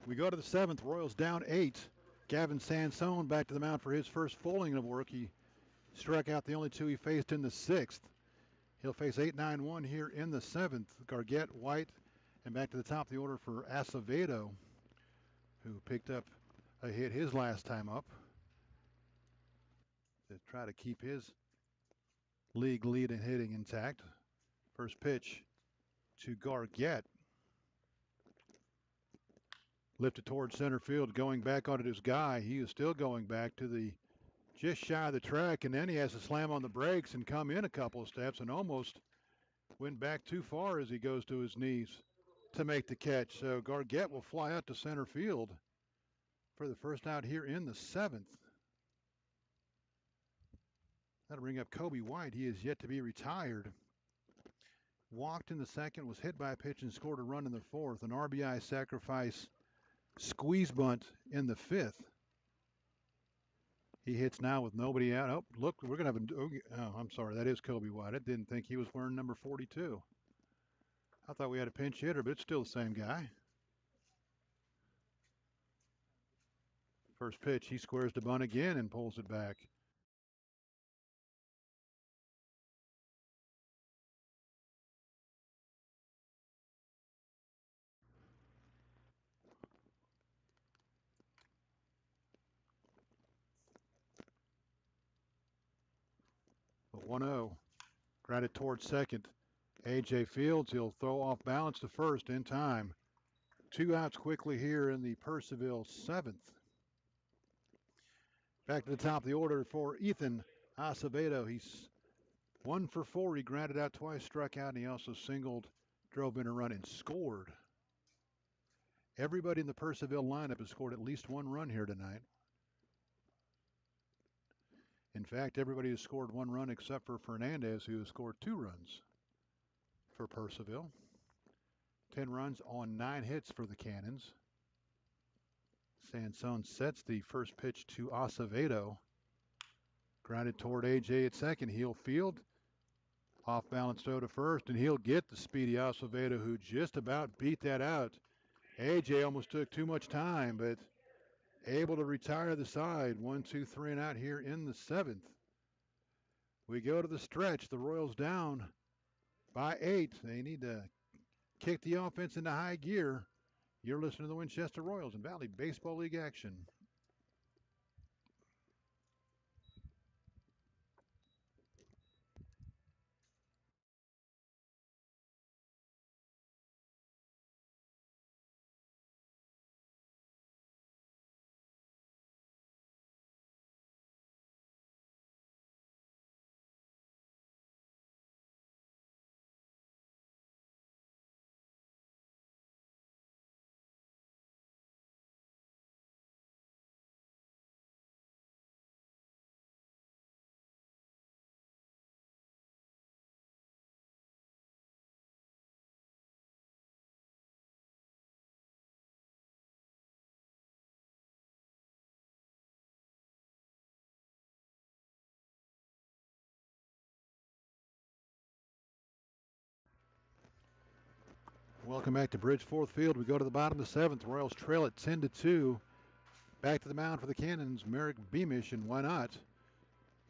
We go to the 7th. Royals down 8. Gavin Sansone back to the mound for his first full inning of work. He struck out the only 2 he faced in the 6th. He'll face 8-9-1 here in the 7th. Gargett, White, and back to the top of the order for Acevedo, who picked up a hit his last time up to try to keep his league lead in hitting intact. First pitch to Gargett. Lifted towards center field, going back onto his guy. He is still going back to the just shy of the track, and then he has to slam on the brakes and come in a couple of steps and almost went back too far as he goes to his knees to make the catch. So Gargett will fly out to center field for the first out here in the 7th. That'll bring up Kobe White. He is yet to be retired. Walked in the second, was hit by a pitch and scored a run in the fourth. An RBI sacrifice squeeze bunt in the fifth. He hits now with nobody out. Oh, look, we're going to have oh, I'm sorry. That is Kobe White. I didn't think he was wearing number 42. I thought we had a pinch hitter, but it's still the same guy. First pitch, he squares the bunt again and pulls it back. A 1-0. Grounded towards second. A.J. Fields, he'll throw off balance to first in time. 2 outs quickly here in the Purcellville seventh. Back to the top of the order for Ethan Acevedo. He's 1 for 4. He grounded out twice, struck out, and he also singled, drove in a run, and scored. Everybody in the Purcellville lineup has scored at least 1 run here tonight. In fact, everybody has scored 1 run except for Fernandez, who has scored 2 runs for Purcellville. 10 runs on 9 hits for the Cannons. Sansone sets the first pitch to Acevedo. Grounded toward A.J. at second. He'll field. Off balance throw to first, and he'll get the speedy Acevedo, who just about beat that out. A.J. almost took too much time, but able to retire the side. 1, 2, 3 and out here in the seventh. We go to the stretch. The Royals down by 8. They need to kick the offense into high gear. You're listening to the Winchester Royals and Valley Baseball League action. Welcome back to Bridgeforth Field. We go to the bottom of the seventh. Royals trail at 10-2. Back to the mound for the Cannons, Merrick Beamish, and why not?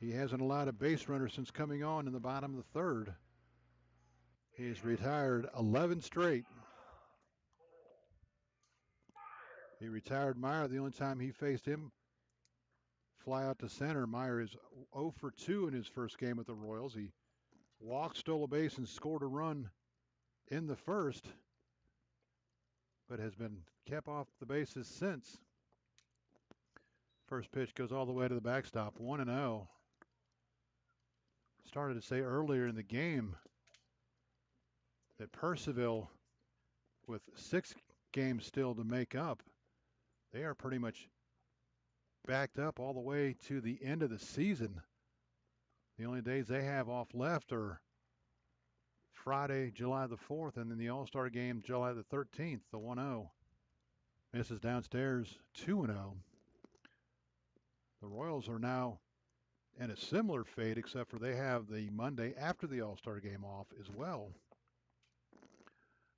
He hasn't allowed a base runner since coming on in the bottom of the third. He's retired 11 straight. He retired Meyer the only time he faced him. Fly out to center. Meyer is 0 for 2 in his first game with the Royals. He walked, stole a base, and scored a run in the first, but has been kept off the bases since. First pitch goes all the way to the backstop, 1-0. Started to say earlier in the game that Purcellville, with 6 games still to make up, they are pretty much backed up all the way to the end of the season. The only days they have off left are Friday, July the 4th, and then the All-Star game, July the 13th, the 1-0. Misses downstairs, 2-0. The Royals are now in a similar fate, except for they have the Monday after the All-Star game off as well.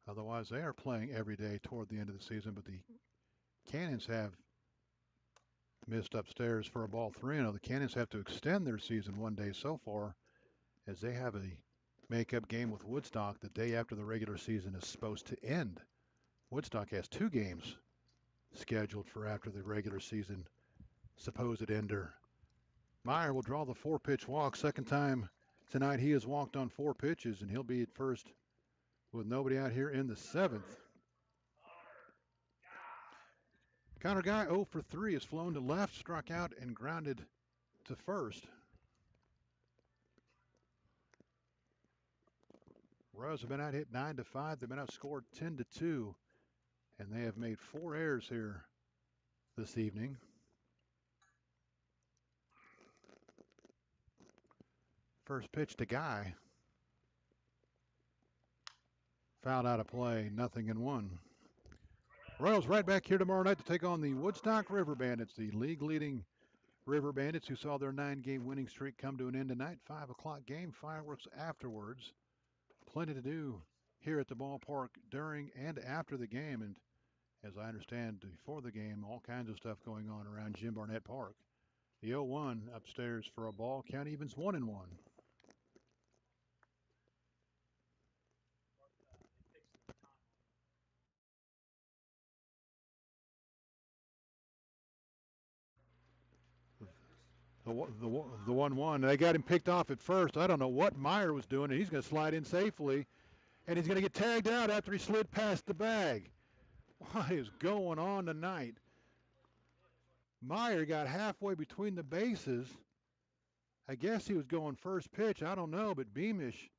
Otherwise, they are playing every day toward the end of the season, but the Cannons have missed upstairs for a ball 3-0. The Cannons have to extend their season 1 day so far, as they have a makeup game with Woodstock the day after the regular season is supposed to end. Woodstock has 2 games scheduled for after the regular season supposed ender. Meyer will draw the 4-pitch walk. Second time tonight he has walked on 4 pitches, and he'll be at first with nobody out here in the seventh. Connor Guy 0 for 3 has flown to left, struck out, and grounded to first. Royals have been out hit 9-5. They've been outscored 10-2, and they have made 4 errors here this evening. First pitch to Guy. Fouled out of play, 0-1. Royals right back here tomorrow night to take on the Woodstock River Bandits, the league-leading River Bandits, who saw their 9-game winning streak come to an end tonight. 5 o'clock game, fireworks afterwards. Plenty to do here at the ballpark during and after the game. And as I understand, before the game, all kinds of stuff going on around Jim Barnett Park. The 0-1 upstairs for a ball. Count evens 1-1. The 1-1. They got him picked off at first. I don't know what Meyer was doing, and he's going to slide in safely. And he's going to get tagged out after he slid past the bag. What is going on tonight? Meyer got halfway between the bases. I guess he was going first pitch. I don't know, but Beamish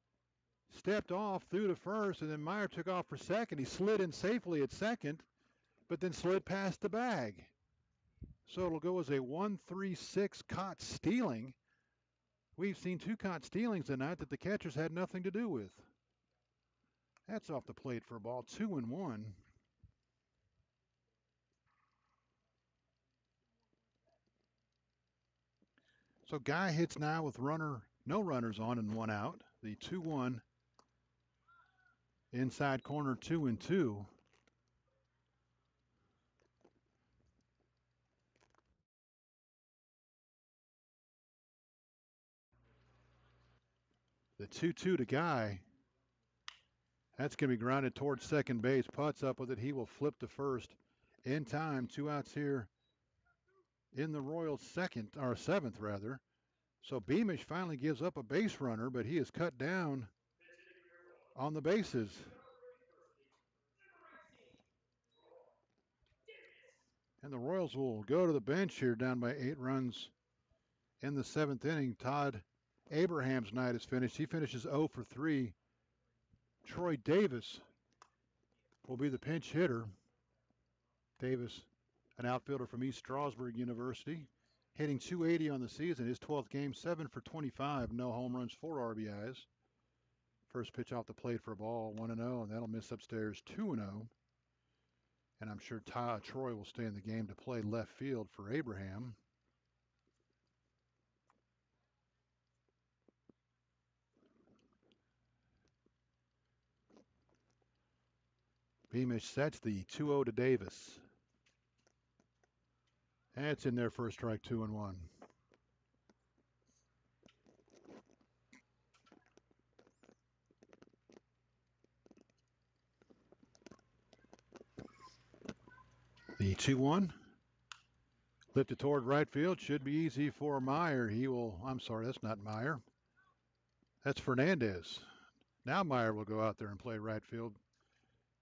stepped off through to first, and then Meyer took off for second. He slid in safely at second, but then slid past the bag. So it'll go as a 1-3-6 caught stealing. We've seen 2 caught stealings tonight that the catchers had nothing to do with. That's off the plate for a ball, 2-1. So Guy hits now with no runners on and 1 out. The 2-1 inside corner, 2-2. The 2-2 to Guy. That's going to be grounded towards second base. Putts up with it. He will flip to first in time. 2 outs here in the Royals' seventh rather. So Beamish finally gives up a base runner, but he is cut down on the bases. And the Royals will go to the bench here down by 8 runs in the 7th inning. Todd Abraham's night is finished. He finishes 0 for 3. Troy Davis will be the pinch hitter. Davis, an outfielder from East Stroudsburg University, hitting .280 on the season. His 12th game, 7 for 25, no home runs, 4 RBIs. First pitch off the plate for a ball, 1-0, and that'll miss upstairs, 2-0. And I'm sure Troy will stay in the game to play left field for Abraham. Beamish sets the 2-0 to Davis. That's in there for a strike, 2-1. The 2-1. Lifted toward right field. Should be easy for Meyer. I'm sorry, that's not Meyer. That's Fernandez. Now Meyer will go out there and play right field.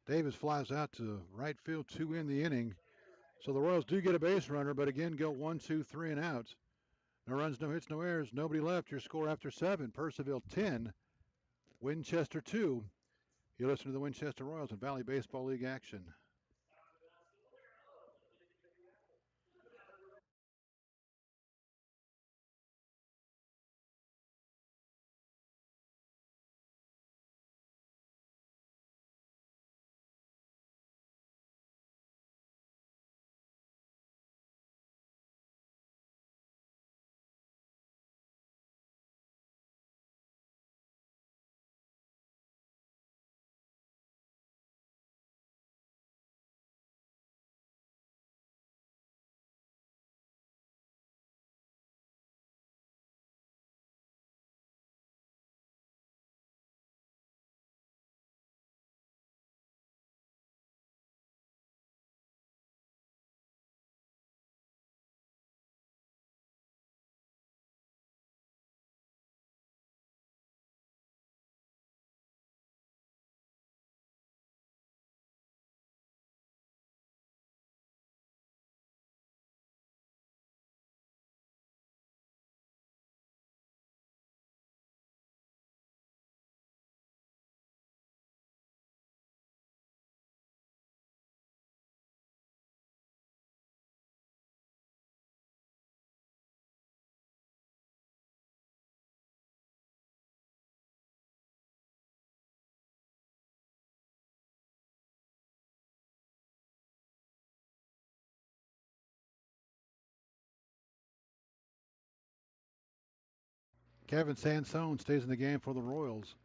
Davis flies out to right field, 2 in the inning. So the Royals do get a base runner, but again go 1, 2, 3 and out. No runs, no hits, no errors, nobody left. Your score after 7, Purcellville 10, Winchester 2. You listen to the Winchester Royals and Valley Baseball League action. Kevin Sansone stays in the game for the Royals.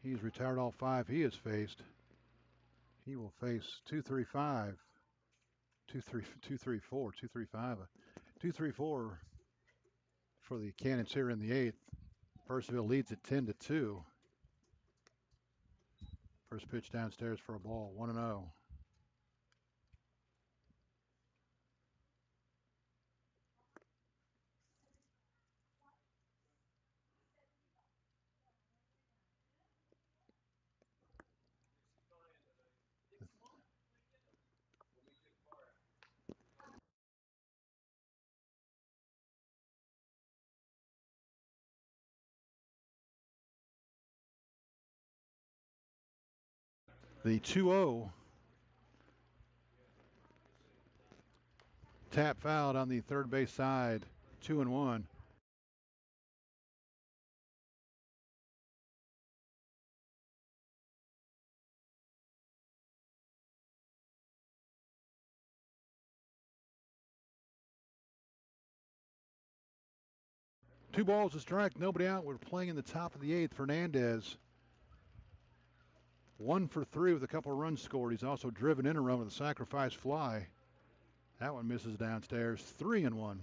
He's retired all 5 he has faced. He will face 235, 234, 235, 234 for the Cannons here in the 8th. Purcellville leads at 10-2. First pitch downstairs for a ball, 1-0. The 2-0 tap fouled on the third base side, 2-1. Two balls a strike, nobody out. We're playing in the top of the 8th. Fernandez, 1 for 3 with a couple of runs scored. He's also driven in a run with a sacrifice fly. That one misses downstairs, 3-1.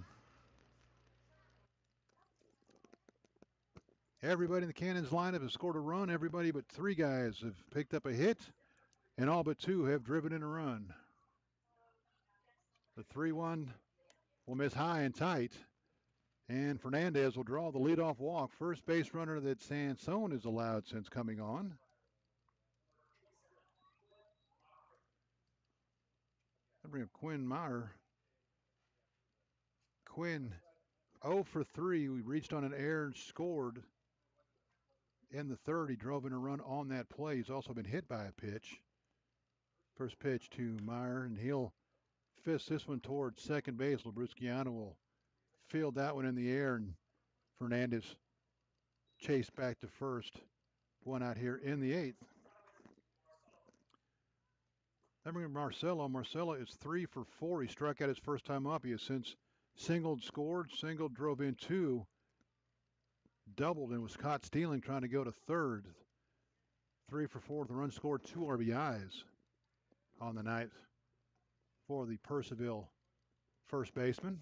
Everybody in the Cannons lineup has scored a run. Everybody but 3 guys have picked up a hit, and all but 2 have driven in a run. The 3-1 will miss high and tight, and Fernandez will draw the leadoff walk. First base runner that Sansone has allowed since coming on. I bring up Quinn Meyer. Quinn 0 for 3. We reached on an error and scored in the third. He drove in a run on that play. He's also been hit by a pitch. First pitch to Meyer, and he'll fist this one towards second base. Labrusciano will field that one in the air, and Fernandez chased back to first. One out here in the 8th. Then bring Marcelo. Marcelo is 3 for 4. He struck out his first time up. He has since singled, scored, singled, drove in 2, doubled, and was caught stealing trying to go to third. 3 for 4 with the run scored, 2 RBIs on the night for the Purcellville first baseman.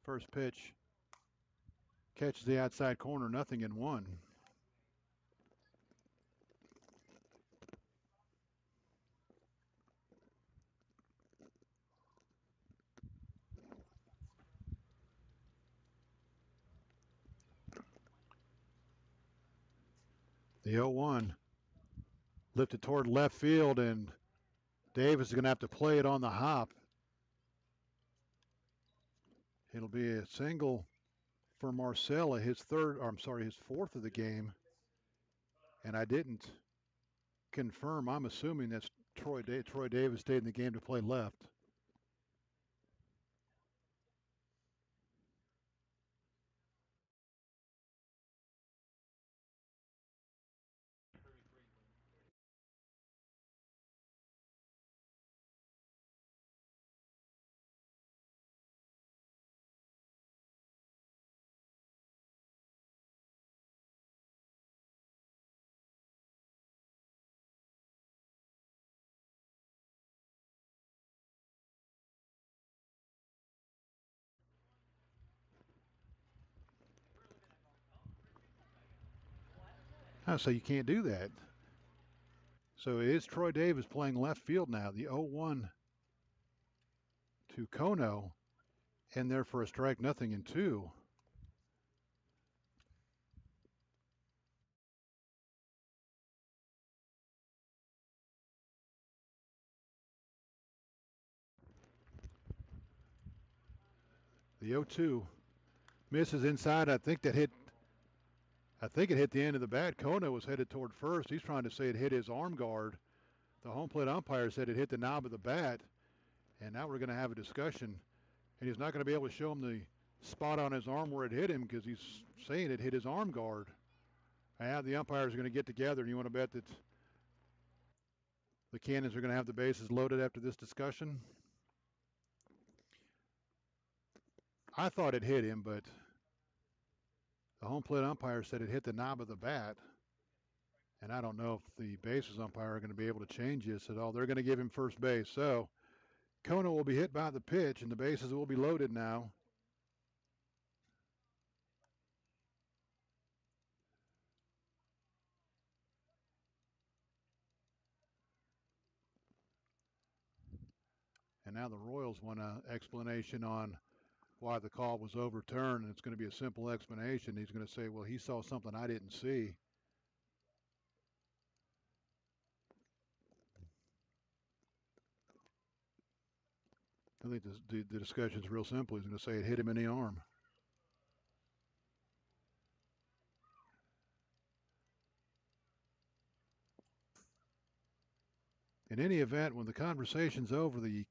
First pitch catches the outside corner, 0-1. The 0-1 lifted toward left field, and Davis is going to have to play it on the hop. It'll be a single for Marcella, his 4th of the game. And I didn't confirm. I'm assuming that's Troy Davis stayed in the game to play left. So you can't do that. So it is Troy Davis playing left field now. The 0-1 to Kono, and there for a strike, 0-2. The 0-2 misses inside. I think it hit the end of the bat. Kono was headed toward first. He's trying to say it hit his arm guard. The home plate umpire said it hit the knob of the bat. And now we're going to have a discussion. And he's not going to be able to show him the spot on his arm where it hit him because he's saying it hit his arm guard. And the umpires are going to get together, and you want to bet that the Cannons are going to have the bases loaded after this discussion? I thought it hit him, but the home plate umpire said it hit the knob of the bat. And I don't know if the bases umpire are going to be able to change this at all. They're going to give him first base. So Kona will be hit by the pitch, and the bases will be loaded now. And now the Royals want an explanation on why the call was overturned, and it's going to be a simple explanation. He's going to say, well, he saw something I didn't see. I think the discussion is real simple. He's going to say it hit him in the arm. In any event, when the conversation's over, the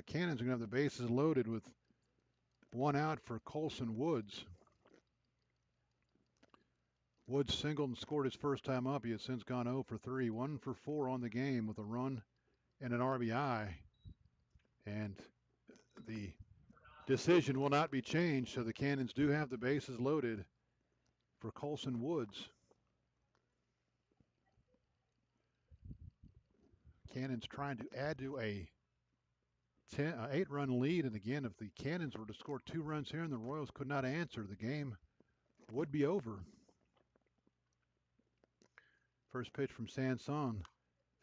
Cannons are going to have the bases loaded with one out for Colson Woods. Woods singled and scored his first time up. He has since gone 0 for 3, 1 for 4 on the game with a run and an RBI. And the decision will not be changed, so the Cannons do have the bases loaded for Colson Woods. Cannons trying to add to a 8-run lead, and again, if the Cannons were to score 2 runs here and the Royals could not answer, the game would be over. First pitch from Sanson,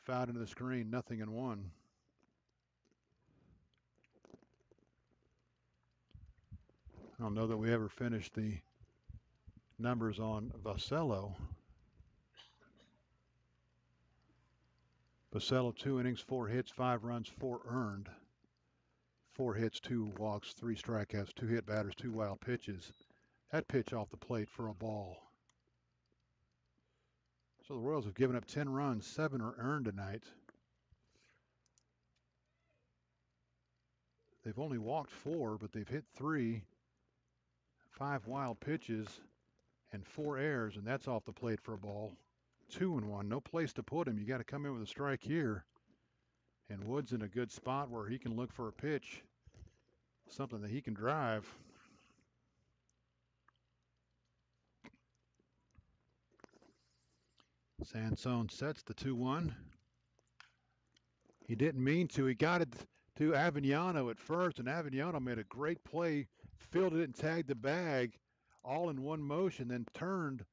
fouled into the screen, 0-1. I don't know that we ever finished the numbers on Vasello. Vasello, 2 innings, 4 hits, 5 runs, 4 earned. 4 hits, 2 walks, 3 strikeouts, 2 hit batters, 2 wild pitches. That pitch off the plate for a ball. So the Royals have given up 10 runs, 7 are earned tonight. They've only walked 4, but they've hit 3, 5 wild pitches, and 4 errors, and that's off the plate for a ball. 2-1, no place to put him. You got to come in with a strike here. And Woods in a good spot where he can look for a pitch, something that he can drive. Sanson sets the 2-1. He didn't mean to. He got it to Avignano at first, and Avignano made a great play, fielded it and tagged the bag all in one motion, then turned,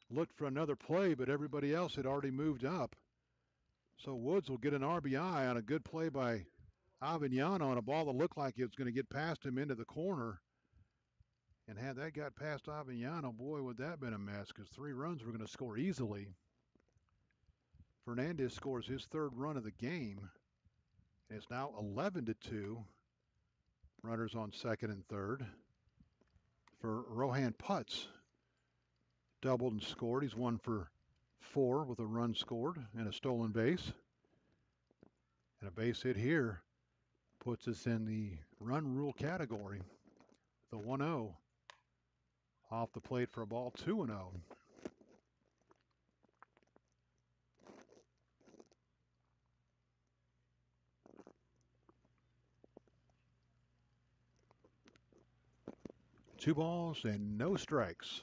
looked for another play, but everybody else had already moved up. So Woods will get an RBI on a good play by Avignano on a ball that looked like it was going to get past him into the corner. And had that got past Avignano, boy, would that have been a mess, because 3 runs were going to score easily. Fernandez scores his 3rd run of the game. It's now 11-2. Runners on 2nd and 3rd. For Rohan Putz, doubled and scored. He's 1 for 4 with a run scored and a stolen base. And a base hit here puts us in the run rule category. The 1-0 off the plate for a ball, 2-0. Two balls and no strikes.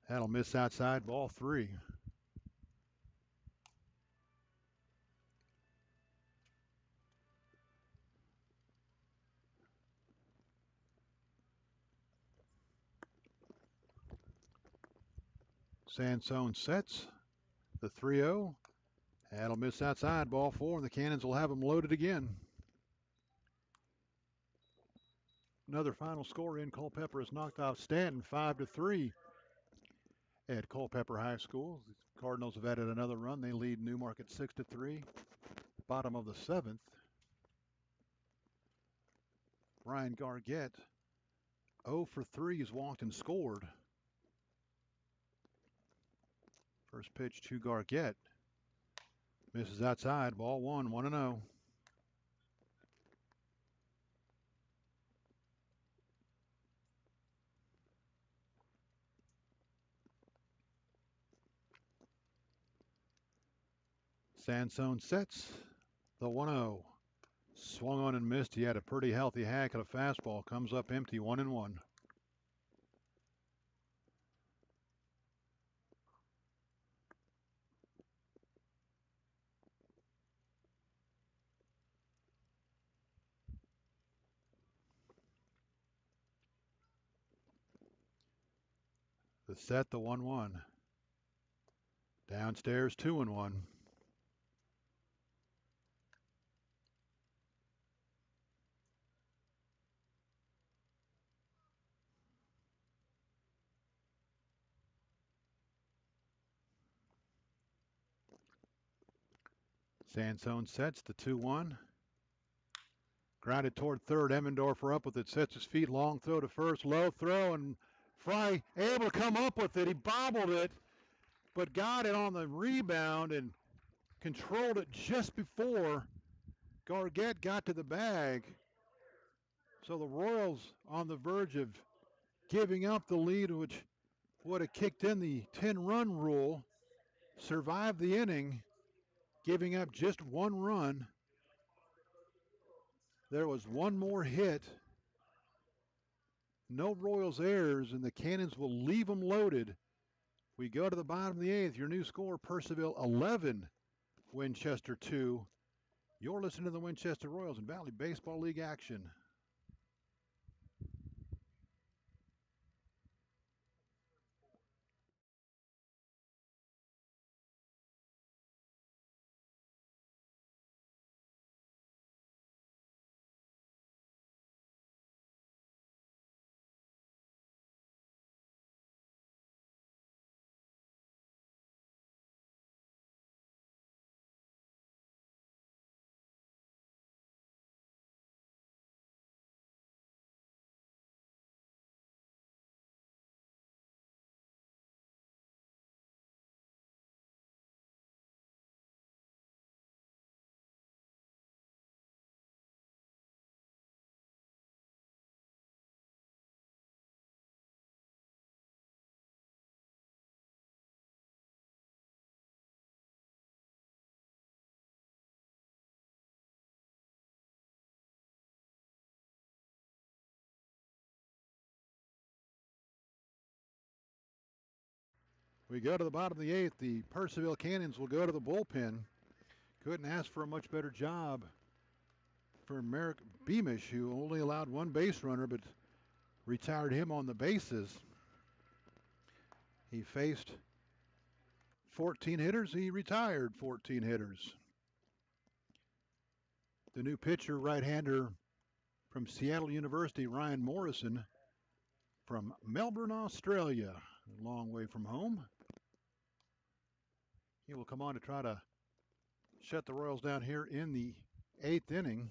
That'll miss outside, ball 3. Sanson sets the 3-0. That'll miss outside, ball 4, and the Cannons will have them loaded again. Another final score in. Culpeper has knocked off Stanton 5-3 at Culpeper High School. The Cardinals have added another run. They lead Newmarket 6-3. Bottom of the 7th. Ryan Gargett, 0 for 3, has walked and scored. First pitch to Gargett. Misses outside, ball 1, 1-0. Sanson sets the 1-0. Swung on and missed. He had a pretty healthy hack at a fastball. Comes up empty, 1-1. The set, the 1-1. Downstairs, 2-1. Sansone sets the 2-1. Grounded toward third. Emmendorfer up with it. Sets his feet. Long throw to first. Low throw. And Fry able to come up with it. He bobbled it, but got it on the rebound and controlled it just before Gargett got to the bag. So the Royals on the verge of giving up the lead, which would have kicked in the 10-run rule, survived the inning, giving up just 1 run. There was one more hit. No Royals errors, and the Cannons will leave them loaded. We go to the bottom of the 8th. Your new score, Purcellville 11, Winchester 2. You're listening to the Winchester Royals in Valley Baseball League action. We go to the bottom of the 8th. The Purcellville Cannons will go to the bullpen. Couldn't ask for a much better job for Merrick Beamish, who only allowed one base runner, but retired him on the bases. He faced 14 hitters. He retired 14 hitters. The new pitcher, right-hander from Seattle University, Ryan Morrison, from Melbourne, Australia, a long way from home. He will come on to try to shut the Royals down here in the 8th inning.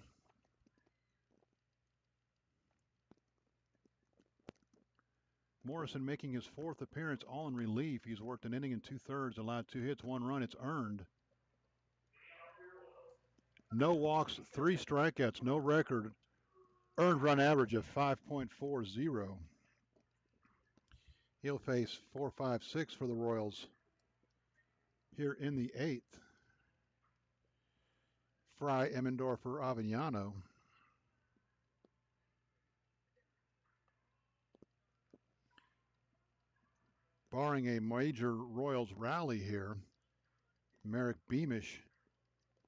Morrison making his 4th appearance, all in relief. He's worked an inning and 2/3, allowed 2 hits, 1 run. It's earned. No walks, 3 strikeouts, no record. Earned run average of 5.40. He'll face 4, 5, 6 for the Royals here in the 8th. Fry, Emmendorfer, Avignano. Barring a major Royals rally here, Merrick Beamish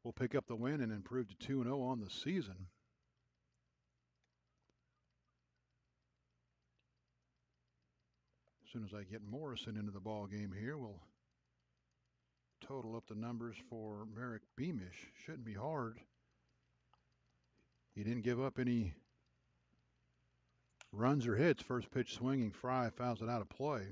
will pick up the win and improve to 2-0 on the season. As soon as I get Morrison into the ball game here, we'll total up the numbers for Merrick Beamish. Shouldn't be hard. He didn't give up any runs or hits. First pitch swinging, Fry fouls it out of play.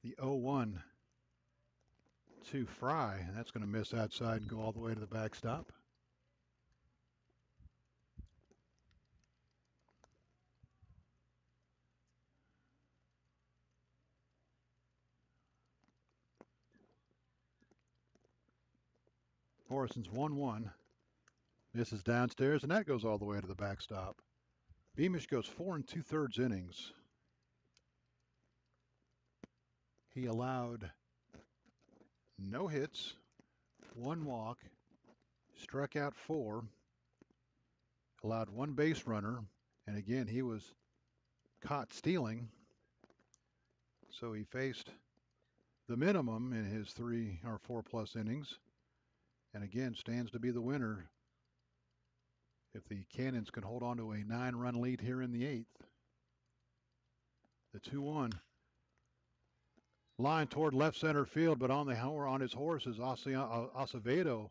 The 0-1 to Fry, and that's going to miss outside and go all the way to the backstop. Morrison's 1-1. This is downstairs, and that goes all the way to the backstop. Beamish goes 4 2/3 innings. He allowed no hits, 1 walk, struck out 4, allowed 1 base runner, and again he was caught stealing. So he faced the minimum in his 3 or 4+ innings, and again stands to be the winner if the Cannons can hold on to a 9-run lead here in the 8th. The 2-1. Line toward left center field, but on his horse is Acevedo,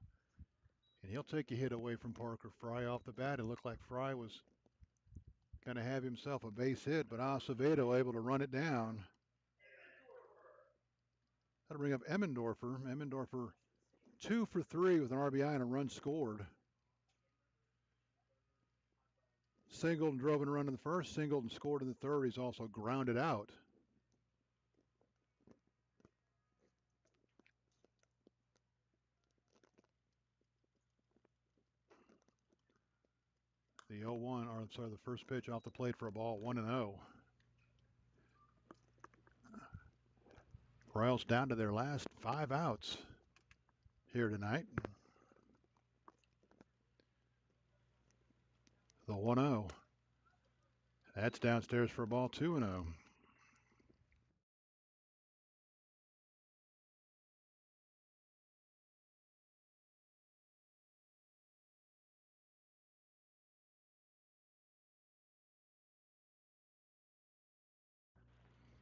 and he'll take a hit away from Parker Fry off the bat. It looked like Fry was going to have himself a base hit, but Acevedo able to run it down. That'll bring up Emmendorfer. Emmendorfer 2 for 3 with an RBI and a run scored. Singled and drove in a run in the first, singled and scored in the third. He's also grounded out. The 0-1, or sorry, the first pitch off the plate for a ball, 1-0. Royals down to their last 5 outs here tonight. The 1-0. That's downstairs for a ball, 2-0.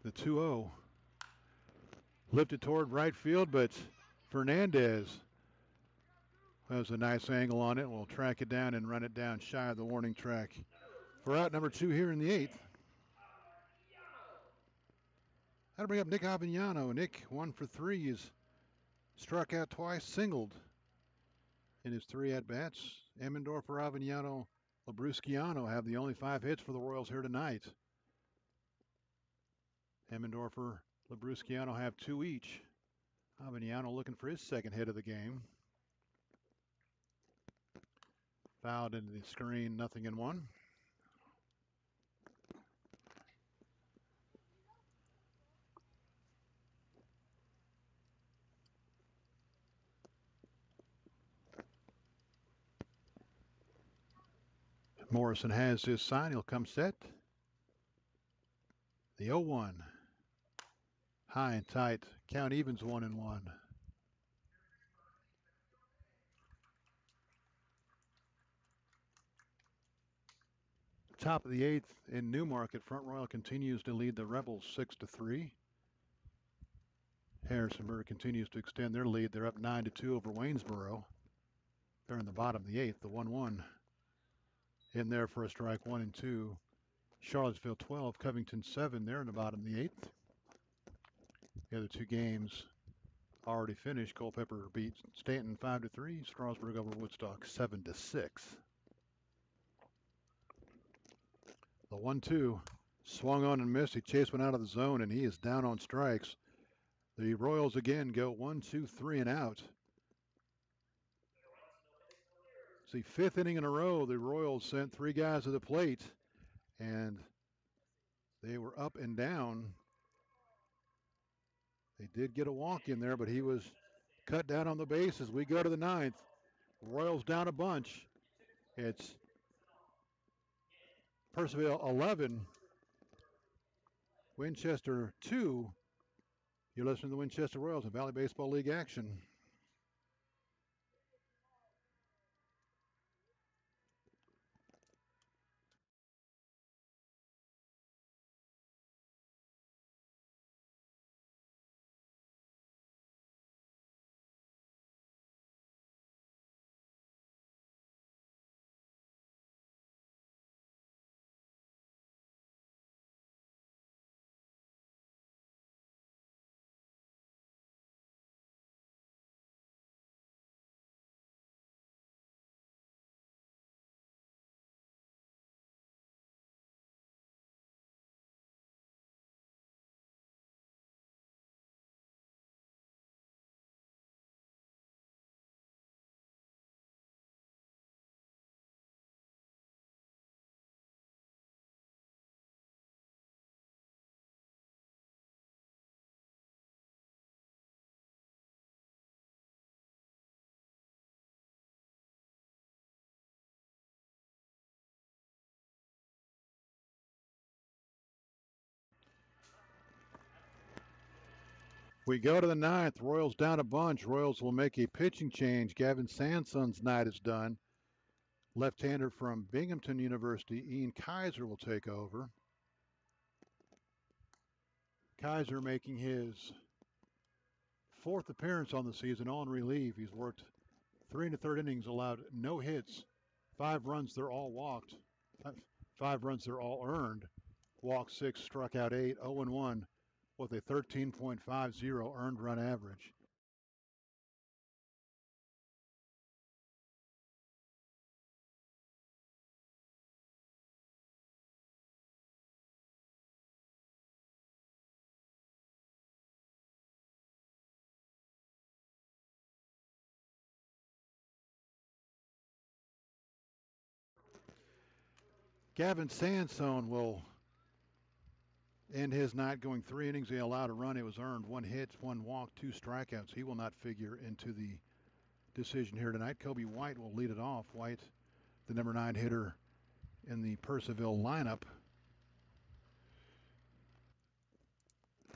The 2-0. Lifted toward right field, but Fernandez has a nice angle on it. We'll track it down and run it down shy of the warning track for out number 2 here in the 8th. That'll bring up Nick Avignano. Nick 1 for 3. He's struck out twice, singled in his 3 at-bats. Emmendorfer, Avignano, Labrusciano have the only 5 hits for the Royals here tonight. Emmendorfer, Labrusciano have 2 each. Avignano looking for his 2nd hit of the game. Fouled into the screen, 0-1. Morrison has his sign. He'll come set. The 0-1. High and tight. Count evens 1-1. Top of the 8th in Newmarket. Front Royal continues to lead the Rebels 6-3. Harrisonburg continues to extend their lead. They're up 9-2 over Waynesboro. They're in the bottom of the 8th. The 1-1 in there for a strike, 1-2. Charlottesville 12, Covington 7. They're in the bottom of the 8th. The other 2 games already finished. Culpeper beat Stanton 5-3. Strasburg over Woodstock 7-6. The 1-2 swung on and missed. He chased one out of the zone, and he is down on strikes. The Royals again go 1, 2, 3 and out. It's the 5th inning in a row. The Royals sent 3 guys to the plate, and they were up and down. They did get a walk in there, but he was cut down on the bases. We go to the 9th. Royals down a bunch. It's Purcellville 11, Winchester 2. You're listening to the Winchester Royals in Valley Baseball League action. We go to the ninth. Royals down a bunch. Royals will make a pitching change. Gavin Sanson's night is done. Left-hander from Binghamton University, Ian Kaiser, will take over. Kaiser making his fourth appearance on the season on relief. He's worked 3 1/3 innings, allowed no hits, 5 runs, they're all walked. 5 runs, they're all earned. Walked 6, struck out 8, 0-1 with a 13.50 earned run average. Gavin Sansone will end his night going 3 innings. He allowed a run. It was earned. 1 hit, 1 walk, 2 strikeouts. He will not figure into the decision here tonight. Kobe White will lead it off. White, the number 9 hitter in the Purcellville lineup.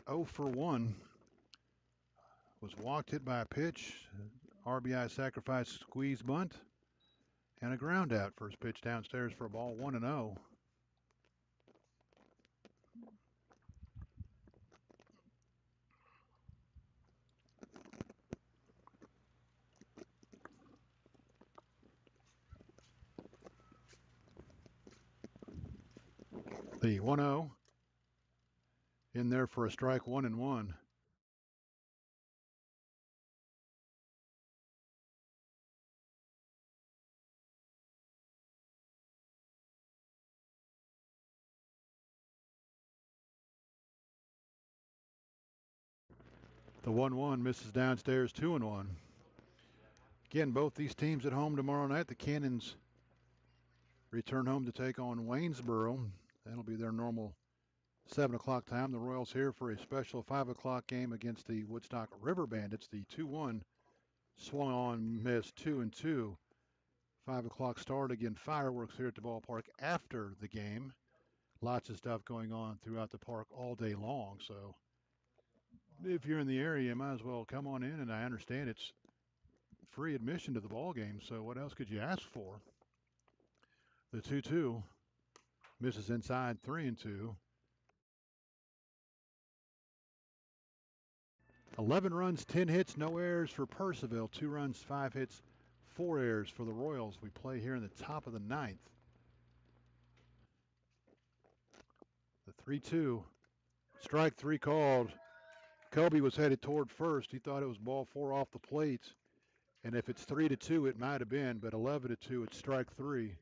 0 for 1. Was walked, hit by a pitch, RBI sacrifice, squeeze bunt, and a ground out. First pitch downstairs for a ball, 1-0. The 1-0 in there for a strike, 1-1. The 1-1 misses downstairs, 2-1. Again, both these teams at home tomorrow night. The Cannons return home to take on Waynesboro. That'll be their normal 7 o'clock time. The Royals here for a special 5 o'clock game against the Woodstock River Bandits. The 2-1 swung on, missed, 2-2. 5 o'clock start. Again, fireworks here at the ballpark after the game. Lots of stuff going on throughout the park all day long. So if you're in the area, you might as well come on in. And I understand it's free admission to the ball game. So what else could you ask for? The 2-2 misses inside, 3-2. 11 runs, 10 hits, no errors for Purcellville. 2 runs, 5 hits, 4 errors for the Royals. We play here in the top of the 9th. The 3-2. Strike 3 called. Kobe was headed toward first. He thought it was ball 4 off the plate. And if it's 3-2, it might have been, but 11-2, it's strike 3.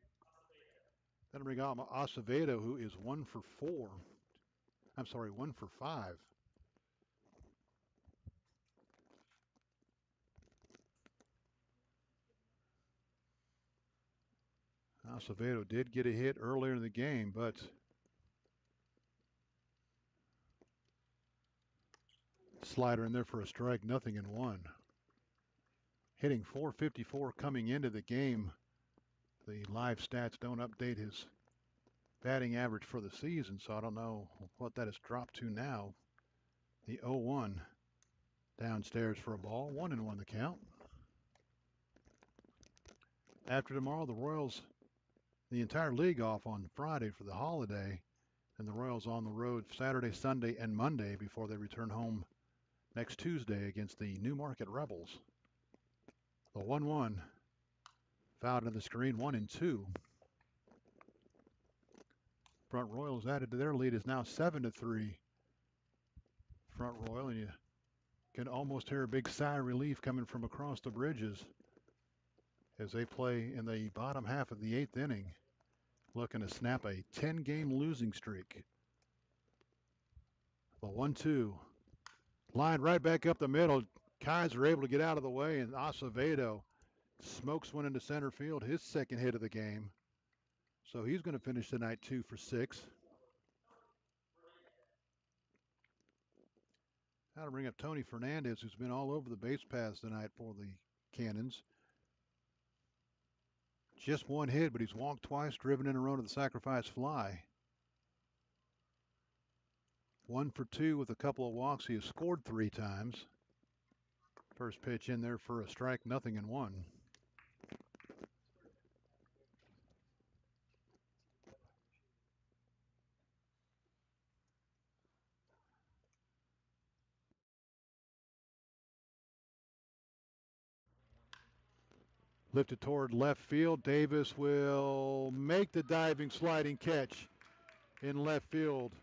That'll bring out Acevedo, who is 1 for 4. I'm sorry, 1 for 5. Acevedo did get a hit earlier in the game, but slider in there for a strike, 0-1. Hitting .454 coming into the game. The live stats don't update his batting average for the season, so I don't know what that has dropped to now. The 0-1 downstairs for a ball, 1-1 the count. After tomorrow, the Royals, the entire league off on Friday for the holiday, and the Royals on the road Saturday, Sunday, and Monday before they return home next Tuesday against the Newmarket Rebels. The 1-1 fouled into the screen, 1-2. Front Royals added to their lead is now 7-3. Front Royal, and you can almost hear a big sigh of relief coming from across the bridges as they play in the bottom half of the 8th inning, looking to snap a 10-game losing streak. The 1-2. Line right back up the middle. Kaiser able to get out of the way, and Acevedo smokes one into center field, his second hit of the game. So he's going to finish tonight 2 for 6. Now to bring up Tony Fernandez, who's been all over the base paths tonight for the Cannons. Just 1 hit, but he's walked twice, driven in a row to the sacrifice fly. 1 for 2 with a couple of walks. He has scored 3 times. First pitch in there for a strike, 0-1. Lifted toward left field. Davis will make the diving sliding catch in left field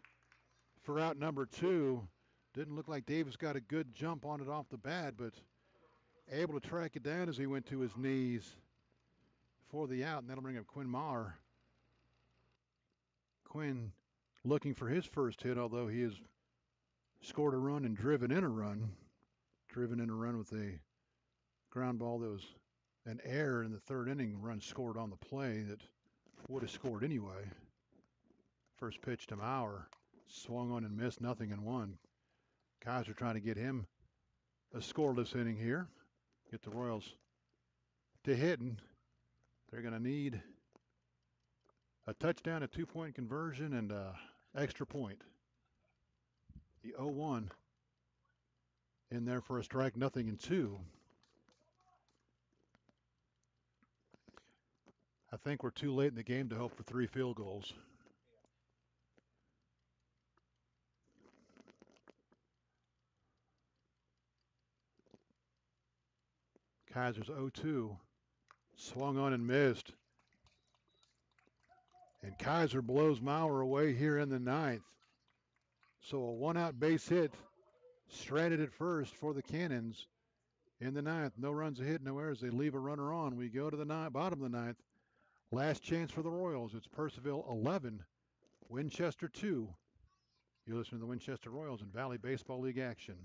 for out number 2. Didn't look like Davis got a good jump on it off the bat, but able to track it down as he went to his knees for the out, and that'll bring up Quinn Maher. Quinn looking for his first hit, although he has scored a run and driven in a run. Driven in a run with a ground ball that was an error in the 3rd inning. Run scored on the play that would have scored anyway. First pitch to Maher. Swung on and missed, 0-1. Kaiser trying to get him a scoreless inning here. Get the Royals to hitting. They're going to need a touchdown, a 2-point conversion, and an extra point. The 0-1 in there for a strike, 0-2. I think we're too late in the game to hope for 3 field goals. Kaiser's 0-2. Swung on and missed. And Kaiser blows Maurer away here in the 9th. So a 1-out base hit, stranded at first for the Cannons in the 9th. No runs ahead, no errors. They leave a runner on. We go to the bottom of the 9th. Last chance for the Royals. It's Purcellville 11, Winchester 2. You listen to the Winchester Royals in Valley Baseball League action.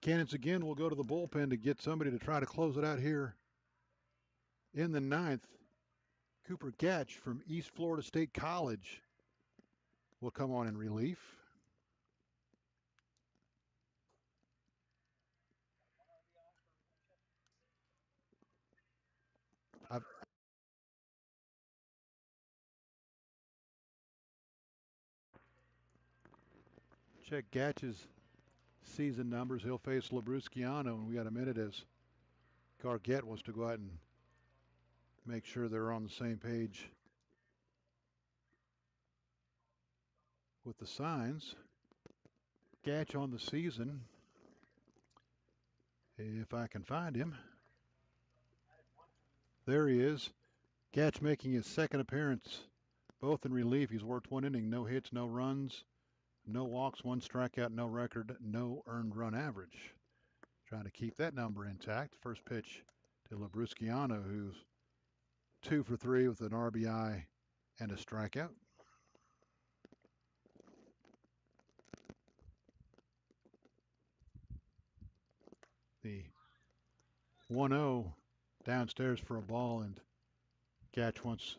Cannons again will go to the bullpen to get somebody to try to close it out here in the 9th. Cooper Gatch from East Florida State College will come on in relief. Check Gatch's season numbers. He'll face Labrusciano, and we got a minute as Gargett wants to go out and make sure they're on the same page with the signs. Gatch on the season, if I can find him. There he is. Gatch making his 2nd appearance, both in relief. He's worked 1 inning, no hits, no runs, no walks, 1 strikeout, no record, no earned run average. Trying to keep that number intact. First pitch to Labrusciano, who's 2 for 3 with an RBI and a strikeout. 1-0 downstairs for a ball, and Gatch wants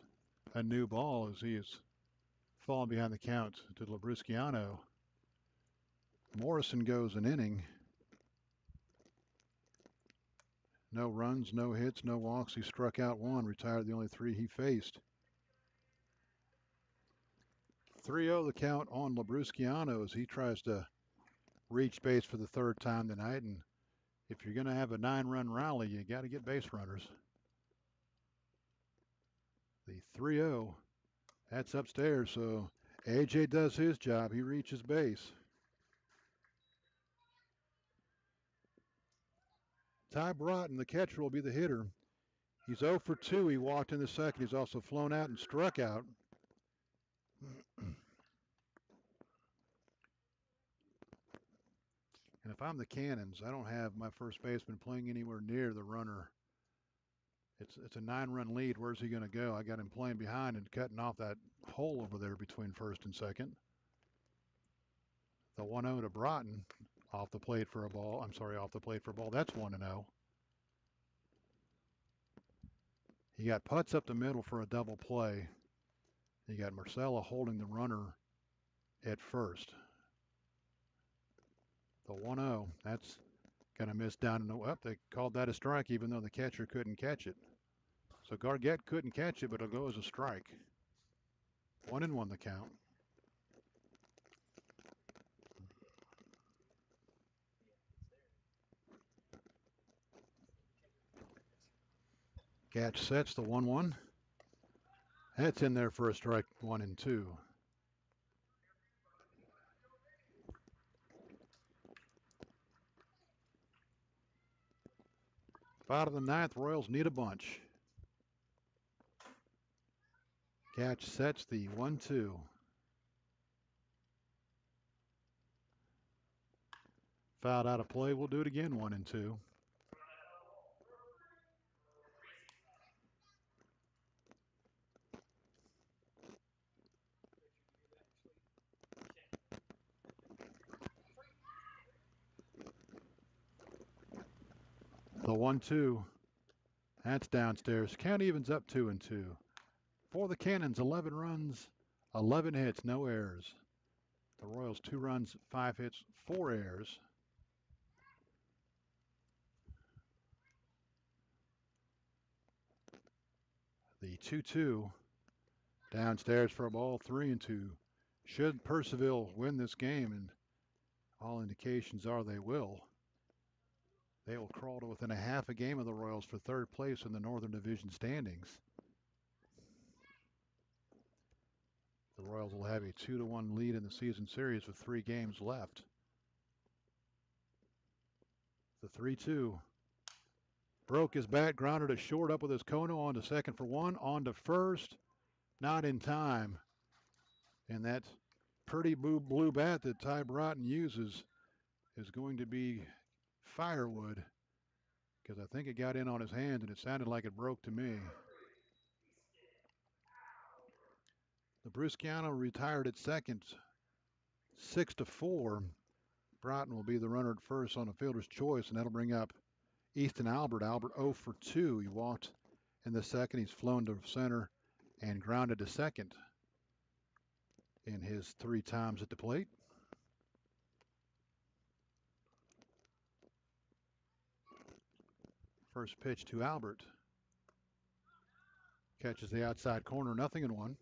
a new ball as he is falling behind the count to Labrusciano. Morrison goes an inning. No runs, no hits, no walks. He struck out one, retired the only 3 he faced. 3-0 the count on Labrusciano as he tries to reach base for the 3rd time tonight. And if you're going to have a 9-run rally, you got to get base runners. The 3-0, that's upstairs, so AJ does his job. He reaches base. Ty Broughton, the catcher, will be the hitter. He's 0 for 2. He walked in the 2nd. He's also flown out and struck out. And if I'm the Cannons, I don't have my first baseman playing anywhere near the runner. It's a 9-run lead. Where's he going to go? I got him playing behind and cutting off that hole over there between 1st and 2nd. The 1-0 to Broughton, off the plate for a ball. I'm sorry, off the plate for a ball. That's 1-0. He got putts up the middle for a double play. You got Marcella holding the runner at first. The 1-0, that's going to miss down in the well. They called that a strike even though the catcher couldn't catch it. So Gargett couldn't catch it, but it'll go as a strike. 1-1 the count. Gatch sets the 1-1. That's in there for a strike, 1-2. Bottom of the 9th, Royals need a bunch. Gatch sets the 1-2. Fouled out of play. We'll do it again, 1-2. The 1-2. That's downstairs. Count evens up 2-2. For the Cannons, 11 runs, 11 hits, no errors. The Royals, 2 runs, 5 hits, 4 errors. The 2-2 downstairs for a ball, 3-2. Should Purcellville win this game, and all indications are they will crawl to within a half a game of the Royals for 3rd place in the Northern Division standings. The Royals will have a 2-1 lead in the season series with 3 games left. The 3-2. Broke his bat, grounded it short up with his Kono on to 2nd for 1, on to 1st. Not in time. And that pretty blue bat that Ty Broughton uses is going to be firewood, because I think it got in on his hands and it sounded like it broke to me. Labrusciano retired at 2nd, 6-4. Broughton will be the runner at 1st on a fielder's choice, and that'll bring up Easton Albert. Albert 0 for 2. He walked in the 2nd. He's flown to center and grounded to 2nd in his 3 times at the plate. First pitch to Albert. Catches the outside corner, 0-1.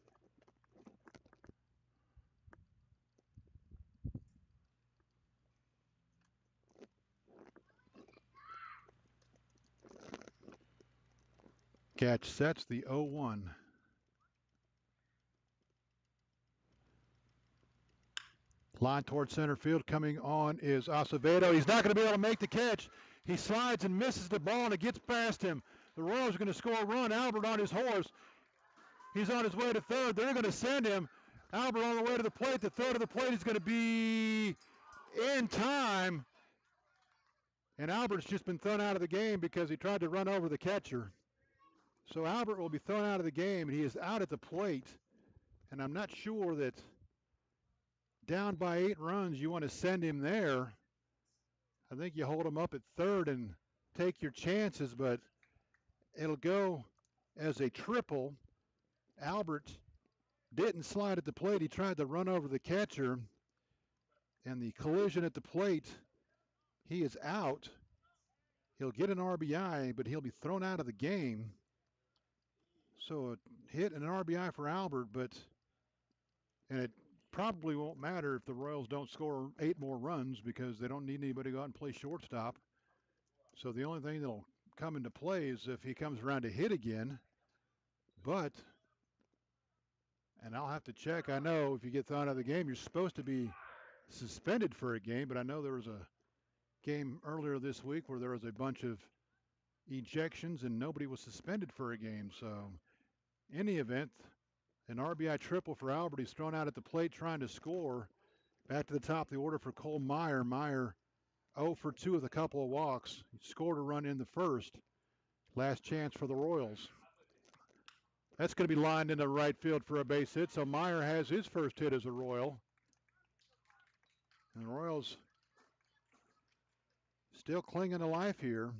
Gatch sets the 0-1. Line towards center field. Coming on is Acevedo. He's not going to be able to make the catch. He slides and misses the ball, and it gets past him. The Royals are going to score a run. Albert on his horse. He's on his way to 3rd. They're going to send him. Albert on the way to the plate. The throw to the plate is going to be in time. And Albert's just been thrown out of the game because he tried to run over the catcher. So Albert will be thrown out of the game, and he is out at the plate. And I'm not sure that down by 8 runs, you want to send him there. I think you hold him up at 3rd and take your chances, but it'll go as a triple. Albert didn't slide at the plate. He tried to run over the catcher, and the collision at the plate, he is out. He'll get an RBI, but he'll be thrown out of the game. So a hit and an RBI for Albert, and it probably won't matter if the Royals don't score 8 more runs because they don't need anybody to go out and play shortstop. So the only thing that'll come into play is if he comes around to hit again. But, and I'll have to check, I know if you get thrown out of the game, you're supposed to be suspended for a game, but I know there was a game earlier this week where there was a bunch of ejections and nobody was suspended for a game. So, in any event, an RBI triple for Albert. He's thrown out at the plate trying to score. Back to the top of the order for Cole Meyer. Meyer 0 for 2 with a couple of walks. He scored a run in the first. Last chance for the Royals. That's going to be lined into right field for a base hit. So Meyer has his first hit as a Royal. And the Royals still clinging to life here.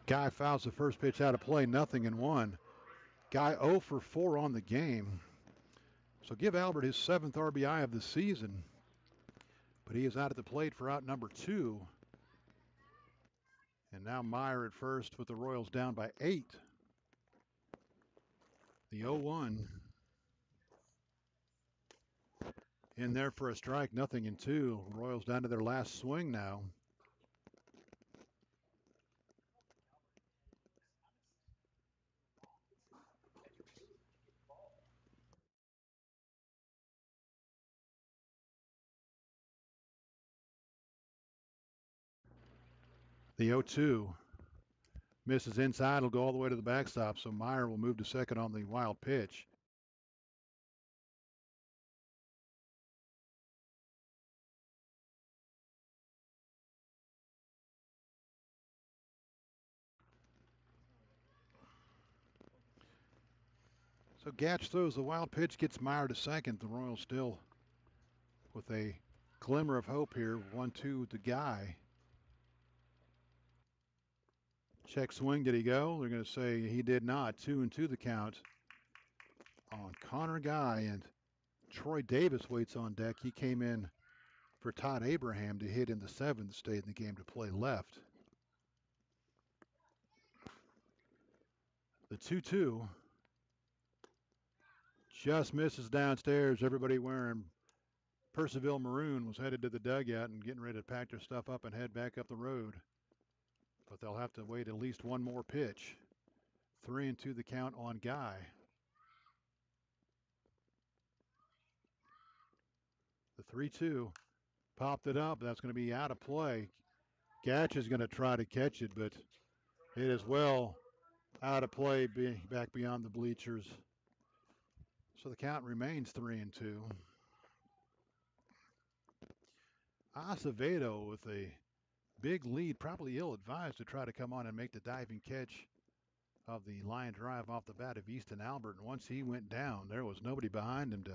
Guy fouls the first pitch out of play, 0-1. Guy 0 for 4 on the game. So give Albert his 7th RBI of the season. But he is out at the plate for out number 2. And now Meyer at first with the Royals down by 8. The 0-1. In there for a strike, 0-2. Royals down to their last swing now. The 0-2 misses inside. Will go all the way to the backstop. So Meyer will move to second on the wild pitch. So Gatch throws the wild pitch, gets Meyer to second. The Royals still with a glimmer of hope here. 1-2 to Guy. Check swing, did he go? They're going to say he did not. 2-2 the count on Connor Guy, and Troy Davis waits on deck. He came in for Todd Abraham to hit in the 7th, stayed in the game to play left. The 2-2 just misses downstairs. Everybody wearing Purcellville maroon was headed to the dugout and getting ready to pack their stuff up and head back up the road. But they'll have to wait at least one more pitch. 3-2 the count on Guy. The 3-2 popped it up. That's going to be out of play. Gatch is going to try to catch it, but it is well out of play back beyond the bleachers. So the count remains 3-2. Acevedo with a big lead, probably ill-advised to try to come on and make the diving catch of the line drive off the bat of Easton Albert. And once he went down, there was nobody behind him to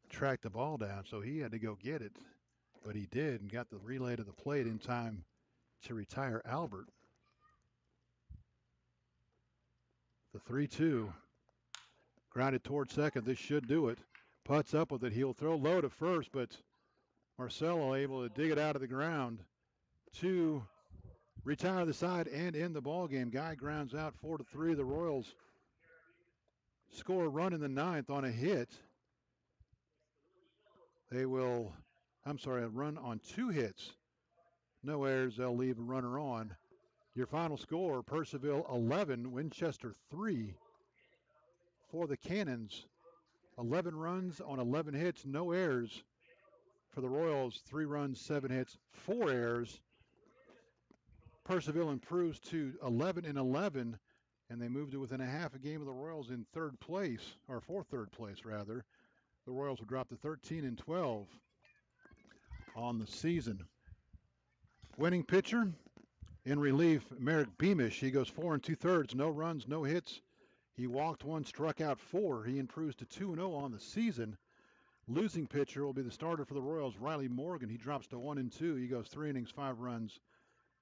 track the ball down, so he had to go get it. But he did and got the relay to the plate in time to retire Albert. The 3-2 grounded toward second. This should do it. Putts up with it. He'll throw low to first, but Marcelo able to dig it out of the ground to retire the side and end the ball game. Guy grounds out 4-3. The Royals score a run in the 9th on a hit. They will, a run on 2 hits. No errors, they'll leave a runner on. Your final score, Purcellville 11, Winchester 3 for the Cannons. 11 runs on 11 hits, no errors for the Royals. 3 runs, 7 hits, 4 errors. Purcellville improves to 11-11, and they moved to within a half a game of the Royals in third place, or for third place rather. The Royals will drop to 13-12 on the season. Winning pitcher in relief, Merrick Beamish. He goes 4 2/3, no runs, no hits. He walked 1, struck out 4. He improves to 2-0 on the season. Losing pitcher will be the starter for the Royals, Riley Morgan. He drops to 1-2. He goes 3 innings, 5 runs,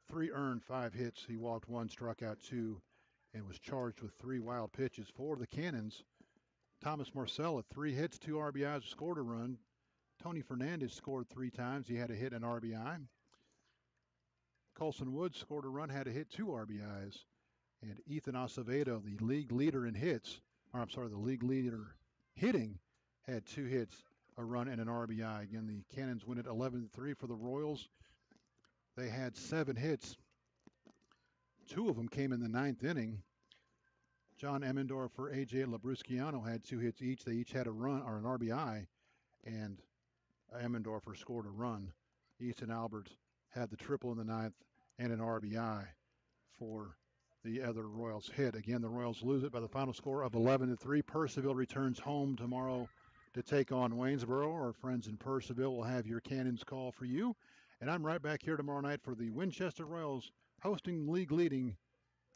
3 earned, 5 hits. He walked 1, struck out 2, and was charged with 3 wild pitches. For the Cannons, Thomas Marcella, 3 hits, 2 RBIs, scored a run. Tony Fernandez scored 3 times. He had a hit and RBI. Colson Woods scored a run, had a hit, 2 RBIs. And Ethan Acevedo, the league leader in hits, or I'm sorry, the league leader hitting, had 2 hits, a run, and an RBI. Again, the Cannons win it 11-3 for the Royals. They had 7 hits. 2 of them came in the 9th inning. John Emmendorfer, AJ Labrusciano had 2 hits each. They each had a run or an RBI, and Emmendorfer scored a run. Easton Albert had the triple in the 9th and an RBI for the other Royals hit. Again, the Royals lose it by the final score of 11-3. Purcellville returns home tomorrow to take on Waynesboro. Our friends in Purcellville will have your Cannons call for you. And I'm right back here tomorrow night for the Winchester Royals hosting league-leading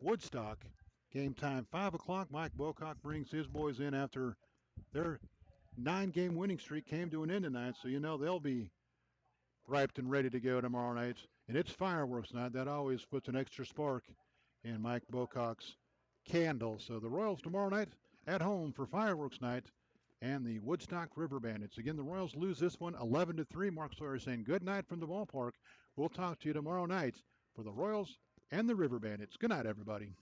Woodstock. Game time 5 o'clock. Mike Bocock brings his boys in after their 9-game winning streak came to an end tonight. So you know they'll be ripe and ready to go tomorrow night. And it's fireworks night. That always puts an extra spark in Mike Bocock's candle. So the Royals tomorrow night at home for fireworks night and the Woodstock River Bandits. Again, the Royals lose this one 11-3. Mark Sawyer saying good night from the ballpark. We'll talk to you tomorrow night for the Royals and the River Bandits. Good night, everybody.